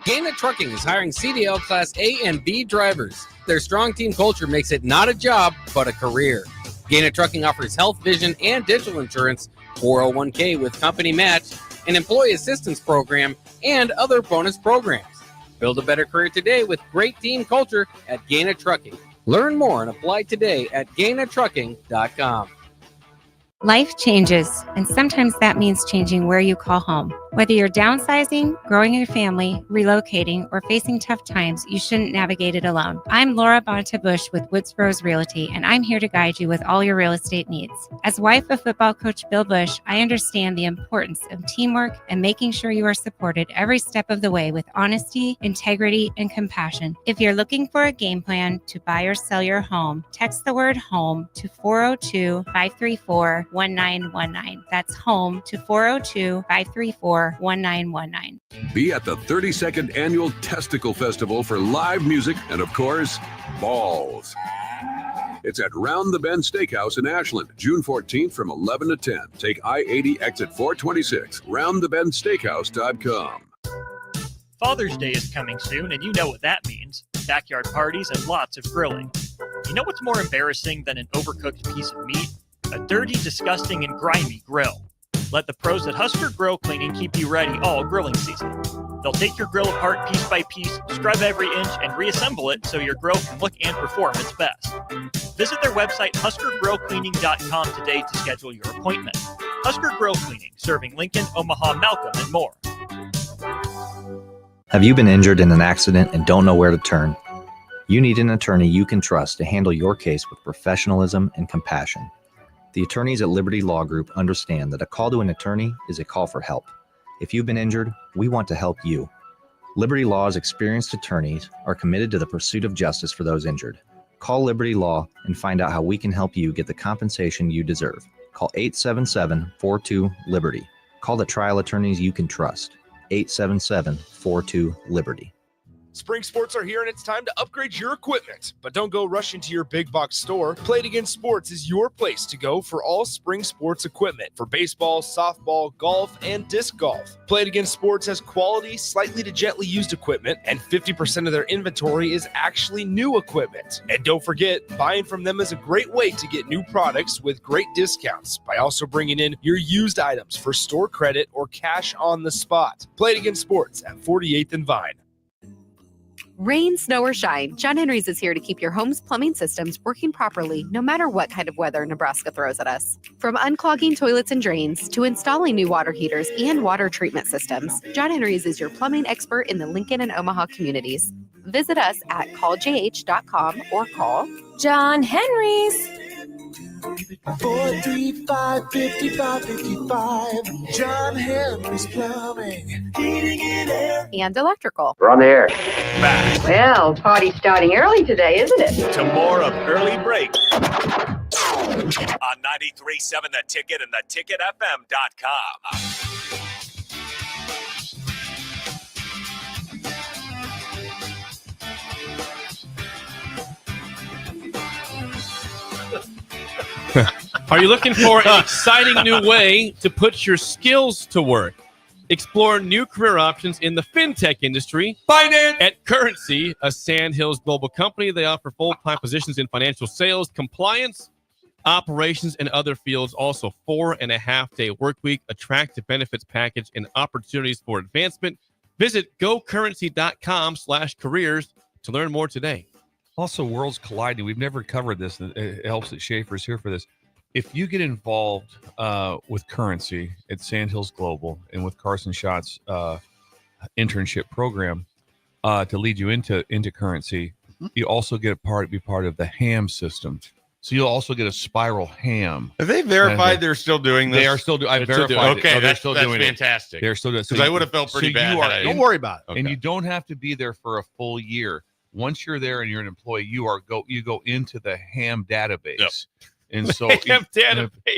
Gaina Trucking is hiring CDL Class A and B drivers. Their strong team culture makes it not a job, but a career. Gaina Trucking offers health, vision, and dental insurance, 401k with company match, an employee assistance program, and other bonus programs. Build a better career today with great team culture at Gaina Trucking. Learn more and apply today at gainatrucking.com. Life changes, and sometimes that means changing where you call home. Whether you're downsizing, growing your family, relocating, or facing tough times, you shouldn't navigate it alone. I'm Laura Busch with Woods Rose Realty, and I'm here to guide you with all your real estate needs. As wife of football coach Bill Busch, I understand the importance of teamwork and making sure you are supported every step of the way with honesty, integrity, and compassion. If you're looking for a game plan to buy or sell your home, text the word HOME to 402-534-1919. That's HOME to 402-534-1919. Be at the 32nd Annual Testicle Festival for live music and, of course, balls. It's at Round the Bend Steakhouse in Ashland, June 14th from 11 to 10. Take I-80 exit 426, roundthebendsteakhouse.com. Father's Day is coming soon, and you know what that means. Backyard parties and lots of grilling. You know what's more embarrassing than an overcooked piece of meat? A dirty, disgusting, and grimy grill. Let the pros at Husker Grill Cleaning keep you ready all grilling season. They'll take your grill apart piece by piece, scrub every inch, and reassemble it so your grill can look and perform its best. Visit their website, huskergrillcleaning.com today to schedule your appointment. Husker Grill Cleaning, serving Lincoln, Omaha, Malcolm, and more. Have you been injured in an accident and don't know where to turn? You need an attorney you can trust to handle your case with professionalism and compassion. The attorneys at Liberty Law Group understand that a call to an attorney is a call for help. If you've been injured, we want to help you. Liberty Law's experienced attorneys are committed to the pursuit of justice for those injured. Call Liberty Law and find out how we can help you get the compensation you deserve. Call 877-42-LIBERTY. Call the trial attorneys you can trust. 877-42-LIBERTY. Spring sports are here and it's time to upgrade your equipment. But don't go rushing to your big box store. Play It Again Sports is your place to go for all spring sports equipment for baseball, softball, golf, and disc golf. Play It Again Sports has quality, slightly to gently used equipment, and 50% of their inventory is actually new equipment. And don't forget, buying from them is a great way to get new products with great discounts by also bringing in your used items for store credit or cash on the spot. Play It Again Sports at 48th and Vine. Rain, snow, or shine, John Henry's is here to keep your home's plumbing systems working properly no matter what kind of weather Nebraska throws at us. From unclogging toilets and drains to installing new water heaters and water treatment systems, John Henry's is your plumbing expert in the Lincoln and Omaha communities. Visit us at calljh.com or call John Henry's. 435-5555. John Henry's Plumbing, Heating and Air. And electrical. We're on the air. Back Well, party's starting early today, isn't it? to more of Early Break on 93.7 The Ticket and theticketfm.com. Are you looking for an exciting new way to put your skills to work? Explore new career options in the fintech industry. Finance at Currency, a Sandhills global company. They offer full-time positions in financial sales, compliance, operations, and other fields. Also, 4.5-day work week, attractive benefits package, and opportunities for advancement. Visit gocurrency.com/careers to learn more today. Also, worlds colliding. We've never covered this. It helps that Schaefer's here for this. If you get involved with Currency at Sandhills Global and with Carson Schott's internship program to lead you into Currency, you also get be part of the ham system. So you'll also get a spiral ham. Have they verified they're still doing this? They are still doing. I verified. Okay, they're still doing fantastic. They're still doing it. Because I would have felt pretty bad. Don't worry about it. And you don't have to be there for a full year. Once you're there and you're an employee, you go into the ham database. Yep. And so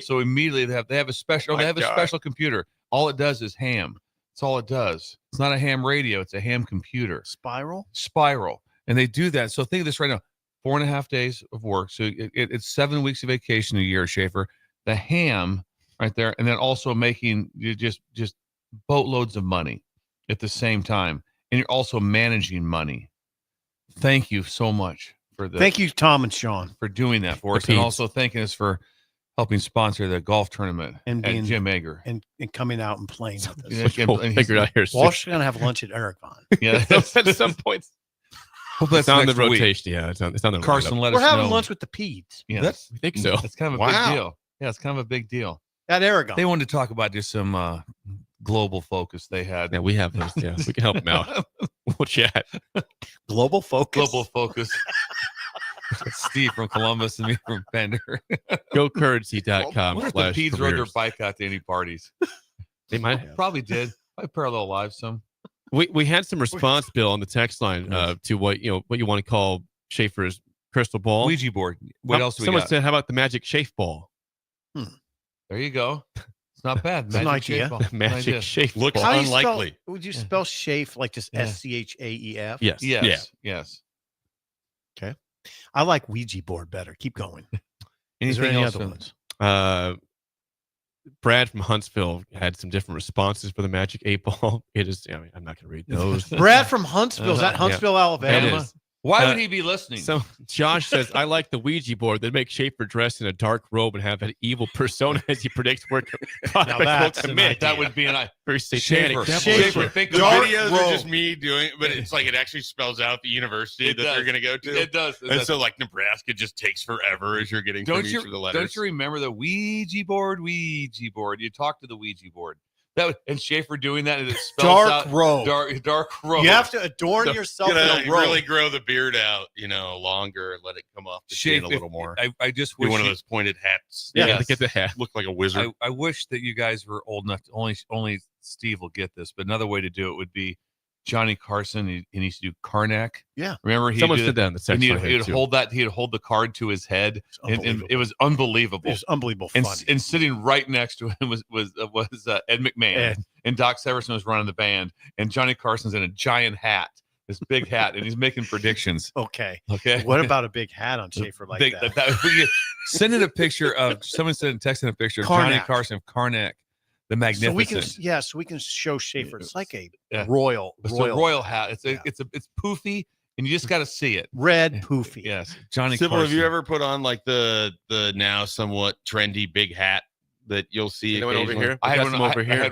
so immediately they have a special special computer. All it does is ham. That's all it does. It's not a ham radio, it's a ham computer. Spiral. And they do that. So think of this right now. 4.5 days of work. So it's 7 weeks of vacation a year, Schaefer. The ham right there, and then also making you just boatloads of money at the same time. And you're also managing money. Thank you so much for the. Thank you, Tom and Sean, for doing that for us, and also thanking us for helping sponsor the golf tournament and at being Jim Egger and coming out and playing with us. Figure out here. Walsh is going to have lunch at Aragon. Yeah, at some point. Hope that's on the next week. rotation. Yeah, it's on the Carson, let We're us know. having lunch with the Peds. Yeah, I think so. That's kind of a big deal. Yeah, it's kind of a big deal. At Aragon. They wanted to talk about just some global focus they had. Yeah, we have those. Yeah, we can help them out. We'll chat. Global focus. Global focus. Steve from Columbus and me from Bender. GoCurrency.com. What if the Peds rode their bike out to any parties? They might have. Probably did. Probably parallel lives some. We had some response, Bill, on the text line to what you want to call Schaefer's crystal ball. Ouija board. What else do we Someone got? said, how about the magic Schaefer ball? There you go. It's not bad. It's an idea. Magic Schaefer looks How unlikely. Would you spell Schaefer like just SCHAEF? Yes. Yes. Okay. I like Ouija board better. Keep going. Is there Anything any else? other ones? Brad from Huntsville had some different responses for the magic 8-ball. It is. I mean, I'm not going to read those. Brad from Huntsville. Is that Huntsville, Alabama? It is. Why would he be listening? So Josh says, I like the Ouija board that makes Schaefer dressed in a dark robe and have an evil persona as he predicts where that's an idea. That would be an very satanic. Schaefer. The videos are just me doing it, but it's like it actually spells out the university that they're going to go to. It does. And so like Nebraska just takes forever as you're getting through each of the letters. Don't you remember the Ouija board? You talk to the Ouija board. And Schaefer doing that, and it spells Dark out robe. Dark robe. You have to adorn yourself in a robe. Really grow the beard out, longer and let it come off the chin a little more. I just do wish one of those pointed hats. Yeah, get the hat. Look like a wizard. I wish that you guys were old enough to only Steve will get this, but another way to do it would be Johnny Carson. He needs to do Karnak. Yeah, remember someone said that in the section. He'd hold that. He'd hold the card to his head, and it was unbelievable. It was unbelievable and, funny. and sitting right next to him was Ed McMahon, and Doc Severson was running the band, and Johnny Carson's in a giant hat, this big hat, and he's making predictions. Okay. What about a big hat on Schaefer like that? Send in a picture of someone texting a picture of Johnny Carson of Karnak. The magnificent. So we can show Schaefer. It's like a royal hat. It's poofy, and you just got to see it. Red poofy. Yes, Johnny Sybil, Carson. have you ever put on like the now somewhat trendy big hat that you'll see over here? I had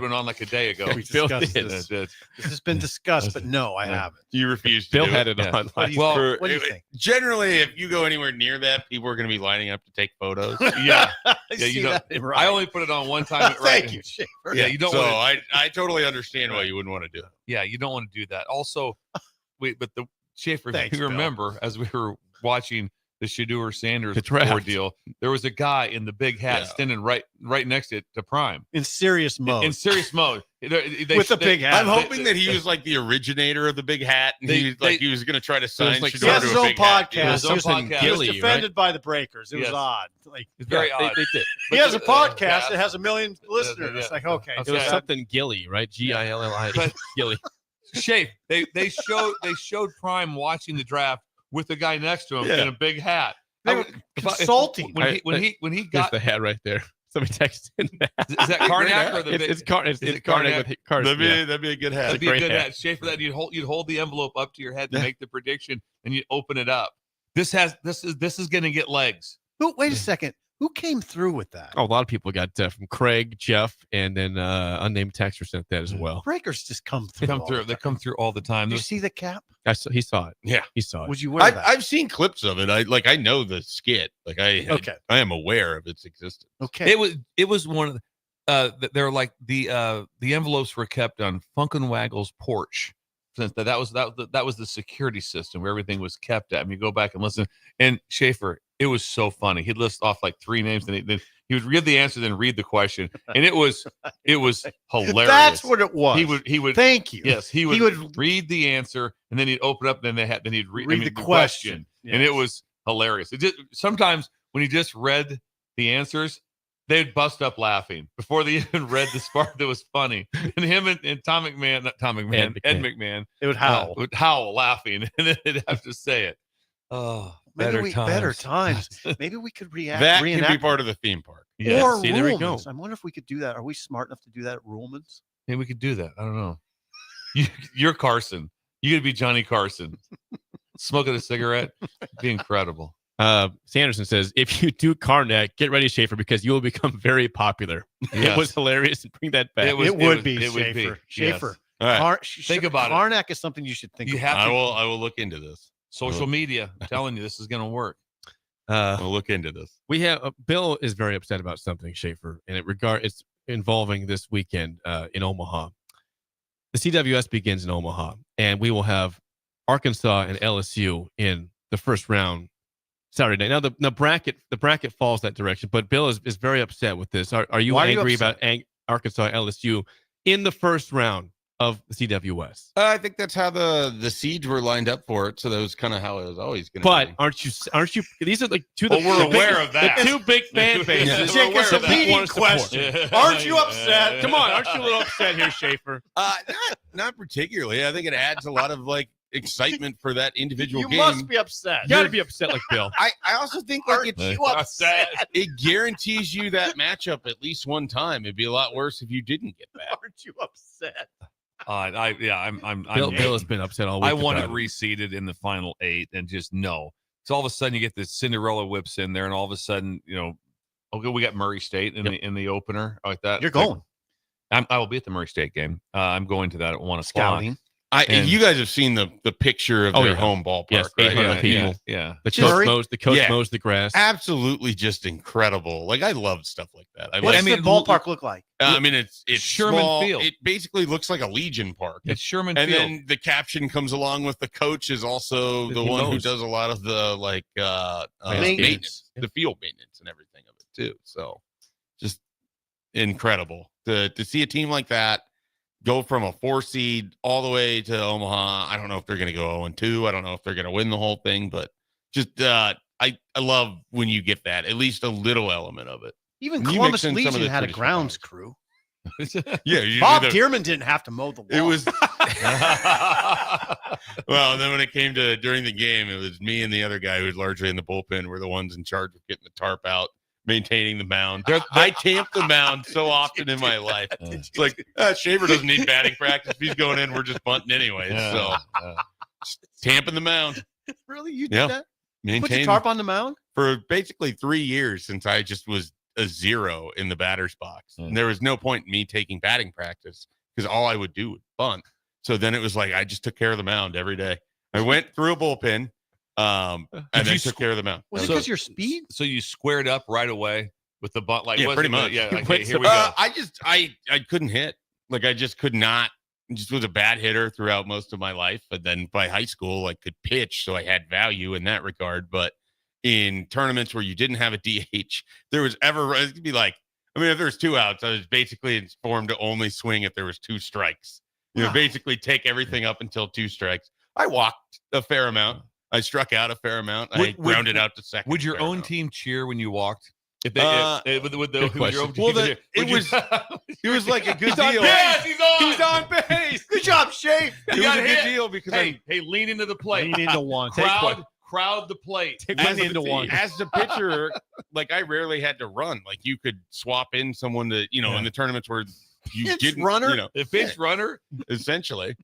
one on like a day ago. We discussed this. This has been discussed, but no, I haven't. You refuse to Bill do had it. it on. What do you think? Generally, if you go anywhere near that, people are going to be lining up to take photos. Yeah. You don't. I only put it on one time. Thank you, Schaefer. Yeah, you don't. So I totally understand why you wouldn't want to do it. Yeah, you don't want to do that. Also, but the Schaefer, Thanks, if you Bill. remember, as we were watching the Shedeur Sanders draft. ordeal, there was a guy in the big hat standing right next to Prime in serious mode. In serious mode, with a big hat. I'm hoping that he was like the originator of the big hat, and he was going to try to sign like, Shedeur he has to his a own big hat. podcast. He was defended by the Breakers. It was odd. Like it's very odd. They did. He has a podcast that has 1 million listeners. It's like, okay, It was something Gilly, right? Gilli. Gilly. Shape. They showed Prime watching the draft with the guy next to him in a big hat. Consulting. When he got the hat right there. Somebody texted that. Is that Karnak or the big? It's Karnak with Karnak. That'd be a good hat. That'd be a good hat. Schaefer, that you'd hold the envelope up to your head to make the prediction, and you open it up. This is going to get legs. Wait a second. Who came through with that? Oh, a lot of people got from Craig, Jeff, and then unnamed texter sent that as well. Breakers just come through. They come through all the time. Did you see the cap? He saw it. Yeah, he saw it. Would you wear that? I've seen clips of it. I know the skit. I am aware of its existence. Okay. It was one of the they're like the envelopes were kept on Funkenwaggle's porch. Since that was the security system where everything was kept at. I mean, you go back and listen. And Schaefer, it was so funny. He'd list off like 3 names, and then he would read the answer, then read the question, and it was hilarious. That's what it was. He would. Thank you. Yes, he would read the answer, and then he'd open up, and then he'd read the question, and it was hilarious. It just sometimes when he just read the answers, they'd bust up laughing before they even read the part that was funny. And him and Ed McMahon, they would howl. Would howl laughing, and then they'd have to say it. Oh, better times. Maybe we could reenact. That can be part of the theme park. Yeah. Or see, there we go. I wonder if we could do that. Are we smart enough to do that at Ruleman's? Maybe we could do that. I don't know. You're Carson. You could be Johnny Carson. Smoking a cigarette. It'd be incredible. Sanderson says, if you do Karnak, get ready, Schaefer, because you will become very popular. Yes. It was hilarious. Bring that back. It would be Schaefer. Schaefer. All right. Think about it. Karnak is something you should think about. I will look into this. Social media. I'm telling you, this is going to work. We'll look into this. We have Bill is very upset about something, Schaefer, and it's involving this weekend in Omaha. The CWS begins in Omaha, and we will have Arkansas and LSU in the first round Saturday night. Now the bracket falls that direction, but Bill is very upset with this. Are you angry about Arkansas LSU in the first round of the CWS? I think that's how the seeds were lined up for it, so that was kind of how it was always going to be. But aren't you? These are like two. We're aware of that. The 2 big fan bases. It's a leading question. Aren't you upset? Come on, aren't you a little upset here, Schaefer? Not particularly. I think it adds a lot of excitement for that individual game. You must be upset. You got to be upset like Bill. I also think it guarantees you that matchup at least one time. It'd be a lot worse if you didn't get that. Aren't you upset? Bill has been upset all week. I want it reseeded in the final 8, and just no. So all of a sudden you get this Cinderella whips in there, and all of a sudden okay, we got Murray State in the opener like that. You're going. I will be at the Murray State game. I'm going to that at 1:00. Scouting. You guys have seen the picture of their home ballpark, yes, right? 800 people. Yeah. The coach mows the grass. Absolutely, just incredible. I love stuff like that. What's the ballpark look like? It's Sherman small. Field. It basically looks like a Legion Park. It's Sherman and Field. And then the caption comes along with the coach is also the one who does a lot of the maintenance, the field maintenance and everything of it too. So just incredible to see a team like that go from a 4 seed all the way to Omaha. I don't know if they're going to go 0-2. I don't know if they're going to win the whole thing, but just I love when you get that, at least a little element of it. Even Columbus Legion had a grounds crew. Yeah, Bob Dearman didn't have to mow the lawn. It was well, and then when it came to during the game, it was me and the other guy who was largely in the bullpen were the ones in charge of getting the tarp out, maintaining the mound. I tamped the mound so often in my life. It's like Shaver doesn't need batting practice. If he's going in, we're just bunting anyway. So tamping the mound. Really, you did that? Maintain put your tarp on the mound for basically 3 years since I just was a 0 in the batter's box. And there was no point in me taking batting practice because all I would do was bunt. So then it was like I just took care of the mound every day. I went through a bullpen. And then took care of the mound. Was it because your speed? So you squared up right away with the bunt, pretty much. Okay, here we go. I couldn't hit. I just could not. Just was a bad hitter throughout most of my life, but then by high school, I could pitch, so I had value in that regard. But in tournaments where you didn't have a DH, there was ever, it'd be like, I mean, if there's 2 outs, I was basically informed to only swing if there was 2 strikes. Basically take everything up until 2 strikes. I walked a fair amount. I struck out a fair amount. I grounded out to second. Would your own team cheer when you walked? If they, with the good question. It was like a good deal. Yes, he's on base. Good job, Shay. It was a good deal because hey, lean into the plate. Lean into one. Crowd the plate. Lean into one. As the pitcher, like I rarely had to run. Like you could swap in someone to, in the tournaments where you didn't runner, the bench runner, essentially.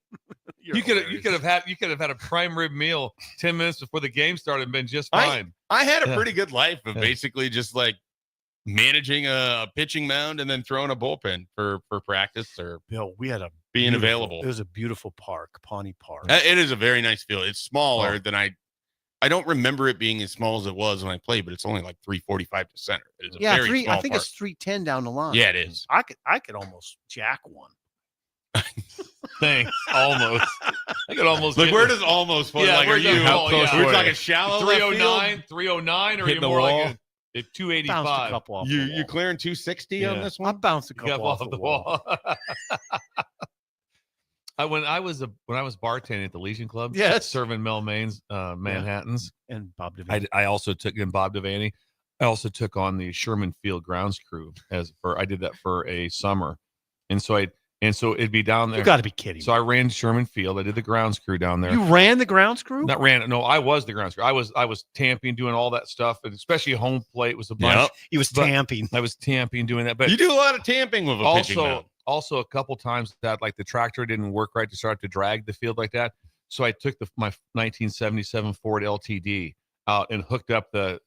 You could have had a prime rib meal 10 minutes before the game started and been just fine. I had a pretty good life of basically just like managing a pitching mound and then throwing a bullpen for practice or Bill, we had being available. It was a beautiful park, Pawnee Park. It is a very nice field. It's smaller than I don't remember it being as small as it was when I played, but it's only like 345 to center. It is a very small I think park. it's 310 down the line. Yeah, it is. I could almost jack one. Thanks. Almost. I could almost. Like, where does almost fall? Yeah, like, are you? We're talking shallow 309, 309, or are you more like a 285? You clearing 260 on this one? I bounced a couple off the wall. When I was bartending at the Legion Club, serving Mel Main's Manhattans, and Bob Devaney. I also took in Bob Devaney. I also took on the Sherman Field grounds crew I did that for a summer, and so it'd be down there. You got to be kidding. So I ran Sherman Field. I did the grounds crew down there. You ran the grounds crew? Not ran. No, I was the grounds crew. I was tamping, doing all that stuff, and especially home plate was a bunch. Yep. He was tamping. I was tamping, doing that. But you do a lot of tamping with a pitching mound. Also, a couple times that like the tractor didn't work right to start to drag the field like that. So I took my 1977 Ford LTD out and hooked up the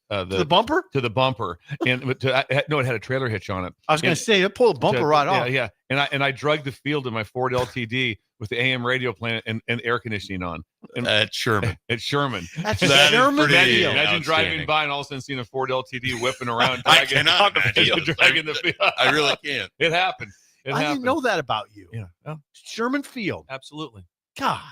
bumper to the bumper, and it had a trailer hitch on it. I was going to say it pulled the bumper right off. Yeah, and I drugged the field in my Ford LTD with the AM radio playing and air conditioning on. And at Sherman. At Sherman. That's Sherman. Imagine driving by and all of a sudden seeing a Ford LTD whipping around, dragging the field. I really can't. It happened. I didn't know that about you. Yeah. Sherman Field. Absolutely. God.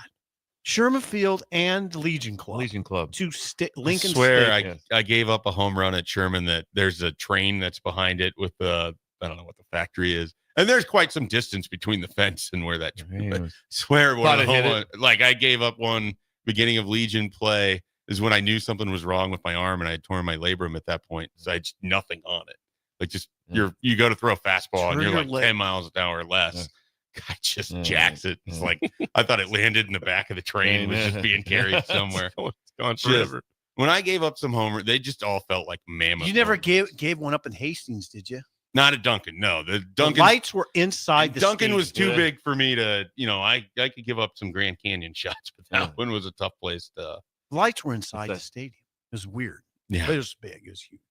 Sherman Field and Legion Club. To Lincoln I swear State. I gave up a home run at Sherman that there's a train that's behind it with I don't know what the factory is. And there's quite some distance between the fence and where that train is. I swear one of the home run, like I gave up one beginning of Legion play is when I knew something was wrong with my arm and I had torn my labrum at that point. So I had just nothing on it. Like just you go to throw a fastball and you're like 10 miles an hour or less. Guy just jacks it. It's like I thought it landed in the back of the train, was just being carried somewhere. It's gone forever. When I gave up some homer, they just all felt like mammoth. You never gave one up in Hastings, did you? Not at Duncan. No, the lights were inside the Duncan was too big for me to, I could give up some Grand Canyon shots, but that one was a tough place to. Lights were inside the stadium. It was weird. Yeah. But it was big. It was huge.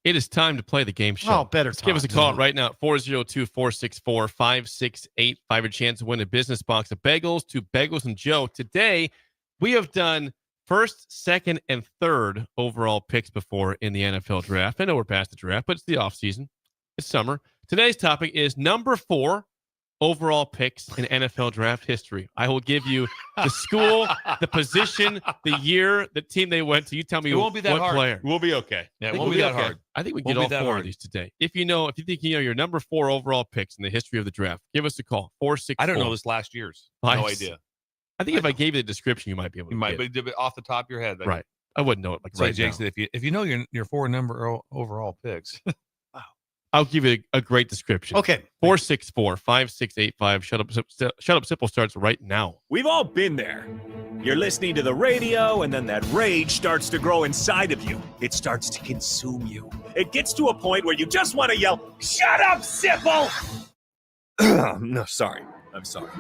It is time to play the game show. Oh, better Give us a call right now at 402-464-5685. Your chance to win a business box of bagels to Bagels and Joe. Today, we have done first, second, and third overall picks before in the NFL draft. I know we're past the draft, but it's the offseason. It's summer. Today's topic is number 4 overall picks in NFL draft history. I will give you the school, the position, the year, the team they went to. You tell me it won't be that what hard. player. We'll be okay. Yeah, it won't be that hard. I think we can get all 4 of these today. If you think you know your number 4 overall picks in the history of the draft, give us a call. 464. I don't know this last year's. No idea. I think if I gave you the description, you might be able to. You might, but off the top of your head. Right. I wouldn't know it like right Jake said, if you know your 4 number overall picks. I'll give you a great description. Okay. 464-5685. Shut Up Simple starts right now. We've all been there. You're listening to the radio, and then that rage starts to grow inside of you. It starts to consume you. It gets to a point where you just want to yell, "Shut up, Sipple!" No, sorry. I'm sorry.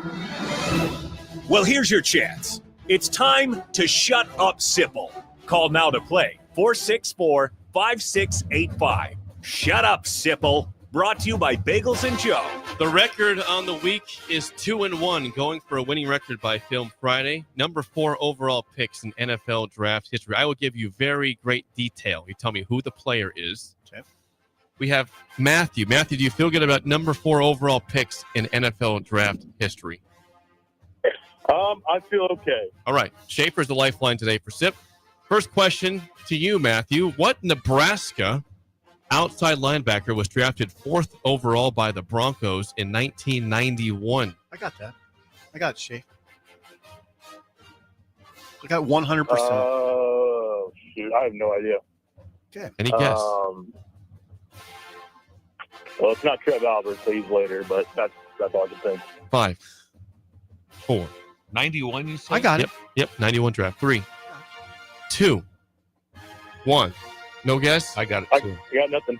Well, here's your chance. It's time to shut up, Sipple. Call now to play. 464-5685. Shut up, Sipple. Brought to you by Bagels and Joe. The record on the week is 2-1, going for a winning record by Film Friday. Number 4 overall picks in NFL draft history. I will give you very great detail. You tell me who the player is. Okay. We have Matthew. Matthew, do you feel good about number 4 overall picks in NFL draft history? I feel okay. All right. Schaefer's the lifeline today for SIP. First question to you, Matthew. What Nebraska outside linebacker was drafted 4th overall by the Broncos in 1991? I got that. I got it, Shay. I got 100%. Oh, shoot. I have no idea. Okay. Any guess? Well, it's not Trev Albert, so he's later, but that's all I can think. 5, 4. 91, you said? I got it. Yep, 91 draft. 3, 2, 1. No guess? I got it, too. I got nothing.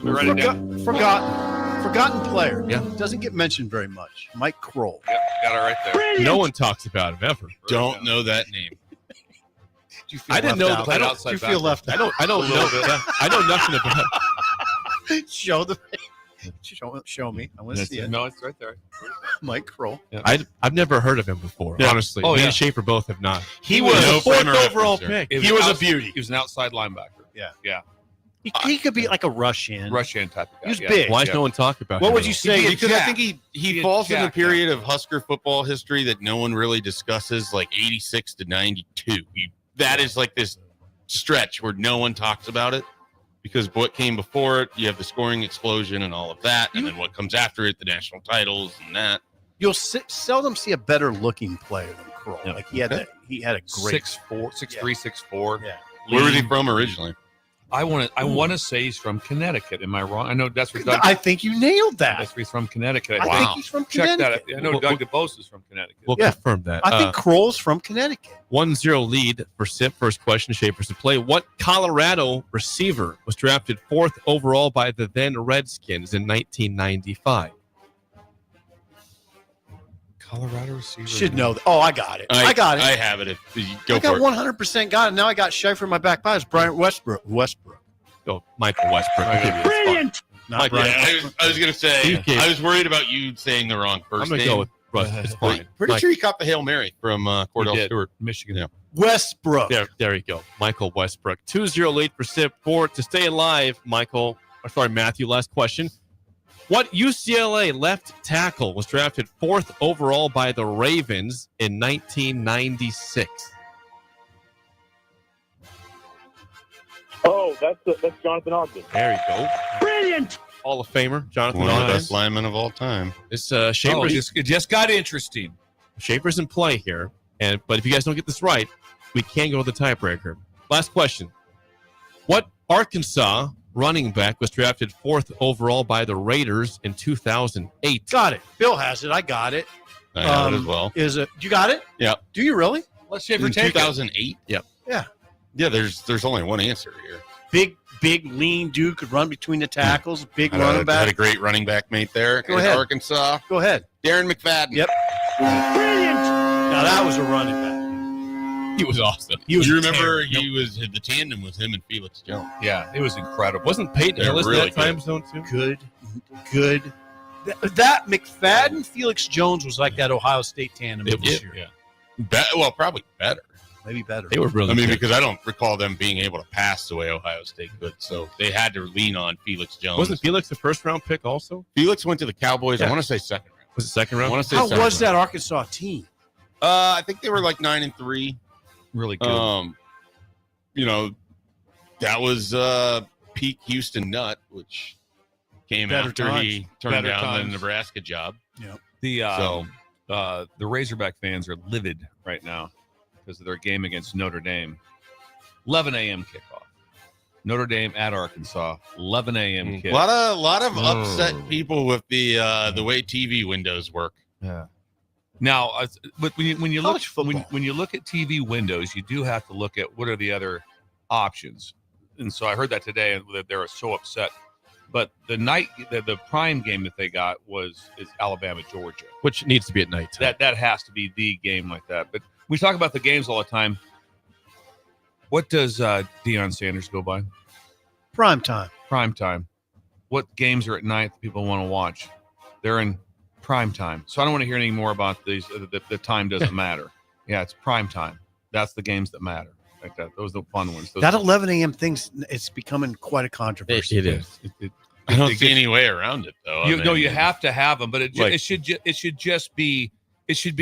Write it down. Forgotten player. Yeah. Doesn't get mentioned very much. Mike Kroll. Yep, got it right there. Brilliant. No one talks about him ever. Don't know that name. I didn't know. I don't. You feel left out. I don't know. Yeah, I know nothing about. Show me. I want to see it. No, it's right there. Mike Kroll. Yeah. I've never heard of him before. Yeah. Honestly, Oh, me yeah. and Schaefer both have not. He was No a 4th frame of overall reference pick. He was a beauty. He was an outside linebacker. Yeah. He could be like a rush in. Rush-in type of guy. He was yeah. big. Why is no one talking about What him? would you say? Because I think he He falls in the jacked period of Husker football history that no one really discusses, like 86 to 92. That is like this stretch where no one talks about it because what came before it, you have the scoring explosion and all of that, and then what comes after it, the national titles and that. You'll seldom see a better looking player than Kroll. Yeah. Like he had a great 6'4", 6'3", 6'4". Yeah. Where was he from originally? I want to say he's from Connecticut. Am I wrong? I know that's where Doug. I think you nailed that. That's where he's from Connecticut. I think he's from Check Connecticut. that. I know Doug DeBose is from Connecticut. We'll confirm that. I think Kroll's from Connecticut. 1-0 lead for SIP. First question, Schaefer's to play. What Colorado receiver was drafted 4th overall by the then Redskins in 1995? Colorado receiver. Should know that. Oh, I got it. I got it. I have it. If you go I got for it. 100% got it. Now I got Schaefer in my back pocket. It's Bryant Westbrook. Oh, Michael Westbrook. Brilliant. Not Mike, Bryant. Yeah, I was going to say, I was worried about you saying the wrong first I'm going to name. go with Russ. It's fine. Pretty Mike, sure he caught the Hail Mary from Cordell Stewart. Michigan. Yeah. Westbrook. There you go. Michael Westbrook. 2-0 lead for SIP. To stay alive, Matthew, last question. What UCLA left tackle was drafted 4th overall by the Ravens in 1996? Oh, that's Jonathan Ogden. There you go. Brilliant. Hall of Famer, Jonathan One of the Ogden. best linemen of all time. It's Oh, Schaefer's, it just got interesting. Schaefer's in play here. But if you guys don't get this right, we can go to the tiebreaker. Last question. What Arkansas running back was drafted 4th overall by the Raiders in 2008? Got it. Bill has it. I got it. I have it as well. Is it? You got it? Yeah. Do you really? Let's Schaefer In take it. 2008? Yep. Yeah. Yeah, there's only one answer here. Big, lean dude could run between the tackles. Big I running had back. a great running back mate there. Go in ahead. Arkansas. Go ahead. Darren McFadden. Yep. Brilliant. Now that was a running back. He was awesome. You remember he was the tandem was him and Felix Jones. Yeah, it was incredible. Wasn't Peyton They're Hillis really that time zone too? Good. That McFadden, Felix Jones was like that Ohio State tandem this year. Yeah. Well, probably better. Maybe better. They were really I mean, good. because I don't recall them being able to pass the way Ohio State could, so they had to lean on Felix Jones. Wasn't Felix the first round pick also? Felix went to the Cowboys? Yeah. I want to say second round. Was it second round? I want to say How second was round. that Arkansas team? I think they were like 9-3. Really good. That was peak Houston Nutt, which came Better after times. he turned Better down times. the Nebraska job. The Razorback fans are livid right now because of their game against Notre Dame. 11 a.m. kickoff. Notre Dame at Arkansas. 11 a.m. kick. A lot of upset people with the way TV windows work. Yeah. Now, but when you look College football. when you look at TV windows, you do have to look at what are the other options. And so I heard that today, and that they were so upset. But the prime game that they got is Alabama Georgia, Which needs to be at night. that has to be the game like that. But we talk about the games all the time. What does Deion Sanders go by? Prime time. Prime time. What games are at night that people want to watch? They're in prime time. So I don't want to hear any more about these. The time doesn't matter. Yeah, it's prime time. That's the games that matter. Like that. Those are the fun ones. That 11 a.m. thing's it's becoming quite a controversy. It is. I don't see any way around it, though. You have to have them, but it should just be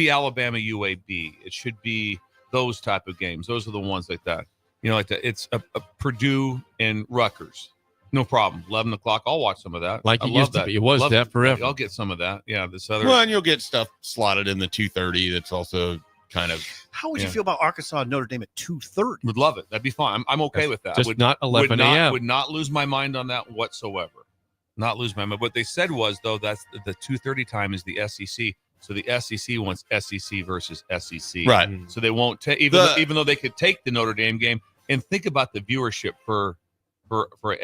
Alabama UAB. It should be those type of games. Those are the ones like that. Like that. It's a Purdue and Rutgers. No problem. 11 o'clock. I'll watch some of that. Like it used to be. It was that forever. I'll get some of that. Yeah. This other. Well, and you'll get stuff slotted in the 2:30. That's also kind of. How would you feel about Arkansas and Notre Dame at 2:30? Would love it. That'd be fine. I'm okay with that. Just not 11 a.m. Would not lose my mind on that whatsoever. Not lose my mind. What they said was, though, that's the 2:30 time is the SEC. So the SEC wants SEC versus SEC. Right. So they won't take, even though they could take the Notre Dame game. And think about the viewership for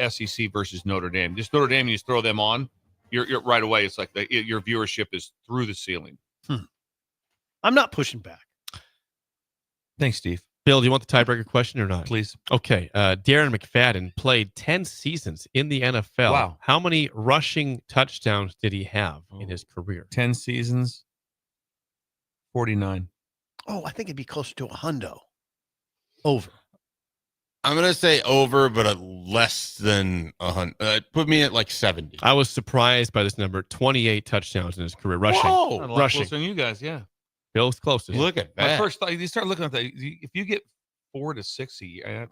SEC versus Notre Dame. Just Notre Dame, you just throw them on, you're right away. It's like your viewership is through the ceiling. I'm not pushing back. Thanks, Steve. Bill, do you want the tiebreaker question or not? Please. Okay. Darren McFadden played 10 seasons in the NFL. Wow. How many rushing touchdowns did he have in his career? 10 seasons, 49. Oh, I think it'd be closer to a hundo. Over. I'm going to say over, but less than 100. Put me at like 70. I was surprised by this number. 28 touchdowns in his career. Rushing. Whoa! Rushing. Closer than you guys, yeah. Bill's closest. Look at My that. first thought, you start looking at that. If you get 4 to 6 a year,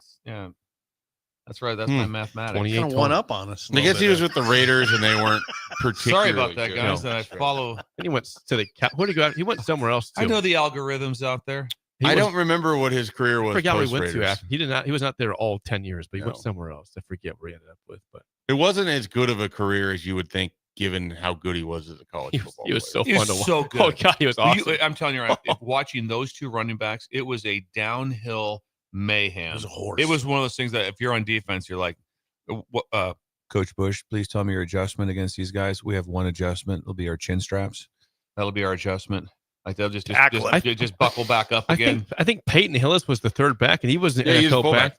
that's right. That's my mathematics. 28. Kind of one up on us. I guess he was with the Raiders and they weren't particularly Sorry about that, guys. good. I follow. And he went to the where did he go? He went somewhere else too. I know the algorithms out there. I don't remember what his career was. I forgot where he went to post-Raiders. after. He did not. He was not there all 10 years, but he went No. somewhere else. I forget where he ended up with, but It wasn't as good of a career as you would think, given how good he was as a college football he was player. so He fun was to watch. so good. Oh God, he was awesome. I'm telling you, right, watching those two running backs, it was a downhill mayhem. It was a horse. It was one of those things that if you're on defense, you're like, Coach Busch, please tell me your adjustment against these guys. We have one adjustment. It'll be our chin straps. That'll be our adjustment. Like they'll just buckle back up again. I think Peyton Hillis was the third back, and he was an Yeah, he's NFL fullback.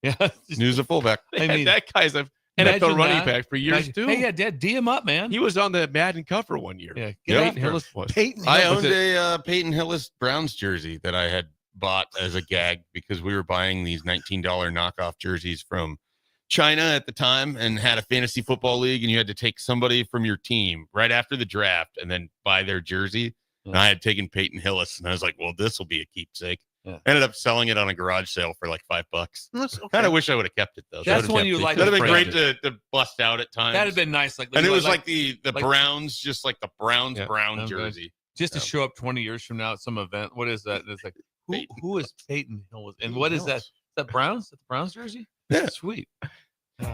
back. He was a fullback. I mean, that guy's a NFL running back for years too. Hey, yeah, Dad, D him up, man. He was on the Madden cover one year. Yeah, Peyton Hillis was. I owned a Peyton Hillis Browns jersey that I had bought as a gag because we were buying these $19 knockoff jerseys from China at the time and had a fantasy football league, and you had to take somebody from your team right after the draft and then buy their jersey. And I had taken Peyton Hillis, and I was like, well, this will be a keepsake. Yeah. Ended up selling it on a garage sale for like $5. That's okay. Kind of wish I would have kept it though. That's when you like. That'd have been great to bust out at times. That'd have been nice. And it was like the Browns, just like the Browns brown Okay. jersey. Just to show up 20 years from now at some event. What is that? It's like who is Peyton Hillis? And what is that? Is that Browns? Is that the Browns jersey? Yeah. Sweet.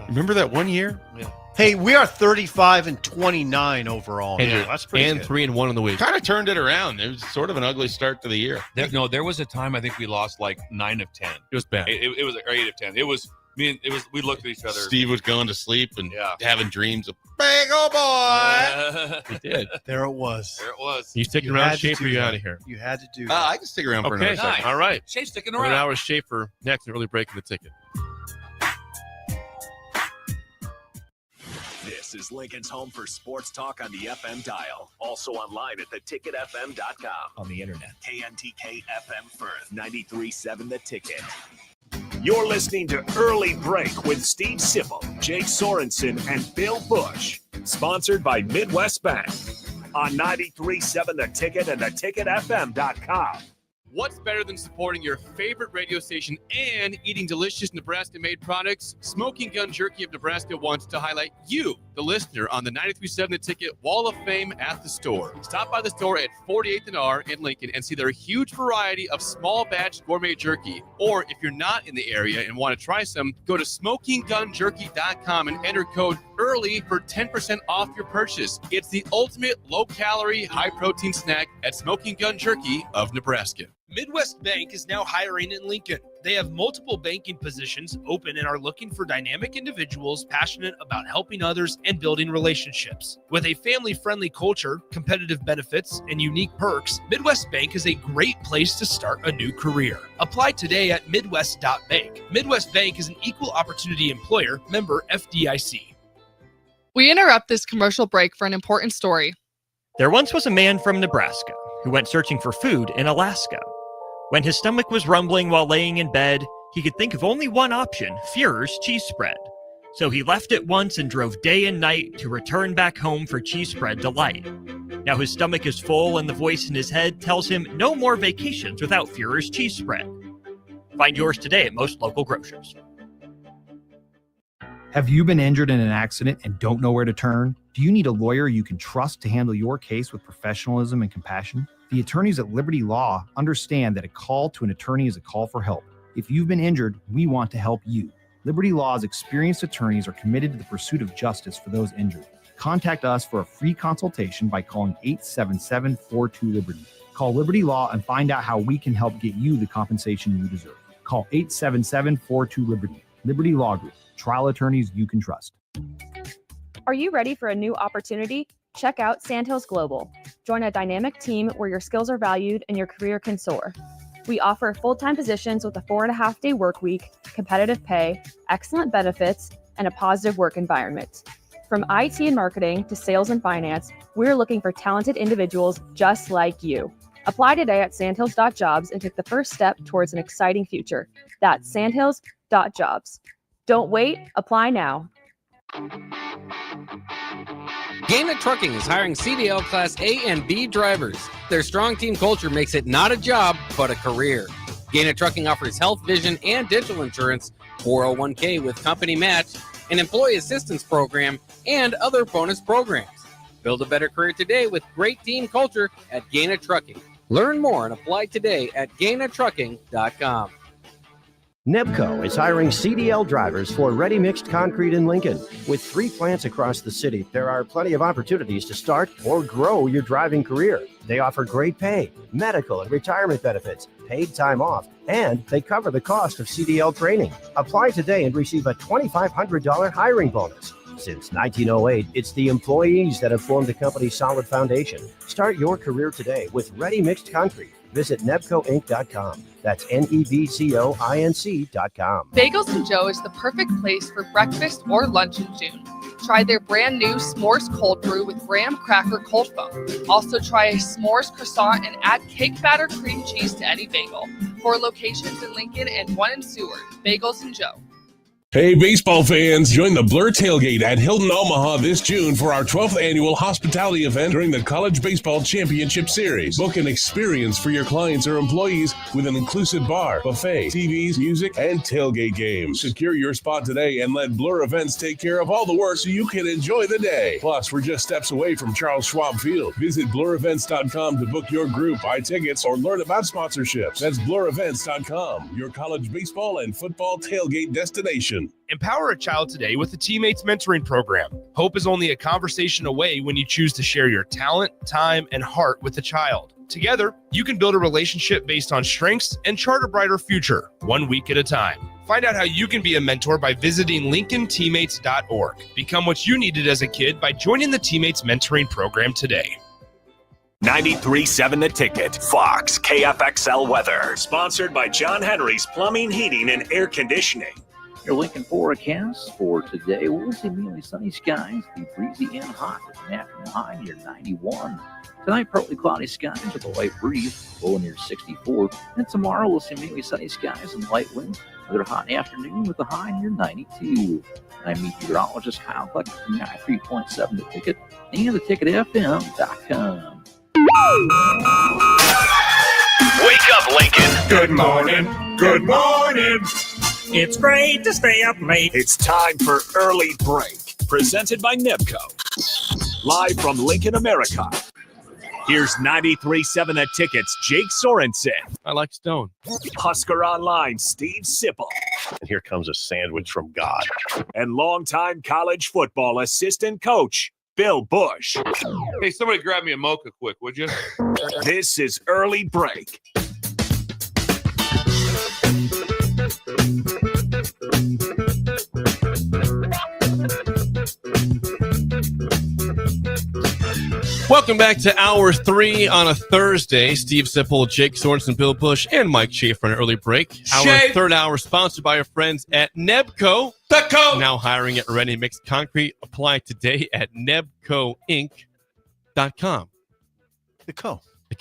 Remember that one year? Yeah. Hey, we are 35-29 overall. And, now. That's pretty and good. 3-1 in the week. Kind of turned it around. It was sort of an ugly start to the year. There was a time I think we lost like 9 of 10. It was bad. It was or 8 of 10. It was we looked at each other. Steve was going to sleep and Yeah. having dreams of big old boy. He did. There it was. There it was. You sticking You around, had to Schaefer? do You that. out of here. You had to do that. I can stick around for Okay. another second. All right. Shape's sticking We're an around. hour with Schaefer next. An early break in the ticket. This is Lincoln's home for sports talk on the FM dial. Also online at theticketfm.com. On the internet. KNTK FM Firth, 93.7 The Ticket. You're listening to Early Break with Steve Sipple, Jake Sorensen, and Bill Busch. Sponsored by Midwest Bank. On 93.7 The Ticket and theticketfm.com. What's better than supporting your favorite radio station and eating delicious Nebraska-made products? Smoking Gun Jerky of Nebraska wants to highlight you, the listener, on the 93.7 The Ticket Wall of Fame at the store. Stop by the store at 48th and R in Lincoln and see their huge variety of small batch gourmet jerky. Or if you're not in the area and want to try some, go to smokinggunjerky.com and enter code EARLY for 10% off your purchase. It's the ultimate low-calorie, high-protein snack at Smoking Gun Jerky of Nebraska. Midwest Bank is now hiring in Lincoln. They have multiple banking positions open and are looking for dynamic individuals passionate about helping others and building relationships. With a family-friendly culture, competitive benefits, and unique perks, Midwest Bank is a great place to start a new career. Apply today at midwest.bank. Midwest Bank is an equal opportunity employer, member FDIC. We interrupt this commercial break for an important story. There once was a man from Nebraska who went searching for food in Alaska. When his stomach was rumbling while laying in bed, he could think of only one option, Fuhrer's cheese spread. So he left it once and drove day and night to return back home for cheese spread delight. Now his stomach is full and the voice in his head tells him no more vacations without Führer's cheese spread. Find yours today at most local grocers. Have you been injured in an accident and don't know where to turn? Do you need a lawyer you can trust to handle your case with professionalism and compassion? The attorneys at Liberty Law understand that a call to an attorney is a call for help. If you've been injured, we want to help you. Liberty Law's experienced attorneys are committed to the pursuit of justice for those injured. Contact us for a free consultation by calling 877-42-LIBERTY. Call Liberty Law and find out how we can help get you the compensation you deserve. Call 877-42-LIBERTY. Liberty Law Group. Trial attorneys you can trust. Are you ready for a new opportunity? Check out Sandhills Global. Join a dynamic team where your skills are valued and your career can soar. We offer full-time positions with a 4.5-day work week, competitive pay, excellent benefits, and a positive work environment. From IT and marketing to sales and finance, we're looking for talented individuals just like you. Apply today at sandhills.jobs and take the first step towards an exciting future. That's sandhills.jobs. Don't wait, apply now. Gaina Trucking is hiring CDL Class A and B drivers. Their strong team culture makes it not a job, but a career. Gaina Trucking offers health, vision, and dental insurance, 401k with company match, an employee assistance program, and other bonus programs. Build a better career today with great team culture at Gaina Trucking. Learn more and apply today at GainaTrucking.com. Nebco is hiring CDL drivers for ready-mixed concrete in Lincoln. With 3 plants across the city, there are plenty of opportunities to start or grow your driving career. They offer great pay, medical and retirement benefits, paid time off, and they cover the cost of CDL training. Apply today and receive a $2,500 hiring bonus. Since 1908, it's the employees that have formed the company's solid foundation. Start your career today with ready-mixed concrete. Visit nebcoinc.com. That's NEBCOINC.com. Bagels and Joe is the perfect place for breakfast or lunch in June. Try their brand new S'mores cold brew with graham cracker cold foam. Also try a S'mores croissant and add cake batter cream cheese to any bagel. 4 locations in Lincoln and 1 in Seward. Bagels and Joe. Hey, baseball fans, join the Blur Tailgate at Hilton Omaha this June for our 12th annual hospitality event during the College Baseball Championship Series. Book an experience for your clients or employees with an inclusive bar, buffet, TVs, music, and tailgate games. Secure your spot today and let Blur Events take care of all the work so you can enjoy the day. Plus, we're just steps away from Charles Schwab Field. Visit blurevents.com to book your group, buy tickets, or learn about sponsorships. That's blurevents.com, your college baseball and football tailgate destination. Empower a child today with the Teammates Mentoring Program. Hope is only a conversation away when you choose to share your talent, time, and heart with a child. Together, you can build a relationship based on strengths and chart a brighter future, 1 week at a time. Find out how you can be a mentor by visiting LincolnTeammates.org. Become what you needed as a kid by joining the Teammates Mentoring Program today. 93.7 The Ticket, Fox, KFXL weather. Sponsored by John Henry's Plumbing, Heating, and Air Conditioning. Your Lincoln forecast for today, we'll see mainly sunny skies, be breezy and hot with an afternoon high near 91. Tonight, partly cloudy skies with a light breeze, low near 64. And tomorrow, we'll see mainly sunny skies and light winds, another hot afternoon with a high near 92. I'm meteorologist Kyle Cluck from 93.7 The Ticket and theticketfm.com. Wake up, Lincoln. Good morning. Good morning. It's great to stay up late. It's time for Early Break, presented by Nebco. Live from Lincoln, America. Here's 93.7 The Ticket's Jake Sorensen. I like Stone. Husker Online, Steve Sipple. And here comes a sandwich from God. And longtime college football assistant coach, Bill Busch. Hey, somebody grab me a mocha quick, would you? This is Early Break. Welcome back to Hour 3 on a Thursday. Steve Sipple, Jake Sorensen, Bill Busch, and Mike Schaefer on an early break. Our third hour sponsored by our friends at Nebco. Now hiring at Ready Mixed Concrete. Apply today at nebcoinc.com. The co. I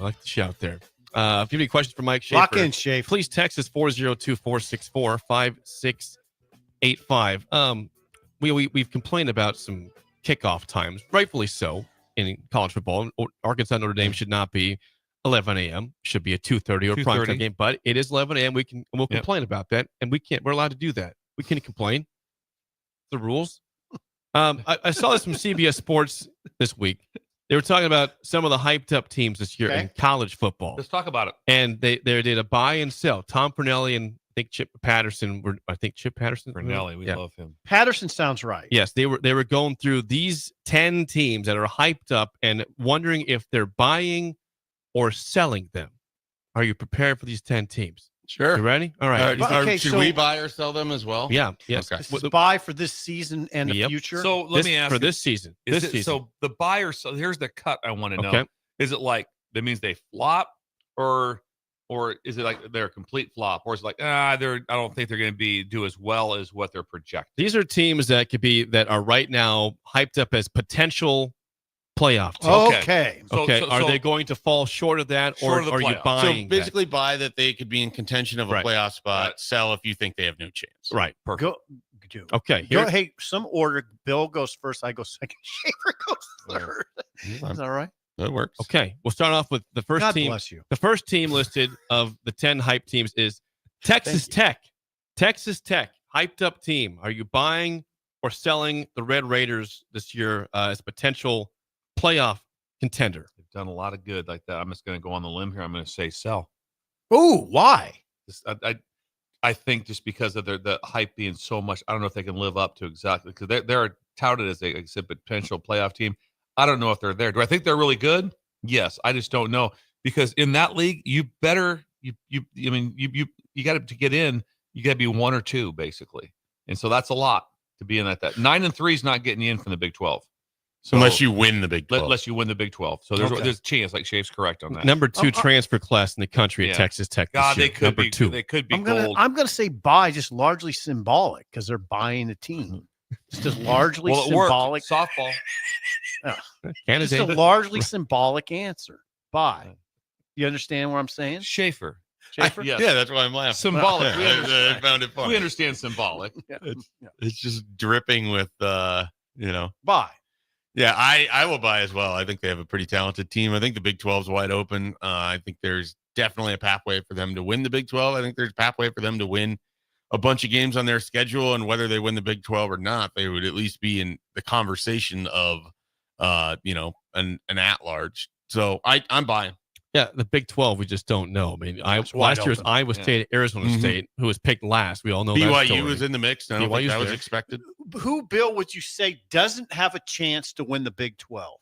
like the shout there. If you have any questions for Mike Schaefer, lock in, Schaefer. Please text us 402-464-5685. We've complained about some kickoff times, rightfully so. in college football. Arkansas Notre Dame should not be 11 a.m. Should be a 2:30 or prime time game, but it is 11 a.m. We'll complain about that, and we're allowed to do that. We can complain. The rules. I saw this from CBS Sports this week. They were talking about some of the hyped up teams this year in college football. Let's talk about it. And they did a buy and sell. Tom Pernelli and I think Chip Patterson Pernelli, we love him. Patterson sounds right. Yes, they were going through these 10 teams that are hyped up and wondering if they're buying or selling them. Are you prepared for these 10 teams? Sure. You ready? All right. Should we buy or sell them as well? Yeah. Yes. Okay. This is buy for this season and the future. So let me ask for you, this season. So the buyer. So here's the cut. I want to know. Okay. Is it like that means they flop, or is it like they're a complete flop, or is it like I don't think they're going to do as well as what they're projecting? These are teams that are right now hyped up as potential playoff teams. Okay. Okay. Are they going to fall short of that, or are you buying? So basically, buy that they could be in contention of a playoff spot. Right. Sell if you think they have no chance. Right. Go. Okay. Hey, some order. Bill goes first. I go second. Schaefer goes third. Is that all right? That works. Okay. We'll start off with the first God team. bless you. The first team listed of the 10 hype teams is Texas Tech. Texas Tech, hyped up team. Are you buying or selling the Red Raiders this year as potential playoff contender? They've done a lot of good like that. I'm just going to go on the limb here. I'm going to say sell. Oh, why? I think just because of the hype being so much, I don't know if they can live up to exactly because they're touted as a potential playoff team. I don't know if they're there. Do I think they're really good? Yes, I just don't know because in that league, you got to get in. You got to be 1 or 2 basically, and so that's a lot to be in that. 9-3 is not getting you in from the Big 12. So unless you win the Big 12. Unless you win the Big 12. So there's a chance, like Shave's correct on that. Number 2 transfer class in the country at Texas Tech. God, this year. they could Number be 2. They could be I'm gold. gonna say buy, just largely symbolic because they're buying a team. It's just largely symbolic. Softball. It's a largely symbolic answer. Buy. You understand what I'm saying? Schaefer. Yes. Yeah, that's why I'm laughing. Symbolic. I found it funny. We understand symbolic. It's just dripping with, buy. Yeah, I will buy as well. I think they have a pretty talented team. I think the Big 12 is wide open. I think there's definitely a pathway for them to win the Big 12. I think there's a pathway for them to win a bunch of games on their schedule, and whether they win the Big 12 or not, they would at least be in the conversation of, an at-large. So I'm buying. Yeah, the Big 12, we just don't know. I mean, last year's Iowa State, Arizona State, who was picked last. We all know BYU was in the mix. I don't think that was expected. Who, Bill, would you say doesn't have a chance to win the Big 12?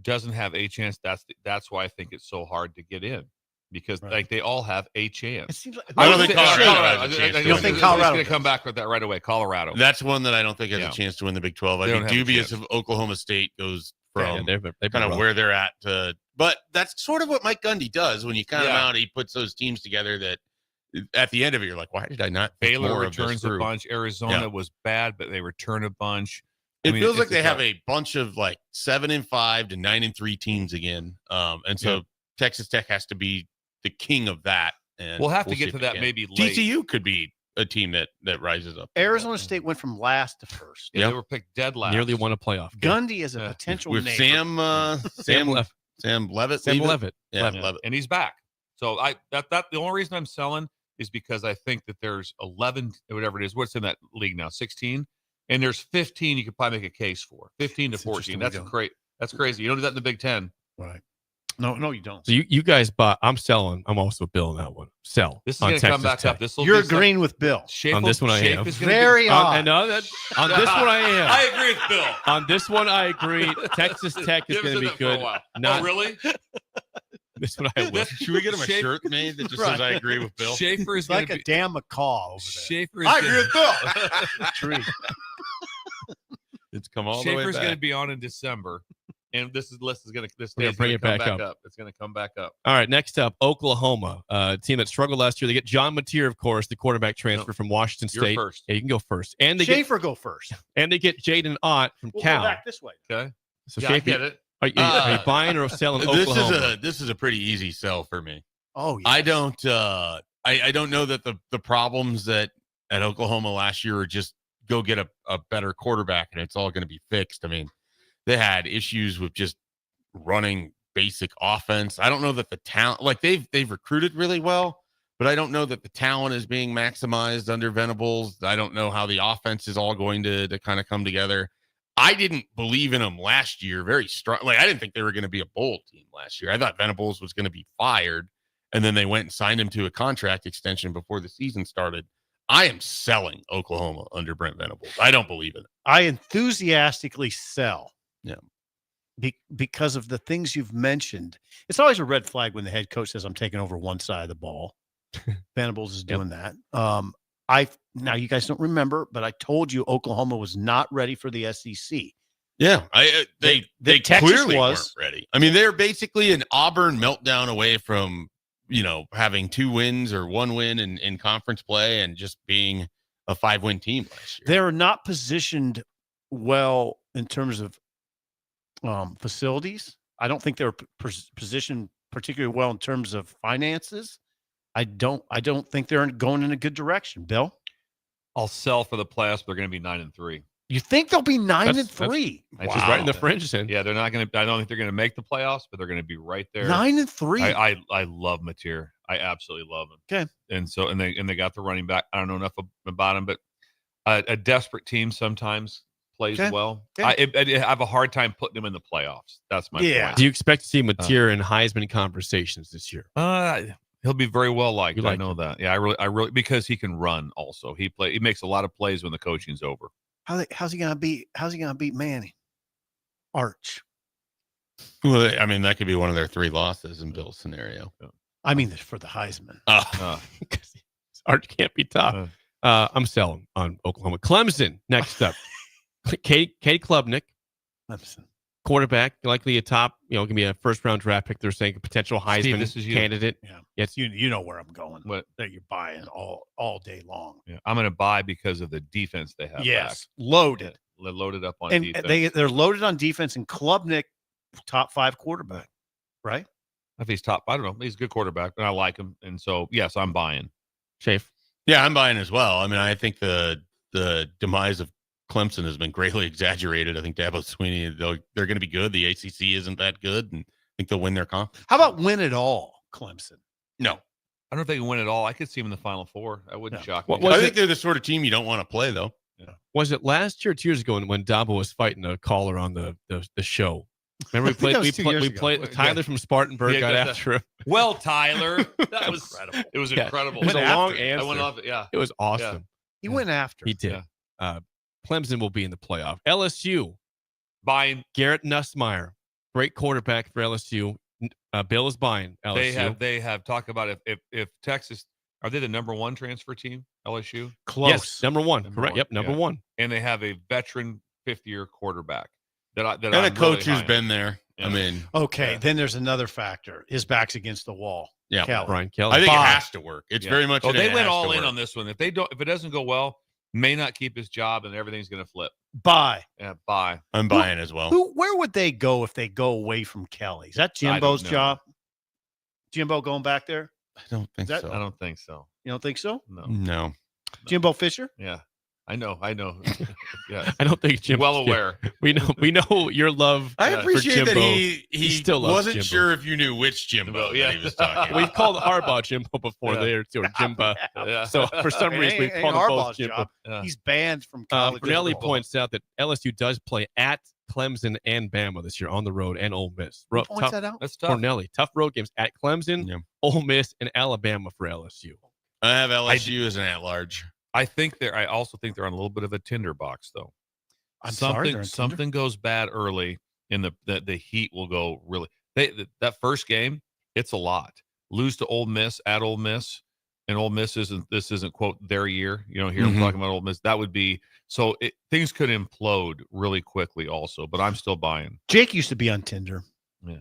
Doesn't have a chance. That's why I think it's so hard to get in because like they all have a chance. It seems like I don't think Colorado has a chance. You don't think Colorado going to come back with that right away? Colorado. That's one that I don't think has a chance to win the Big 12. I'd be dubious if Oklahoma State goes from they've kind of where they're at to. But that's sort of what Mike Gundy does when you count them out. He puts those teams together that at the end of it, you're like, why did I not? Baylor returns a bunch. Arizona was bad, but they return a bunch. It feels like they have a bunch of like 7-5 to 9-3 teams again. And so Texas Tech has to be the king of that. And we'll have to get to that maybe late. TCU could be a team that rises up. Arizona State went from last to first. Yeah, they were picked dead last. Nearly won a playoff. Gundy is a potential with neighbor. Sam Levitt. Sam Levitt. Yeah, Levitt. And he's back. So the only reason I'm selling is because I think that there's 11, whatever it is. What's in that league now? 16, and there's 15. You could probably make a case for 15 to 14. That's great. That's crazy. You don't do that in the Big 10, right? No, you don't. So you guys bought. I'm selling. I'm also Bill on that one. Sell. This is going to come back up. You're agreeing with Bill. On this one, I am. Very odd. On this one, I am. I agree with Bill. On this one, I agree. Texas Tech is going to be good. Oh, really? This one I will. Should we get him a shirt made that just says I agree with Bill? Schaefer is like a damn macaw over there. Schaefer I agree with Bill. Tree. It's come all the way back. Schaefer's going to be on in December. And this list is going to bring it back up. It's going to come back up. All right, next up, Oklahoma, a team that struggled last year. They get John Mateer, of course, the quarterback transfer from Washington State. You're first. Yeah, you can go first. And they Schaefer go first. And they get Jaden Ott from Cal. Go back this way. Okay. So yeah, Schaefer, I get it. Are you buying or selling Oklahoma? This is a pretty easy sell for me. Oh, yeah. I don't know that the problems that at Oklahoma last year are just go get a better quarterback and it's all going to be fixed. I mean, They had issues with just running basic offense. I don't know that the talent, like they've recruited really well, but I don't know that the talent is being maximized under Venables. I don't know how the offense is all going to kind of come together. I didn't believe in them last year very strong. Like, I didn't think they were going to be a bowl team last year. I thought Venables was going to be fired, and then they went and signed him to a contract extension before the season started. I am selling Oklahoma under Brent Venables. I don't believe in it. I enthusiastically sell. Yeah. Because of the things you've mentioned. It's always a red flag when the head coach says, I'm taking over one side of the ball. Venables is doing that. Now you guys don't remember, but I told you Oklahoma was not ready for the SEC. Yeah, they Texas clearly was weren't ready. I mean, they're basically an Auburn meltdown away from, having 2 wins or 1 win in conference play and just being a 5-win team last year. They're not positioned well in terms of facilities. I don't think they're positioned particularly well in terms of finances. I don't think they're going in a good direction. Bill, I'll sell for the playoffs. But they're going to be 9-3. You think they'll be 9-3? That's just right in the fringe. Yeah, they're not going to. I don't think they're going to make the playoffs, but they're going to be right there. 9-3. I love Mateer. I absolutely love him. Okay, and they got the running back. I don't know enough about him, but a desperate team sometimes plays well. I have a hard time putting him in the playoffs. That's my point. Do you expect to see Mateer in Heisman conversations this year? He'll be very well liked. I know that. Yeah, I really because he can run. Also, he makes a lot of plays when the coaching's over. How's he gonna beat Manning? Arch. Well, I mean, that could be one of their 3 losses in Bill's scenario. I mean, for the Heisman. Arch can't be tough. I'm selling on Oklahoma. Clemson next up. Kate Klubnik, Clemson. Quarterback, likely a top, going to be a first-round draft pick. They're saying a potential Heisman candidate. Yeah. Yes, you know where I'm going. What that you're buying all day long. Yeah, I'm going to buy because of the defense they have. Yes, back. loaded. They're loaded up on and defense. They're loaded on defense. And Klubnik, top 5 quarterback, right? If he's top, I don't know. He's a good quarterback, and I like him. And so, yes, I'm buying. Shafe. Yeah, I'm buying as well. I mean, I think the demise of Clemson has been greatly exaggerated. I think Dabo Swinney, they're going to be good. The ACC isn't that good, and I think they'll win their conference. How about win it all, Clemson? No. I don't know if they can win it all. I could see them in the Final Four. That wouldn't shock me. I think they're the sort of team you don't want to play, though. Yeah. Was it last year or 2 years ago when Dabo was fighting a caller on the show? Remember we played Tyler from Spartanburg got after him. Well, Tyler, that was incredible. It was incredible. It was a long answer. I went off it. Yeah, it was awesome. Yeah. He went after. He did. Clemson will be in the playoff. LSU buying Garrett Nussmeier, great quarterback for LSU. Bill is buying LSU. They have talked about if Texas, are they the number 1 transfer team? LSU close. Yes, number 1. Correct. Yep, number 1. And they have a veteran 5th-year quarterback. And a coach who's been there. Yeah. I mean, okay. Then there's another factor. His back's against the wall. Yeah, Kelly. Brian Kelly. I think it has to work. It's very much. They went all in on this one. If it doesn't go well, may not keep his job, and everything's going to flip. Buy. Yeah, buy. I'm buying as well. Where would they go if they go away from Kelly? Is that Jimbo's job? Jimbo going back there? I don't think so. I don't think so. You don't think so? No. Jimbo Fisher? Yeah. I know. Yeah. I don't think Jimbo. Well aware. We know your love. I appreciate for Jimbo. that he still loves wasn't Jimbo. sure if you knew which Jimbo that he was talking about. We've called Harbaugh Jimbo before there too, or Jimbo. Yeah. So for some reason we've called him both Jimbo. Yeah. He's banned from college. Brunelli points out that LSU does play at Clemson and Bama this year on the road, and Ole Miss. Who points that out? That's tough. Cornelli, tough road games at Clemson, Ole Miss, and Alabama for LSU. I have LSU as an at-large. I also think they're on a little bit of a tinderbox, though. Something goes bad early, and the heat will go really. That first game, it's a lot. Lose to Ole Miss at Ole Miss, and Ole Miss isn't quote their year. Here I'm talking about Ole Miss. That would be so. Things could implode really quickly, also. But I'm still buying. Jake used to be on Tinder. Yeah.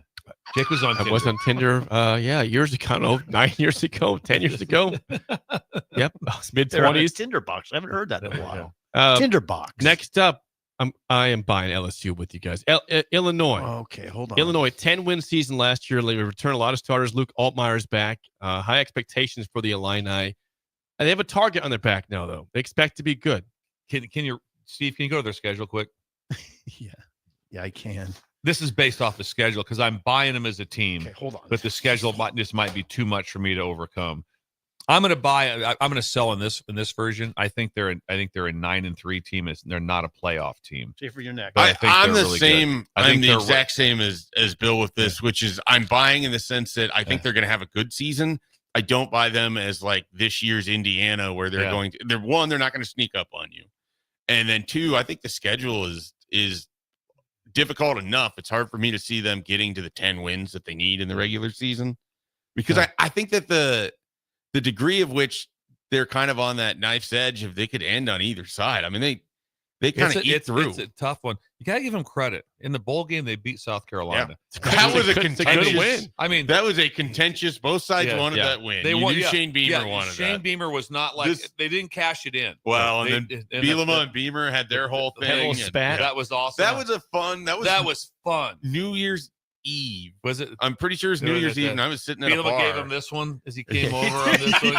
Jake was on Tinder. I was on Tinder, years ago, 9 years ago, 10 years ago. Yep, mid-20s. Tinderbox. I haven't heard that in a while. Tinderbox. Next up, I am buying LSU with you guys. Illinois. Okay, hold on. Illinois, 10-win season last year. They returned a lot of starters. Luke Altmaier's back. High expectations for the Illini. And they have a target on their back now, though. They expect to be good. Steve, can you go to their schedule quick? Yeah. Yeah, I can. This is based off the schedule because I'm buying them as a team. Okay, hold on. But the schedule might be too much for me to overcome. I'm going to buy. I'm going to sell in this version. I think they're a 9-3 team. They're not a playoff team. Schaefer, you're next. I'm the really same. good. I think I'm the they're exact same as Bill with this, which is I'm buying in the sense that I think they're going to have a good season. I don't buy them as like this year's Indiana, where they're going to. They're not going to sneak up on you, and then 2, I think the schedule is difficult enough. It's hard for me to see them getting to the 10 wins that they need in the regular season, because I think that the degree of which they're kind of on that knife's edge, if they could end on either side. I mean, they kind of eat through. It's a tough one. You got to give them credit. In the bowl game, they beat South Carolina. Yeah. That was a contentious win. I mean, that was a contentious. Both sides wanted that win. They knew Shane Beamer wanted Shane that. Beamer was not like they didn't cash it in. Well, and then Bielema and Beamer had their whole thing. Whole spat. That was awesome. That was fun. That was fun. New Year's Eve. Was it? I'm pretty sure it's New Year's Eve, and I was sitting at a bar. Bielema gave him this one as he came over on this one.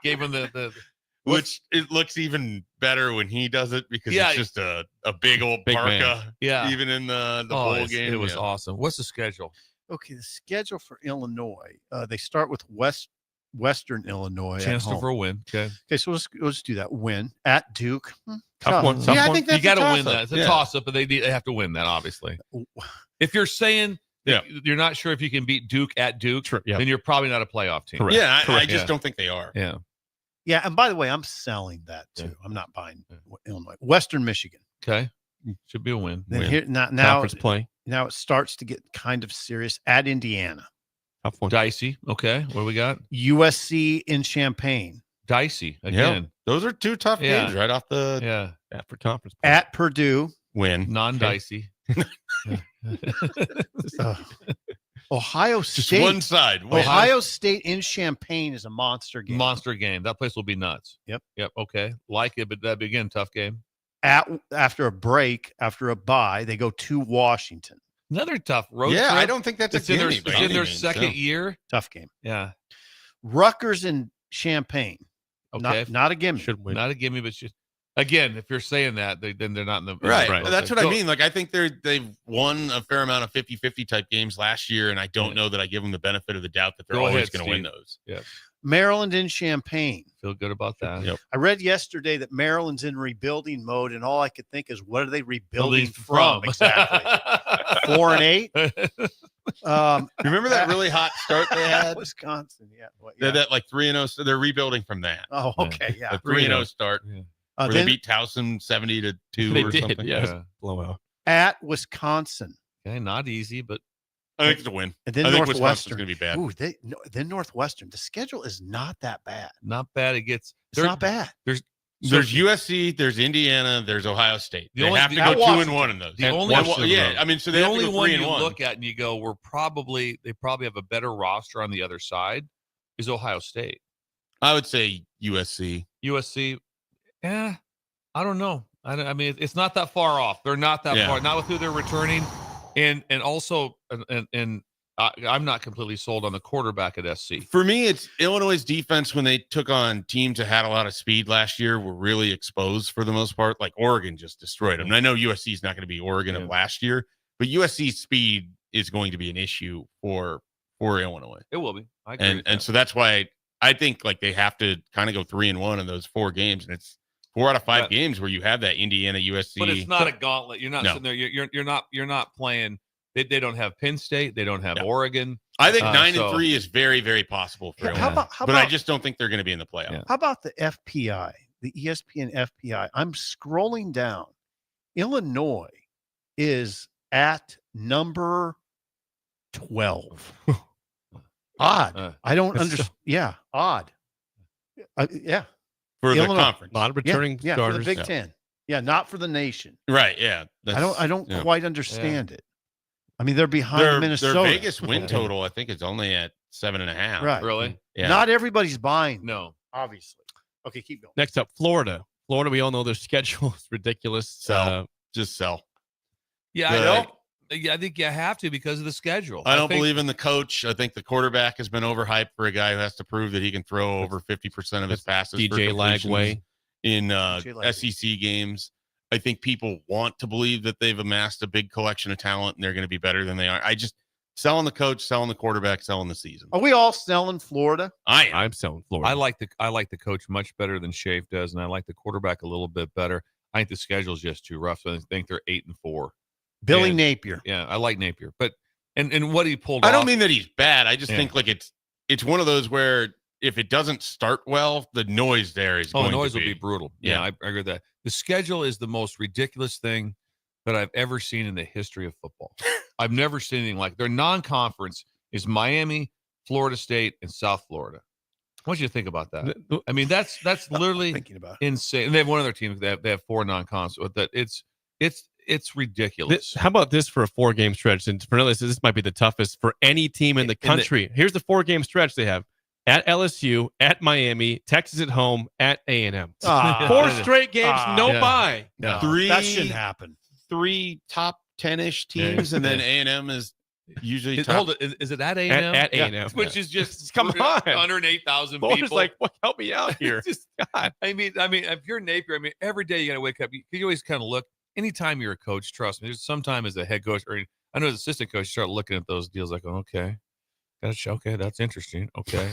Gave him the which it looks even better when he does it because it's just a big old parka. Man. Yeah. Even in the bowl game. It was awesome. What's the schedule? Okay, the schedule for Illinois. They start with Western Illinois. Chance for a win. Okay, so let's do that. Win at Duke. Tough one. I think that's you got to win toss-up. that. It's a toss-up, but they have to win that, obviously. If you're saying you're not sure if you can beat Duke at Duke, then you're probably not a playoff team. Correct. Yeah, I just don't think they are. Yeah. Yeah, and by the way, I'm selling that too. I'm not buying Illinois. Western Michigan. Okay, should be a win. Then here now Conference play. Now it starts to get kind of serious at Indiana. Tough one. Dicey. Okay, what do we got? USC in Champaign. Dicey again. Yeah. Those are 2 tough games right off the for conference play. At Purdue. Win. Non-dicey. Ohio State. Just one side. Ohio State in Champaign is a monster game. Monster game. That place will be nuts. Yep. Okay. Like it, but that'd be again tough game. After a break, after a bye, they go to Washington. Another tough road trip. I don't think that's it's in their second year. Tough game. Yeah. Rutgers in Champaign. Okay. Not a gimme. Should win. Not a gimme, but again, if you're saying that, then they're not in the right. That's what I mean. Like I think they've won a fair amount of 50-50 type games last year, and I don't know that I give them the benefit of the doubt that they're always going to win those. Yeah. Maryland in Champaign. Feel good about that. Yep. I read yesterday that Maryland's in rebuilding mode, and all I could think is, what are they rebuilding from? Exactly. 4-8. Remember that really hot start they had? Wisconsin. Yeah. They're that like 3-0. So they're rebuilding from that. Oh, okay. Yeah. 3-0 start. Yeah. Where they beat Towson 70-2 or something. Yeah. Blowout. At Wisconsin. Okay, not easy, but I think it's a win. And then I think Northwestern Wisconsin's going to be bad. Ooh, then Northwestern. The schedule is not that bad. Not bad. It's not bad. There's USC, there's Indiana, there's Ohio State. They have to go 2-1 in those. The only I mean, so they the have only to go one 3-1. you look at and you go, they probably have a better roster on the other side is Ohio State. I would say USC. USC, yeah, I don't know. I mean, it's not that far off. They're not that far. Not with who they're returning, and also I'm not completely sold on the quarterback at SC. For me, it's Illinois' defense when they took on teams that had a lot of speed last year were really exposed for the most part. Like Oregon just destroyed them. And I know USC is not going to be Oregon of last year, but USC's speed is going to be an issue for Illinois. It will be. I agree and so that's why I think like they have to kind of go 3-1 in those 4 games, and it's 4 out of 5 games where you have that Indiana, USC. But it's not a gauntlet. You're not sitting there. You're not playing. They don't have Penn State. They don't have Oregon. I think 9-3 is very, very possible for Illinois. But I just don't think they're going to be in the playoff. How about the FPI, the ESPN FPI? I'm scrolling down. Illinois is at number 12. Odd. I don't understand. Yeah, odd. Yeah. For Illinois. The conference. A lot of returning starters. For the Big Ten. Yeah, not for the nation. Right, yeah. I don't quite understand it. I mean, they're behind Minnesota. Their Vegas win total, I think, is only at 7.5. Right. Really? Yeah. Not everybody's buying. No. Obviously. Okay, keep going. Next up, Florida. Florida, we all know their schedule is ridiculous. Sell. Just sell. Yeah, I think you have to because of the schedule. I don't believe in the coach. I think the quarterback has been overhyped for a guy who has to prove that he can throw over 50% of his passes. DJ Lagway in SEC games. I think people want to believe that they've amassed a big collection of talent and they're going to be better than they are. I just selling the coach, selling the quarterback, selling the season. Are we all selling Florida? I'm selling Florida. I like the coach much better than Schaaf does, and I like the quarterback a little bit better. I think the schedule is just too rough. So I think they're 8-4. Billy Napier. Yeah, I like Napier, but and what he pulled. I don't off, mean that he's bad. I just think like it's one of those where if it doesn't start well, the noise there is going noise to will be brutal. Yeah, Yeah. I agree with that. The schedule is the most ridiculous thing that I've ever seen in the history of football. I've never seen anything like their non-conference is Miami, Florida State, and South Florida. What do you think about that? I mean, that's literally thinking about insane. And they have one other team. They have 4 non-cons. That it's ridiculous. How about this for a 4-game stretch? And Fernandez says this might be the toughest for any team in the country. Here's the 4-game stretch they have: at LSU, at Miami, Texas at home, at A&M. 4 straight games, no bye. No, 3 that shouldn't happen. 3 top 10-ish teams, and then A&M is usually top. Hold it. Is it at A&M? At A&M. Which is just Come on. 108,000 Florida's people. like, what? Help me out here. Just, God. I mean, if you're Napier, every day you got to wake up. You always kind of look. Anytime you're a coach, trust me, there's sometime as a head coach, or I know as assistant coach, you start looking at those deals like, okay, that's interesting. Okay.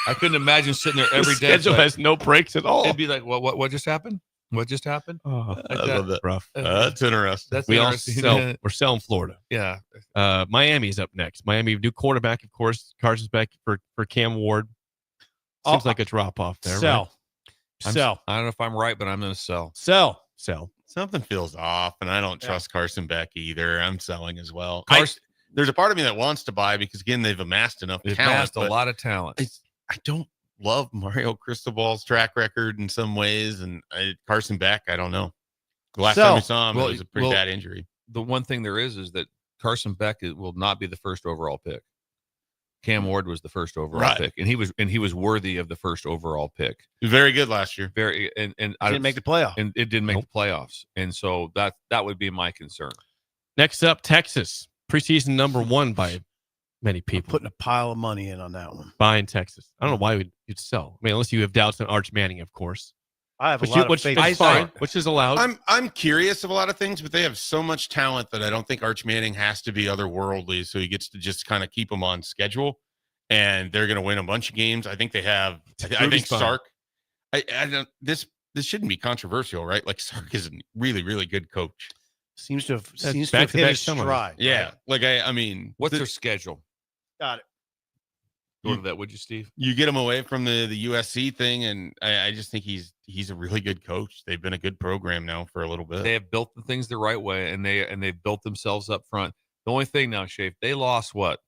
I couldn't imagine sitting there every day. Schedule has no breaks at all. It'd be like, what just happened? What just happened? Oh, Like I that. love that. rough. That's interesting. That's We all interesting. we're selling Florida. Yeah. Miami's up next. Miami, new quarterback, of course. Carson's back for Cam Ward. Seems like a drop off there. Sell. Right? Sell. I don't know if I'm right, but I'm going to sell. Sell. Something feels off, and I don't trust Carson Beck either. I'm selling as well. Carson- There's a part of me that wants to buy because, again, they've amassed enough They've talent. amassed a but lot of talent. I don't love Mario Cristobal's track record in some ways, and Carson Beck, I don't know. The last time we saw him, it was a pretty bad injury. The one thing there is that Carson Beck will not be the first overall pick. Cam Ward was the first overall pick, and he was worthy of the first overall pick. He was very good last year. Very and Didn't make the playoff. and it didn't make the playoffs, and so that would be my concern. Next up, Texas. Preseason number 1 by many people. Putting a pile of money in on that one. Buying Texas. I don't know why you'd sell. I mean, unless you have doubts on Arch Manning, of course. I have a lot of faith. Which is fine, which is allowed. I'm curious of a lot of things, but they have so much talent that I don't think Arch Manning has to be otherworldly, so he gets to just kind of keep them on schedule, and they're going to win a bunch of games. I think they have. I think Sark. I don't. This shouldn't be controversial, right? Like Sark is a really, really good coach. Seems to have hit his stride. Yeah, right? like I mean, What's their schedule? Got it. Go to that, would you, Steve? You get him away from the USC thing, and I just think he's a really good coach. They've been a good program now for a little bit. They have built the things the right way, and they've built themselves up front. The only thing now, Schaaf, they lost what?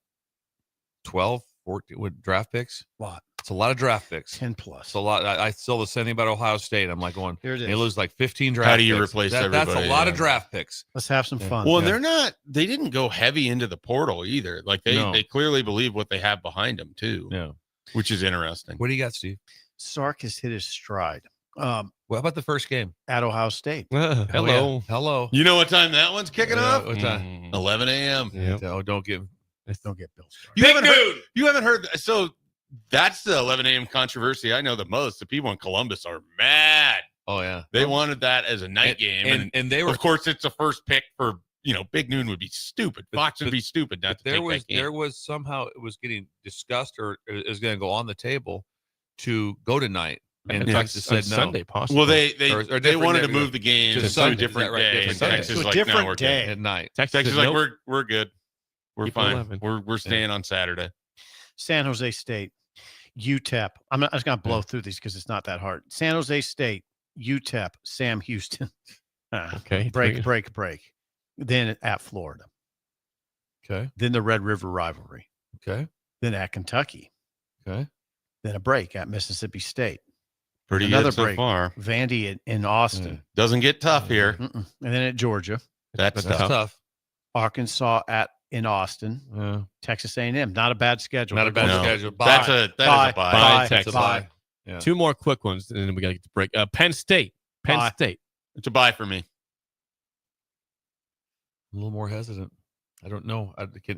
12, 14 with draft picks? What? It's a lot of draft picks. 10 plus. It's a lot. I still the same thing about Ohio State. I'm like going, Here it is. they lose like 15 draft picks. How do you replace everybody? That's a lot of draft picks. Let's have some fun. Well, they didn't go heavy into the portal either. Like they clearly believe what they have behind them too. Yeah. Which is interesting. What do you got, Steve? Sark has hit his stride. What about the first game? At Ohio State. Hello. Yeah. Hello. You know what time that one's kicking off? What time? 11 a.m. Yeah. Oh, don't get Bill started. You haven't heard. So that's the 11 a.m. controversy I know the most. The people in Columbus are mad. Oh, yeah. They wanted that as a night game. And they were, of course, it's the first pick for, Big Noon would be stupid. Fox would be stupid not to take that game. There was somehow it was getting discussed or is going to go on the table to go tonight. And Texas said no. Sunday, possibly. Well, they wanted to move the game to a different day. Different Texas to a like, different no, we're day. good. At night. Texas is like, we're good. We're Keep fine. 11. We're staying on Saturday. San Jose State, UTEP. I'm just going to blow through these because it's not that hard. San Jose State, UTEP, Sam Houston. Okay. Break. Then at Florida. Okay. Then the Red River rivalry. Okay. Then at Kentucky. Okay. Then a break at Mississippi State. Pretty Another good so break. far. Vandy in Austin. Doesn't get tough here. And then at Georgia. That's tough. Arkansas in Austin. Texas A&M. Not a bad schedule. Not a bad schedule. That's a bye. Bye, Texas. Bye. Yeah. 2 more quick ones, and then we got to get to break. Penn State. State. It's a bye for me. A little more hesitant. I don't know.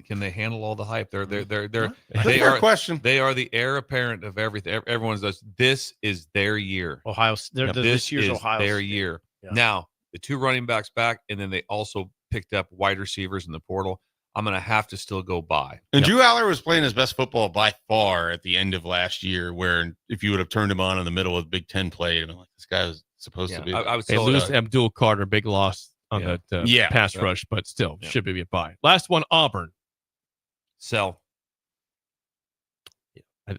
Can they handle all the hype? They're Fair question. They are the heir apparent of everything. Everyone says this is their year. This year's is Ohio their State. year. Yeah. Now the 2 running backs back, and then they also picked up wide receivers in the portal. I'm going to have to still go buy. And Drew Aller was playing his best football by far at the end of last year, where if you would have turned him on in the middle of Big Ten play, and like, this guy was supposed to be. I would They lose Abdul Carter, big loss on that pass rush, but still should be a buy. Last one, Auburn. Sell.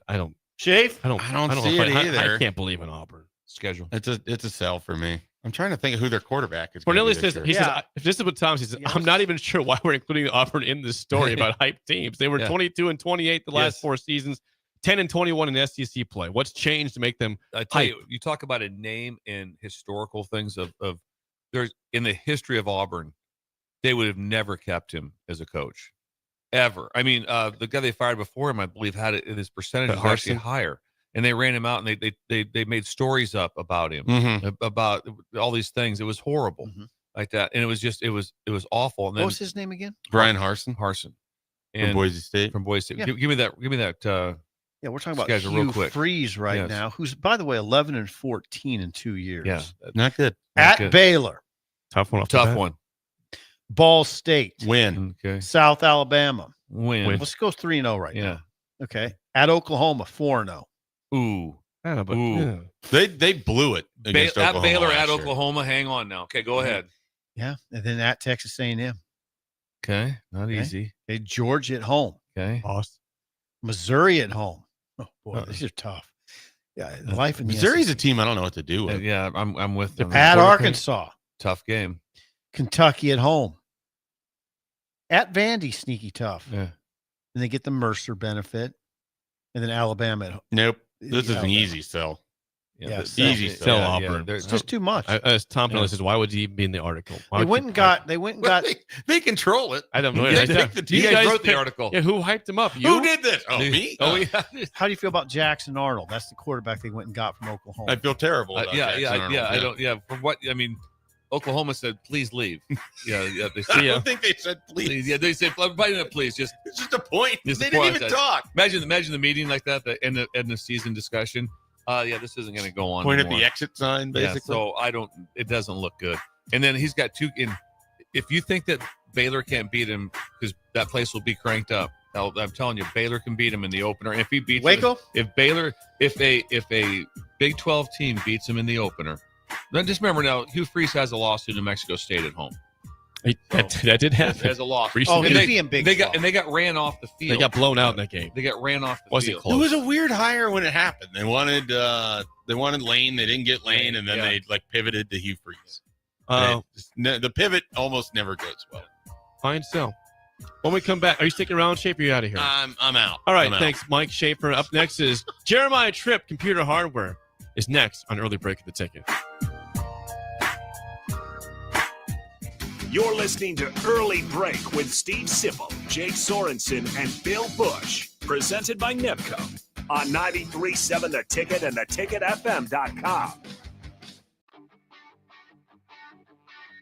I don't. Shafe? I don't see it either. I can't believe in Auburn schedule. It's a sell for me. I'm trying to think of who their quarterback is. Cornelius says, he says, if this is what Tom says, I'm not even sure why we're including Auburn in this story about hype teams. They were 22-28 the last 4 seasons, 10-21 in SEC play. What's changed to make them I tell hype? you talk about a name and historical things of there's in the history of Auburn, they would have never kept him as a coach. Ever. I mean, the guy they fired before him, I believe, had it. His percentage was actually higher, and they ran him out, and they made stories up about him, about all these things. It was horrible, like that, and it was awful. And then, what was his name again? Brian Harsin. And from Boise State. Yeah. Give me that. Yeah, we're talking about schedule Hugh real quick. Freeze right now, who's, by the way, 11-14 in 2 years. Yeah, not good. At Baylor, tough one. Tough one. Ball State, win. Okay. South Alabama, win. Let's go 3-0 right now. Okay. At Oklahoma, 4-0. Ooh. Yeah. They blew it against Oklahoma. At Baylor, last at year. Oklahoma. Hang on now. Okay, go ahead. Yeah, and then at Texas A&M. Okay, not easy. Okay, Georgia at home. Okay, Austin. Missouri at home. Oh boy, these are tough. Yeah, life in the Missouri's SEC. a team I don't know what to do with. Yeah, I'm with them. At Arkansas, tough game. Kentucky at home. At Vandy, sneaky tough. Yeah, and they get the Mercer benefit, and then Alabama at home. Nope, this is an Alabama. easy sell. Yeah, easy sell sell. Auburn. It's just too much. As Tom says, why would he even be in the article? Why They would went and got. They went and got. They control it. I don't know. They take the team. You guys wrote the article. Yeah, who hyped him up? Who did this? Oh, me? Oh, yeah. How do you feel about Jackson Arnold? That's the quarterback they went and got from Oklahoma. I feel terrible. About Jackson Arnold. I don't. Yeah, from what I mean, Oklahoma said, "Please leave." Yeah. They I see don't think they said please. Yeah, they said, "Please, just." It's just a point. They Just a didn't point. even talk. Imagine the meeting like that, the end of the season discussion. This isn't going to go on. Point anymore. at the exit sign, basically. Yeah, so it doesn't look good. And then he's got two. If you think that Baylor can't beat him, because that place will be cranked up. I'm telling you, Baylor can beat him in the opener. If he beats Waco, if a Big 12 team beats him in the opener, then just remember now, Hugh Freeze has a loss to New Mexico State at home. That did happen. Has a loss. Oh, and he's being big. they got ran off the field. They got blown out in that game. They got ran off the Wasn't field. close. It was a weird hire when it happened. They wanted Lane. They didn't get Lane, and then they pivoted to Hugh Freeze. The pivot almost never goes well. Fine sell. When we come back, are you sticking around, Schaefer? Are you out of here? I'm out. All right, I'm out. thanks, Mike Schaefer. Up next is Jeremiah Tripp. Computer Hardware is next on Early Break of the Ticket. You're listening to Early Break with Steve Sipple, Jake Sorensen, and Bill Busch. Presented by Nebco on 93.7 The Ticket and theticketfm.com.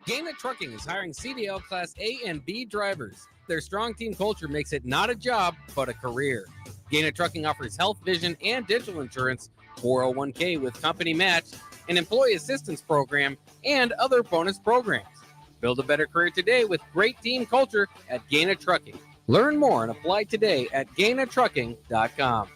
Gaina Trucking is hiring CDL Class A and B drivers. Their strong team culture makes it not a job, but a career. Gaina Trucking offers health, vision, and dental insurance, 401k with company match, an employee assistance program, and other bonus programs. Build a better career today with great team culture at Gaina Trucking. Learn more and apply today at GainaTrucking.com.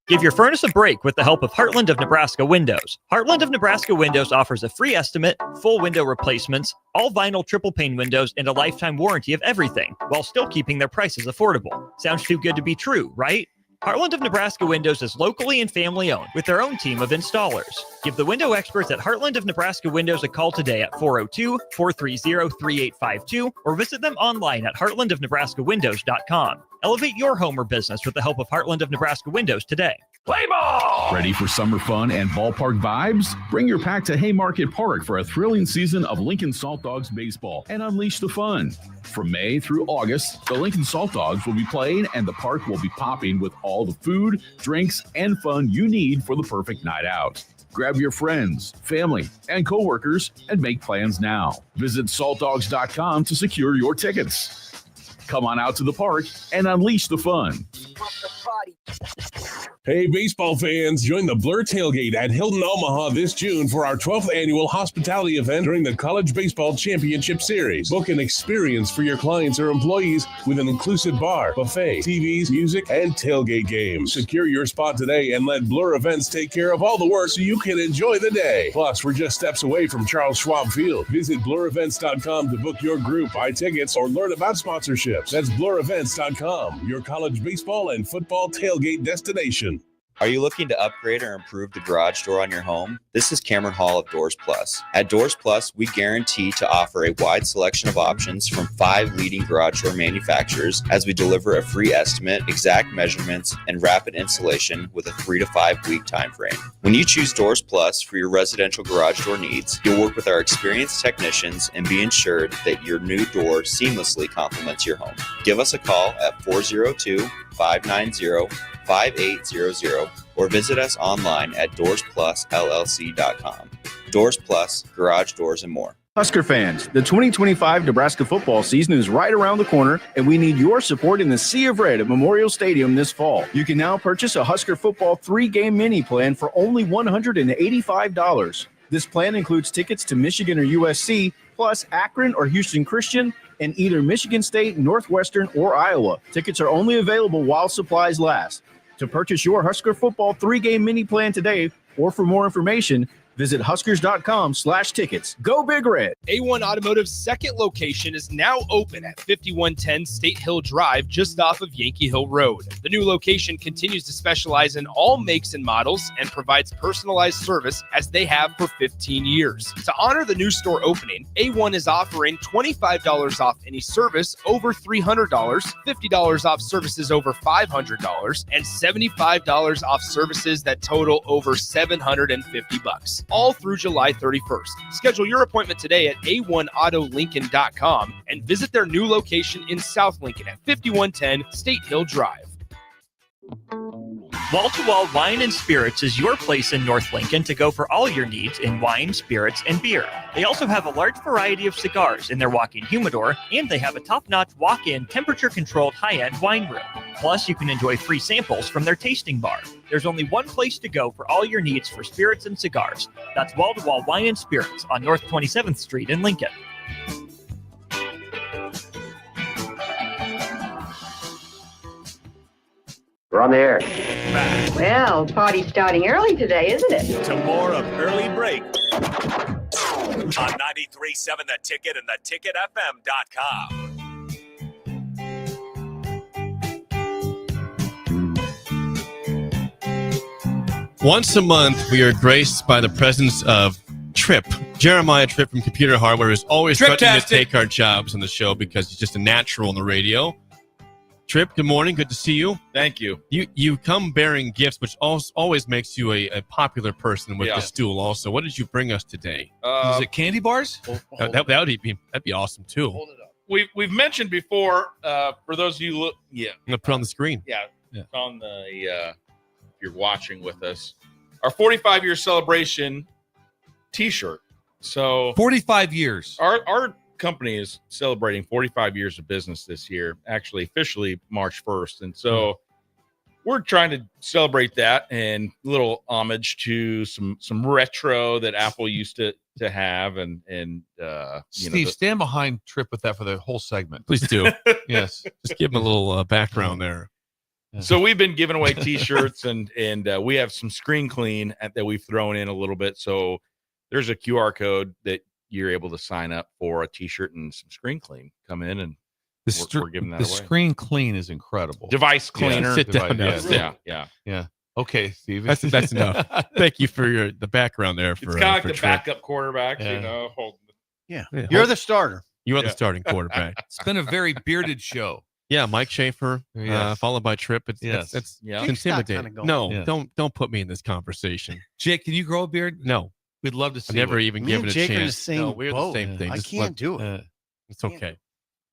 Give your furnace a break with the help of Heartland of Nebraska Windows. Heartland of Nebraska Windows offers a free estimate, full window replacements, all vinyl triple pane windows, and a lifetime warranty of everything, while still keeping their prices affordable. Sounds too good to be true, right? Heartland of Nebraska Windows is locally and family owned with their own team of installers. Give the window experts at Heartland of Nebraska Windows a call today at 402-430-3852 or visit them online at heartlandofnebraskawindows.com. Elevate your home or business with the help of Heartland of Nebraska Windows today. Play ball! Ready for summer fun and ballpark vibes? Bring your pack to Haymarket Park for a thrilling season of Lincoln Salt Dogs baseball and unleash the fun. From May through August, the Lincoln Salt Dogs will be playing and the park will be popping with all the food, drinks, and fun you need for the perfect night out. Grab your friends, family, and coworkers and make plans now. Visit saltdogs.com to secure your tickets. Come on out to the park and unleash the fun. Hey, baseball fans, join the Blur Tailgate at Hilton Omaha this June for our 12th annual hospitality event during the College Baseball Championship Series. Book an experience for your clients or employees with an inclusive bar, buffet, TVs, music, and tailgate games. Secure your spot today and let Blur Events take care of all the work so you can enjoy the day. Plus, we're just steps away from Charles Schwab Field. Visit blurevents.com to book your group, buy tickets, or learn about sponsorships. That's blurevents.com, your college baseball and football tailgate destination. Are you looking to upgrade or improve the garage door on your home? This is Cameron Hall of Doors Plus. At Doors Plus, we guarantee to offer a wide selection of options from 5 leading garage door manufacturers as we deliver a free estimate, exact measurements, and rapid installation with a 3 to 5 week time frame. When you choose Doors Plus for your residential garage door needs, you'll work with our experienced technicians and be ensured that your new door seamlessly complements your home. Give us a call at 402-590-5800 or visit us online at doorsplusllc.com. Doors Plus, garage doors, and more. Husker fans, the 2025 Nebraska football season is right around the corner, and we need your support in the Sea of Red at Memorial Stadium this fall. You can now purchase a Husker football 3-game mini plan for only $185. This plan includes tickets to Michigan or USC, plus Akron or Houston Christian, and either Michigan State, Northwestern, or Iowa. Tickets are only available while supplies last. To purchase your Husker football 3-game mini plan today, or for more information, visit huskers.com/tickets. Go Big Red. A1 Automotive's second location is now open at 5110 State Hill Drive, just off of Yankee Hill Road. The new location continues to specialize in all makes and models and provides personalized service as they have for 15 years. To honor the new store opening, A1 is offering $25 off any service over $300, $50 off services over $500, and $75 off services that total over $750. All through July 31st. Schedule your appointment today at a1autolincoln.com and visit their new location in South Lincoln at 5110 State Hill Drive. Wall to Wall Wine and Spirits is your place in North Lincoln to go for all your needs in wine, spirits, and beer. They also have a large variety of cigars in their walk-in humidor, and they have a top-notch walk-in temperature-controlled high-end wine room. Plus, you can enjoy free samples from their tasting bar. There's only one place to go for all your needs for spirits and cigars. That's Wall to Wall Wine and Spirits on North 27th Street in Lincoln. We're on the air. Well, party's starting early today, isn't it? To more of Early Break on 93.7 The Ticket and theticketfm.com. Once a month, we are graced by the presence of Tripp. Jeremiah Tripp from Computer Hardware is always threatening to take our jobs on the show because he's just a natural on the radio. Tripp, good morning. Good to see you. Thank you. You come bearing gifts, which always makes you a popular person with the stool also. What did you bring us today? Is it candy bars? That'd be awesome, too. Hold it up. We've mentioned before, for those of you, I'm going to put it on the screen. Yeah. It's on the, if you're watching with us, our 45-year celebration T-shirt. So 45 years. Our company is celebrating 45 years of business this year, actually officially March 1st. And so we're trying to celebrate that and a little homage to some retro that Apple used to have. And Steve, stand behind Tripp with that for the whole segment. Please do. Yes. Just give him a little background there. So we've been giving away T-shirts and we have some screen clean that we've thrown in a little bit. So there's a QR code that you're able to sign up for a T-shirt and some screen clean. Come in and we're giving that away. The screen clean is incredible. Device cleaner. Yeah, sit down now. Yeah. Okay, Steve. That's enough. Thank you for the background there. It's kind of like the backup quarterbacks, holding. Yeah. You're the starter. You are the starting quarterback. It's been a very bearded show. Yeah, Mike Schaefer, followed by Tripp. It's intimidating. No, don't put me in this conversation. Jake, can you grow a beard? No. We'd love to see. I've never even given it a Jake chance. No, we're the same thing. I can't do it. It's okay.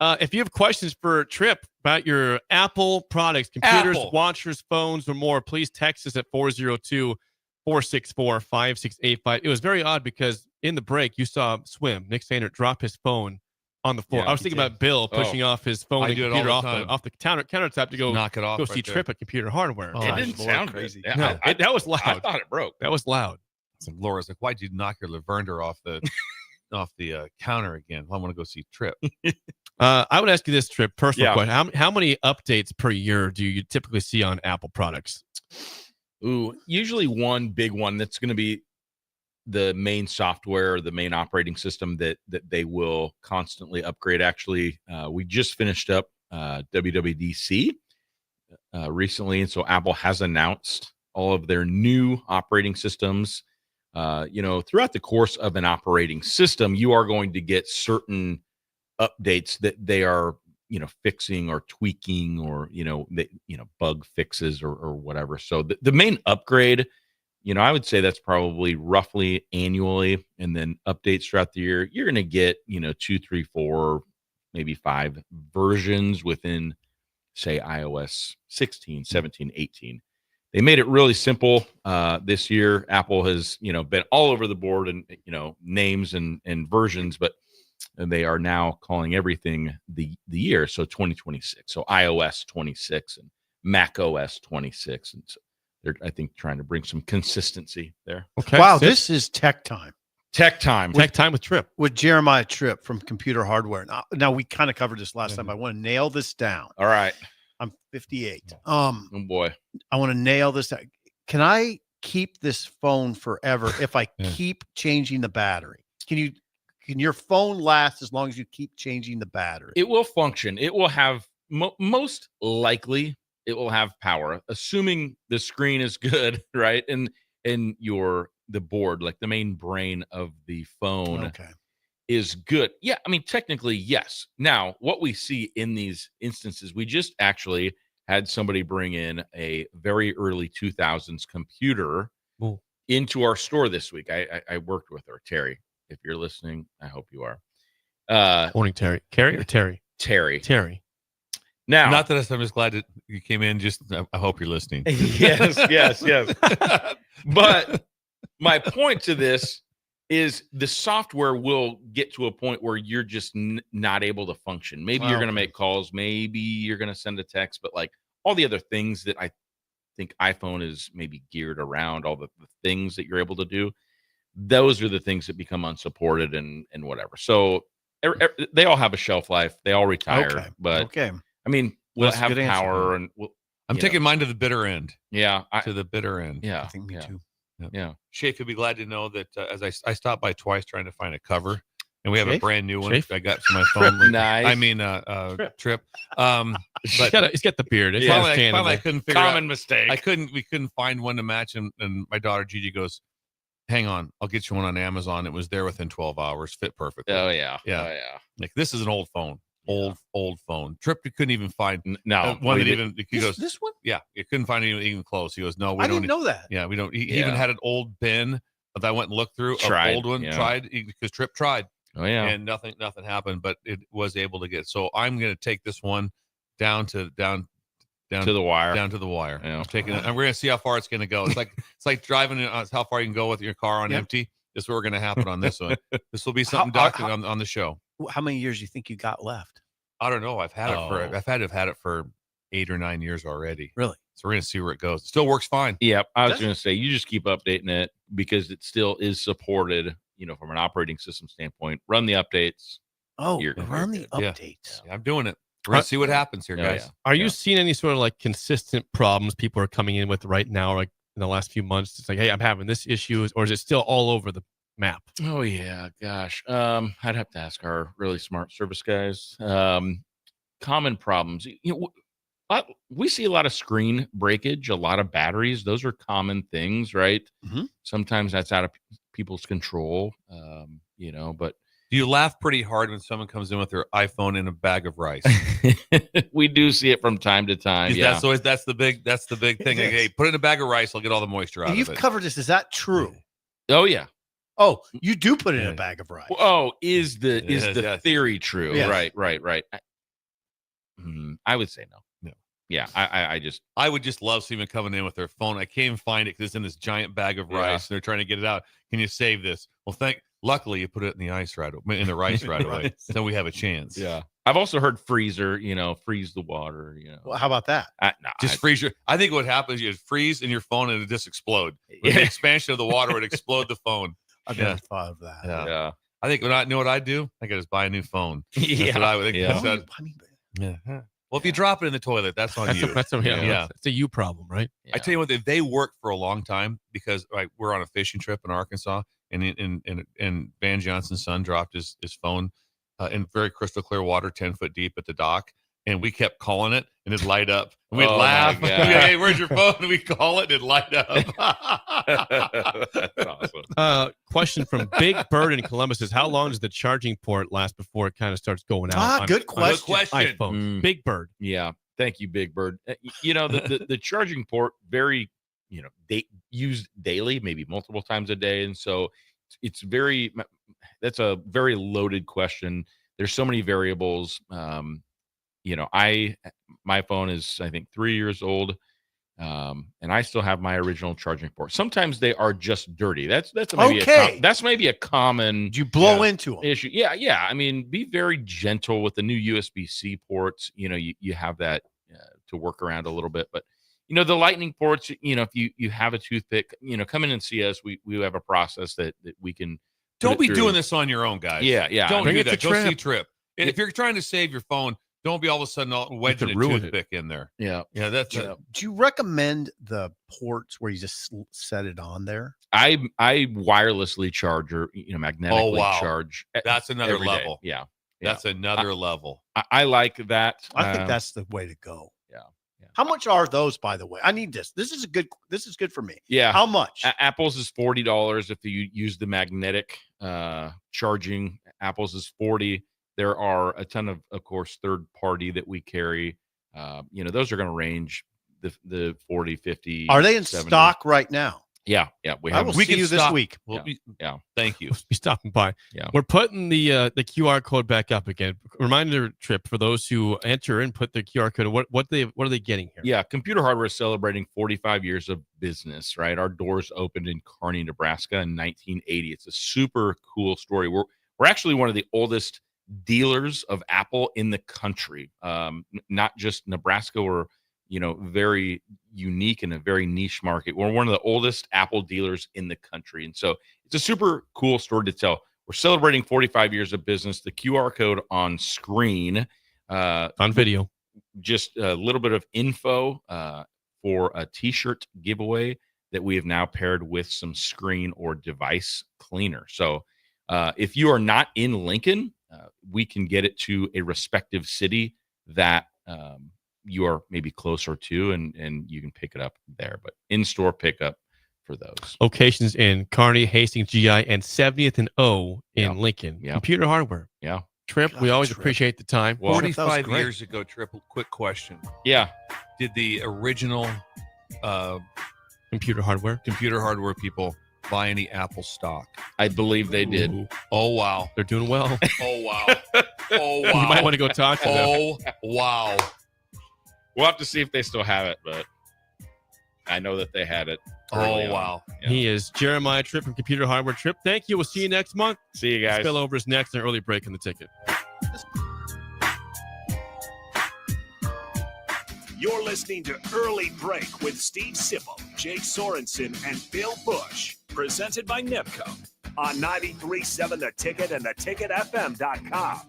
If you have questions for Tripp about your Apple products, computers, watchers, phones, or more, please text us at 402-464-5685. It was very odd because in the break, you saw Nick Sainert drop his phone on the floor. Yeah, I was thinking about Bill pushing off his phone I and do it all computer the time. off the countertop to go knock it off. go right see there. Trip at Computer Hardware. Oh, It gosh, didn't Lord, sound crazy. good. No, that was loud. I thought it broke. That was loud. It's like Laura's like, why'd you knock your Lavender off the counter again? Well, I want to go see Trip. I would ask you this, Trip, personal Yeah. question. How many updates per year do you typically see on Apple products? Ooh, usually one big one that's going to be the main software, the main operating system that they will constantly upgrade. Actually, we just finished up WWDC recently, and so Apple has announced all of their new operating systems. Throughout the course of an operating system, you are going to get certain updates that they are fixing or tweaking, or bug fixes or whatever. So the main upgrade, I would say that's probably roughly annually, and then updates throughout the year. You're going to get 2, 3, 4, maybe 5 versions within, say, iOS 16, 17, 18. They made it really simple this year. Apple has been all over the board and names and versions, but they are now calling everything the year. So 2026. So iOS 26 and Mac OS 26. And so they're, I think, trying to bring some consistency there. Okay. Wow, this is tech time. Tech time. Tech time with Trip. With Jeremiah Tripp from Computer Hardware. Now we kind of covered this last time. I want to nail this down. All right. I'm 58. Oh boy. I want to nail this down. Can I keep this phone forever if I keep changing the battery? Can your phone last as long as you keep changing the battery? It will function. It will have most likely it will have power, assuming the screen is good, right? And the board, like the main brain of the phone, is good. Yeah, I mean, technically, yes. Now, what we see in these instances, we just actually had somebody bring in a very early 2000s computer into our store this week. I worked with her, Terry. If you're listening, I hope you are. Morning, Terry. Carrie or Terry? Terry. Terry. Now, not that I'm just glad that you came in. Just I hope you're listening. yes. But my point to this is the software will get to a point where you're just not able to function. Maybe you're going to make calls. Maybe you're going to send a text. But like all the other things that I think iPhone is maybe geared around, all the things that you're able to do, those are the things that become unsupported and whatever. So they all have a shelf life. They all retire. But I mean, we'll have power, and I'm taking mine to the bitter end. Yeah, to the bitter end. Yeah, I think me too. Yeah. Shafe would be glad to know that as I stopped by twice trying to find a cover, and we have a brand new one I got for my phone. Nice. I mean, Trip. But He's got the beard. It's finally, I couldn't figure out. Common mistake. We couldn't find one to match, and my daughter Gigi goes, "Hang on, I'll get you one on Amazon." It was there within 12 hours, fit perfectly. Oh yeah. Like this is an old phone. Old phone. Trip couldn't even find one that even he goes this one. Yeah, you couldn't find it even close. He goes, no, we I don't didn't know that. Yeah, we don't. He even had an old bin that I went and looked through. Tried, An old one tried because Trip tried. Oh yeah, and nothing happened, but it was able to get. So I'm going to take this one down to the wire. Yeah. I'm taking it, and we're going to see how far it's going to go. It's like driving how far you can go with your car on empty. This is what we're going to happen on this one. This will be something documented on the show. How many years do you think you got left? I don't know. I've had to have had it for 8 or 9 years already. Really? So we're gonna see where it goes. It still works fine. Yeah, I was going to say you just keep updating it because it still is supported. From an operating system standpoint, run the updates. Oh, run the updates. Yeah, I'm doing it. We're gonna see what happens here, guys. Are you seeing any sort of like consistent problems people are coming in with right now, like in the last few months? It's like, hey, I'm having this issue, or is it still all over the map? Oh yeah, gosh. I'd have to ask our really smart service guys. Common problems. We see a lot of screen breakage, a lot of batteries. Those are common things, right? Mm-hmm. Sometimes that's out of people's control. But do you laugh pretty hard when someone comes in with their iPhone in a bag of rice? We do see it from time to time. Yeah, that's the big thing. Like, hey, put it in a bag of rice. I'll get all the moisture out of it. You've covered this. Is that true? Oh yeah. Oh, you do put it in a bag of rice. Oh, is the theory true? Yes. Right. I would say no. Yeah, I would just love someone coming in with their phone. I can't even find it because it's in this giant bag of rice and they're trying to get it out. Can you save this? Well, Luckily, you put it in the rice right away. So we have a chance. Yeah. I've also heard freezer, freeze the water, Well, how about that? Freeze your. I think what happens is freeze in your phone and it just explode. With the expansion of the water would explode the phone. I've never thought of that. Yeah. I think know what I'd do? I could just buy a new phone. Yeah. That's what I would think. Yeah. Yeah. Well, if you drop it in the toilet, that's on you. That's a you problem, right? I tell you what, they work for a long time because we're on a fishing trip in Arkansas, and Van Johnson's son dropped his phone in very crystal clear water, 10 foot deep at the dock. And we kept calling it, and it'd light up. And we'd laugh. Hey, where's your phone? And we'd call it, and it'd light up. That's awesome. Question from Big Bird in Columbus is, how long does the charging port last before it kind of starts going out? Good question. iPhone. Big Bird. Yeah. Thank you, Big Bird. The charging port, very, used daily, maybe multiple times a day. And so that's a very loaded question. There's so many variables. My phone is, I think, 3 years old, and I still have my original charging port. Sometimes they are just dirty. That's maybe a common. Do you blow into them? Issue? Yeah. I mean, be very gentle with the new USB-C ports. You have that to work around a little bit, but the lightning ports. If you have a toothpick, come in and see us. We have a process that we can. Don't be doing this on your own, guys. Yeah. Don't Bring do it that. to Go see Trip. And if you're trying to save your phone, don't be all of a sudden wedging a toothpick in there. Yeah. That's Do you recommend the ports where you just set it on there? I wirelessly charge or magnetically charge. That's another every level. Day. Yeah. That's another level. I like that. I think that's the way to go. Yeah. How much are those, by the way? I need this. This is good for me. Yeah. How much? Apple's is $40 if you use the magnetic charging. Apple's is $40. There are a ton of course, third party that we carry. Those are going to range the 40, 50. Are they in 70. stock right now? Yeah. We I will see you this week. Yeah. Thank you. Be stopping by. Yeah. We're putting the QR code back up again. Reminder Trip for those who enter and put the QR code. What are they getting here? Yeah. Computer Hardware is celebrating 45 years of business, right? Our doors opened in Kearney, Nebraska in 1980. It's a super cool story. We're actually one of the oldest dealers of Apple in the country. Not just Nebraska. We're very unique in a very niche market. We're one of the oldest Apple dealers in the country. And so it's a super cool story to tell. We're celebrating 45 years of business. The QR code on screen. On video. Just a little bit of info for a t-shirt giveaway that we have now paired with some screen or device cleaner. So if you are not in Lincoln, we can get it to a respective city that you are maybe closer to, and you can pick it up there. But in-store pickup for those. Locations in Kearney, Hastings, GI, and 70th and O in Lincoln. Yeah. Computer Hardware. Yeah. Trip, we always appreciate the time. 45 years ago, Trip, quick question. Yeah. Did the original Computer Hardware people buy any Apple stock? I believe they did. Ooh. Oh, wow. They're doing well. Oh, wow. Oh, wow. You might want to go talk to them. Oh, wow. We'll have to see if they still have it, but I know that they had it. Oh, wow. Yeah. He is Jeremiah Tripp from Computer Hardware. Trip, thank you. We'll see you next month. See you guys. Spillover is next and early break in the ticket. You're listening to Early Break with Steve Sipple, Jake Sorensen, and Bill Busch. Presented by Nebco on 93.7 The Ticket and theticketfm.com.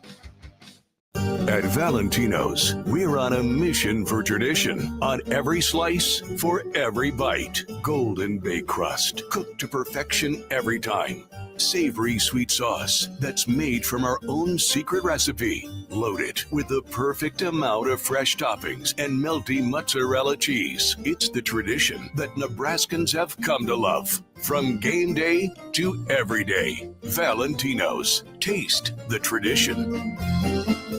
At Valentino's, we're on a mission for tradition. On every slice, for every bite. Golden baked crust, cooked to perfection every time. Savory sweet sauce that's made from our own secret recipe. Loaded with the perfect amount of fresh toppings and melty mozzarella cheese. It's the tradition that Nebraskans have come to love. From game day to every day. Valentino's. Taste the tradition.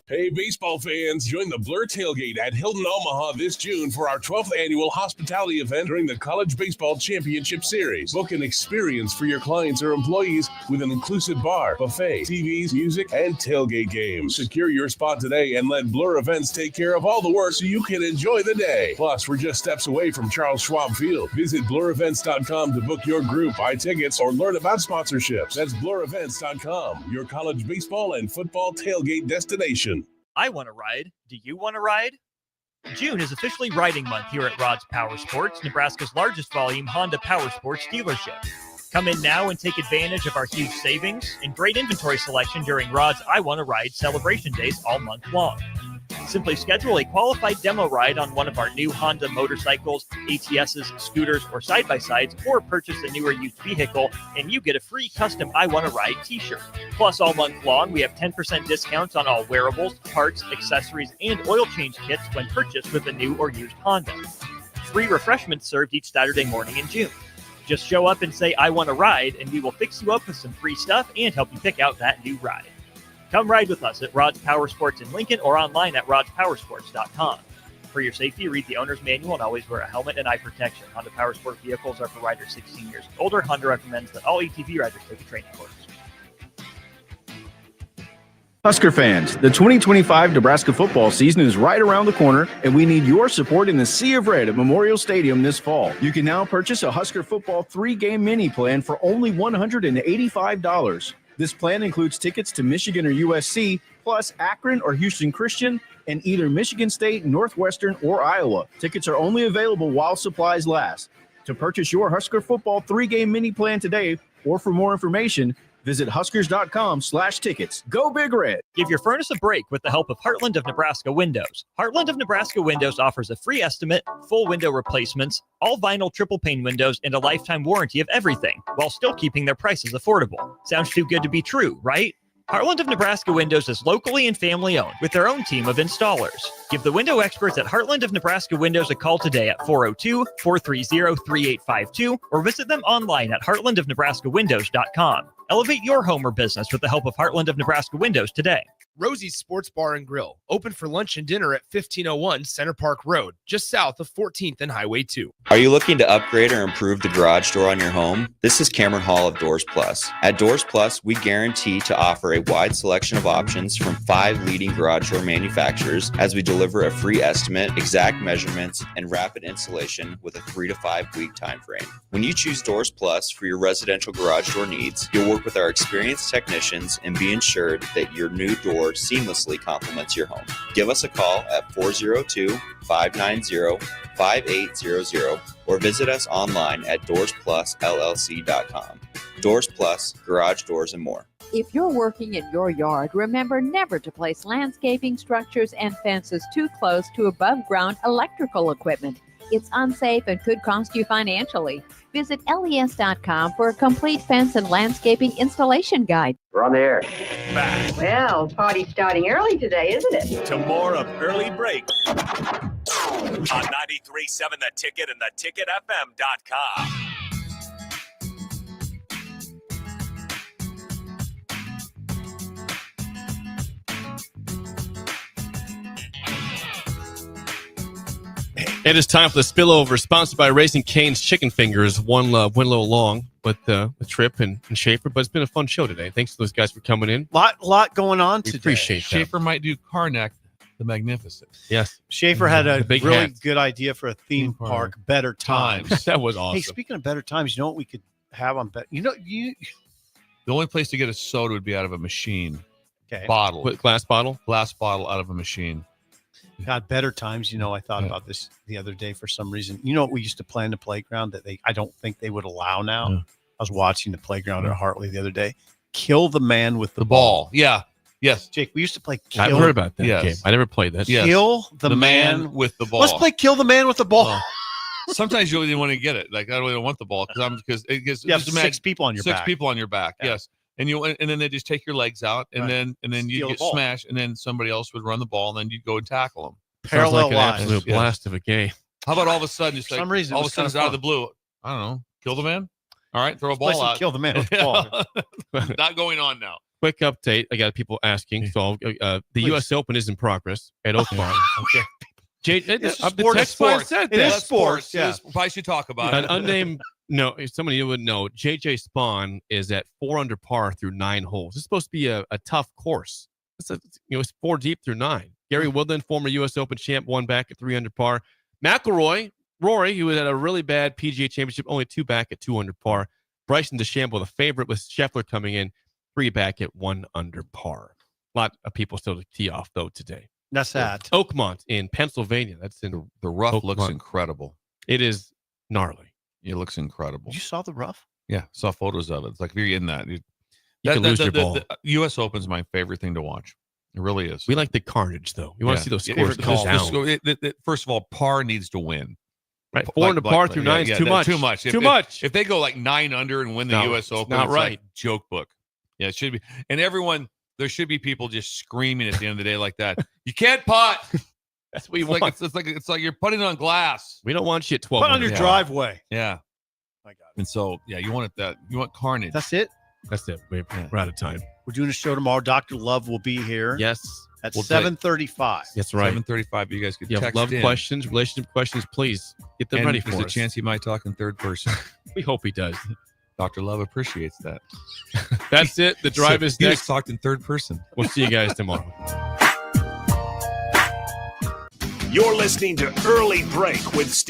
Hey, baseball fans, join the Blur Tailgate at Hilton Omaha this June for our 12th annual hospitality event during the College Baseball Championship Series. Book an experience for your clients or employees with an inclusive bar, buffet, TVs, music, and tailgate games. Secure your spot today and let Blur Events take care of all the work so you can enjoy the day. Plus, we're just steps away from Charles Schwab Field. Visit blurevents.com to book your group, buy tickets, or learn about sponsorships. That's blurevents.com, your college baseball and football tailgate destination. I want to ride. Do you want to ride? June is officially riding month here at Rod's Power Sports, Nebraska's largest volume Honda Power Sports dealership. Come in now and take advantage of our huge savings and great inventory selection during Rod's I Want to Ride celebration days all month long. Simply schedule a qualified demo ride on one of our new Honda motorcycles, ATSs, scooters, or side-by-sides, or purchase a newer used vehicle, and you get a free custom I Want to Ride t-shirt. Plus, all month long, we have 10% discounts on all wearables, parts, accessories, and oil change kits when purchased with a new or used Honda. Free refreshments served each Saturday morning in June. Just show up and say, I want to ride, and we will fix you up with some free stuff and help you pick out that new ride. Come ride with us at Rod's Power Sports in Lincoln or online at rodspowersports.com. For your safety, read the owner's manual and always wear a helmet and eye protection. Honda Power Sport vehicles are for riders 16 years and older. Honda recommends that all ATV riders take a training course. Husker fans, the 2025 Nebraska football season is right around the corner, and we need your support in the Sea of Red at Memorial Stadium this fall. You can now purchase a Husker football 3-game mini plan for only $185. This plan includes tickets to Michigan or USC, plus Akron or Houston Christian, and either Michigan State, Northwestern, or Iowa. Tickets are only available while supplies last. To purchase your Husker football 3-game mini plan today, or for more information, visit huskers.com/tickets. Go Big Red. Give your furnace a break with the help of Heartland of Nebraska Windows. Heartland of Nebraska Windows offers a free estimate, full window replacements, all vinyl triple pane windows, and a lifetime warranty of everything, while still keeping their prices affordable. Sounds too good to be true, right? Heartland of Nebraska Windows is locally and family owned with their own team of installers. Give the window experts at Heartland of Nebraska Windows a call today at 402-430-3852 or visit them online at heartlandofnebraskawindows.com. Elevate your home or business with the help of Heartland of Nebraska Windows today. Rosie's Sports Bar and Grill, open for lunch and dinner at 1501 Center Park Road, just south of 14th and Highway 2. Are you looking to upgrade or improve the garage door on your home? This is Cameron Hall of Doors Plus. At Doors Plus, we guarantee to offer a wide selection of options from 5 leading garage door manufacturers as we deliver a free estimate, exact measurements, and rapid installation with a 3 to 5 week time frame. When you choose Doors Plus for your residential garage door needs, you'll work with our experienced technicians and be ensured that your new door seamlessly complements your home. Give us a call at 402-590-5800 or visit us online at doorsplusllc.com. Doors Plus, garage doors and more. If you're working in your yard, remember never to place landscaping structures and fences too close to above-ground electrical equipment. It's unsafe and could cost you financially. Visit les.com for a complete fence and landscaping installation guide. We're on the air. Back. Well, party's starting early today, isn't it? To more of Early Break on 93.7 The Ticket and theticketfm.com. It is time for the spillover, sponsored by Raising Cane's Chicken Fingers. One Love went a little long with Tripp and Schaefer, but it's been a fun show today. Thanks to those guys for coming in. Lot going on We today. appreciate that. Schaefer might do Karnak the Magnificent. Yes. Schaefer had a big really hat. good idea for a theme park, Better Times. That was awesome. Hey, speaking of Better Times, you know what we could have on better? The only place to get a soda would be out of a machine. Okay. Bottle. What, glass bottle? Glass bottle out of a machine. God, Better Times. I thought about this the other day for some reason. You know what we used to play in the playground that I don't think they would allow now? I was watching the playground at Hartley the other day. Kill the man with the ball. Yeah. Yes. Jake, we used to play I've heard about that game. I never played that. Yes. Kill the man with the ball. Let's play Kill the Man with the ball. Sometimes you really want to get it. Like, I don't really want the ball because it gets you have 6 people on your back. 6 people on your back. Yeah. Yes. And then they just take your legs out and then you Steal get the ball. smashed and then somebody else would run the ball and then you go and tackle them. Parallel Sounds like an lives. absolute blast of a game. How about all of a sudden, just For like some reason, all it of a was sudden, kinda it's out of fun. the blue. I don't know. Kill the man. All right, throw a Let's play ball some out. Kill the Man with the ball. Not going on now. quick update. I got people asking. So the U.S. Open is in progress at Oakmont. Okay. The text line said It that. is sports. Yeah. I should talk about An it. unnamed, no, somebody you would know. JJ Spawn is at 4 under par through 9 holes. It's supposed to be a tough course. It's 4 deep through 9. Gary Woodland, former U.S. Open champ, won back at 3 under par. McIlroy, Rory, who had a really bad PGA Championship, only 2 back at 2 under par. Bryson DeChambeau, the favorite, with Scheffler coming in 3 back at 1 under par. A lot of people still to tee off though today. That's that. Oakmont in Pennsylvania. That's in the rough. Oakmont. Looks incredible. It is gnarly. It looks incredible. You saw the rough? Yeah, saw photos of it. It's like if you're in that, you can lose your ball. The U.S. Open's my favorite thing to watch. It really is. We like the carnage, though. We want to see those scores First of all, par needs to win. Right, 4 under par through 9 is too much. Too much. Too much. If they go like 9 under and win the U.S. Open, not it's right. like joke book. Yeah, it should be. And everyone, there should be people just screaming at the end of the day like that. You can't putt. That's what you want. want. It's like you're putting on glass. We don't want you at 12. Put on your driveway. Yeah. I got it. And so, you want you want carnage. That's it. That's it. We're out of time. We're doing a show tomorrow. Dr. Love will be here. Yes. At 7:35. That's right. 7:35. You guys could text love in. questions, relationship questions. Please get them ready for us. There's a chance he might talk in third person. We hope he does. Dr. Love appreciates that. That's it. The drive is he next. just talked in third person. We'll see you guys tomorrow. You're listening to Early Break with Steve.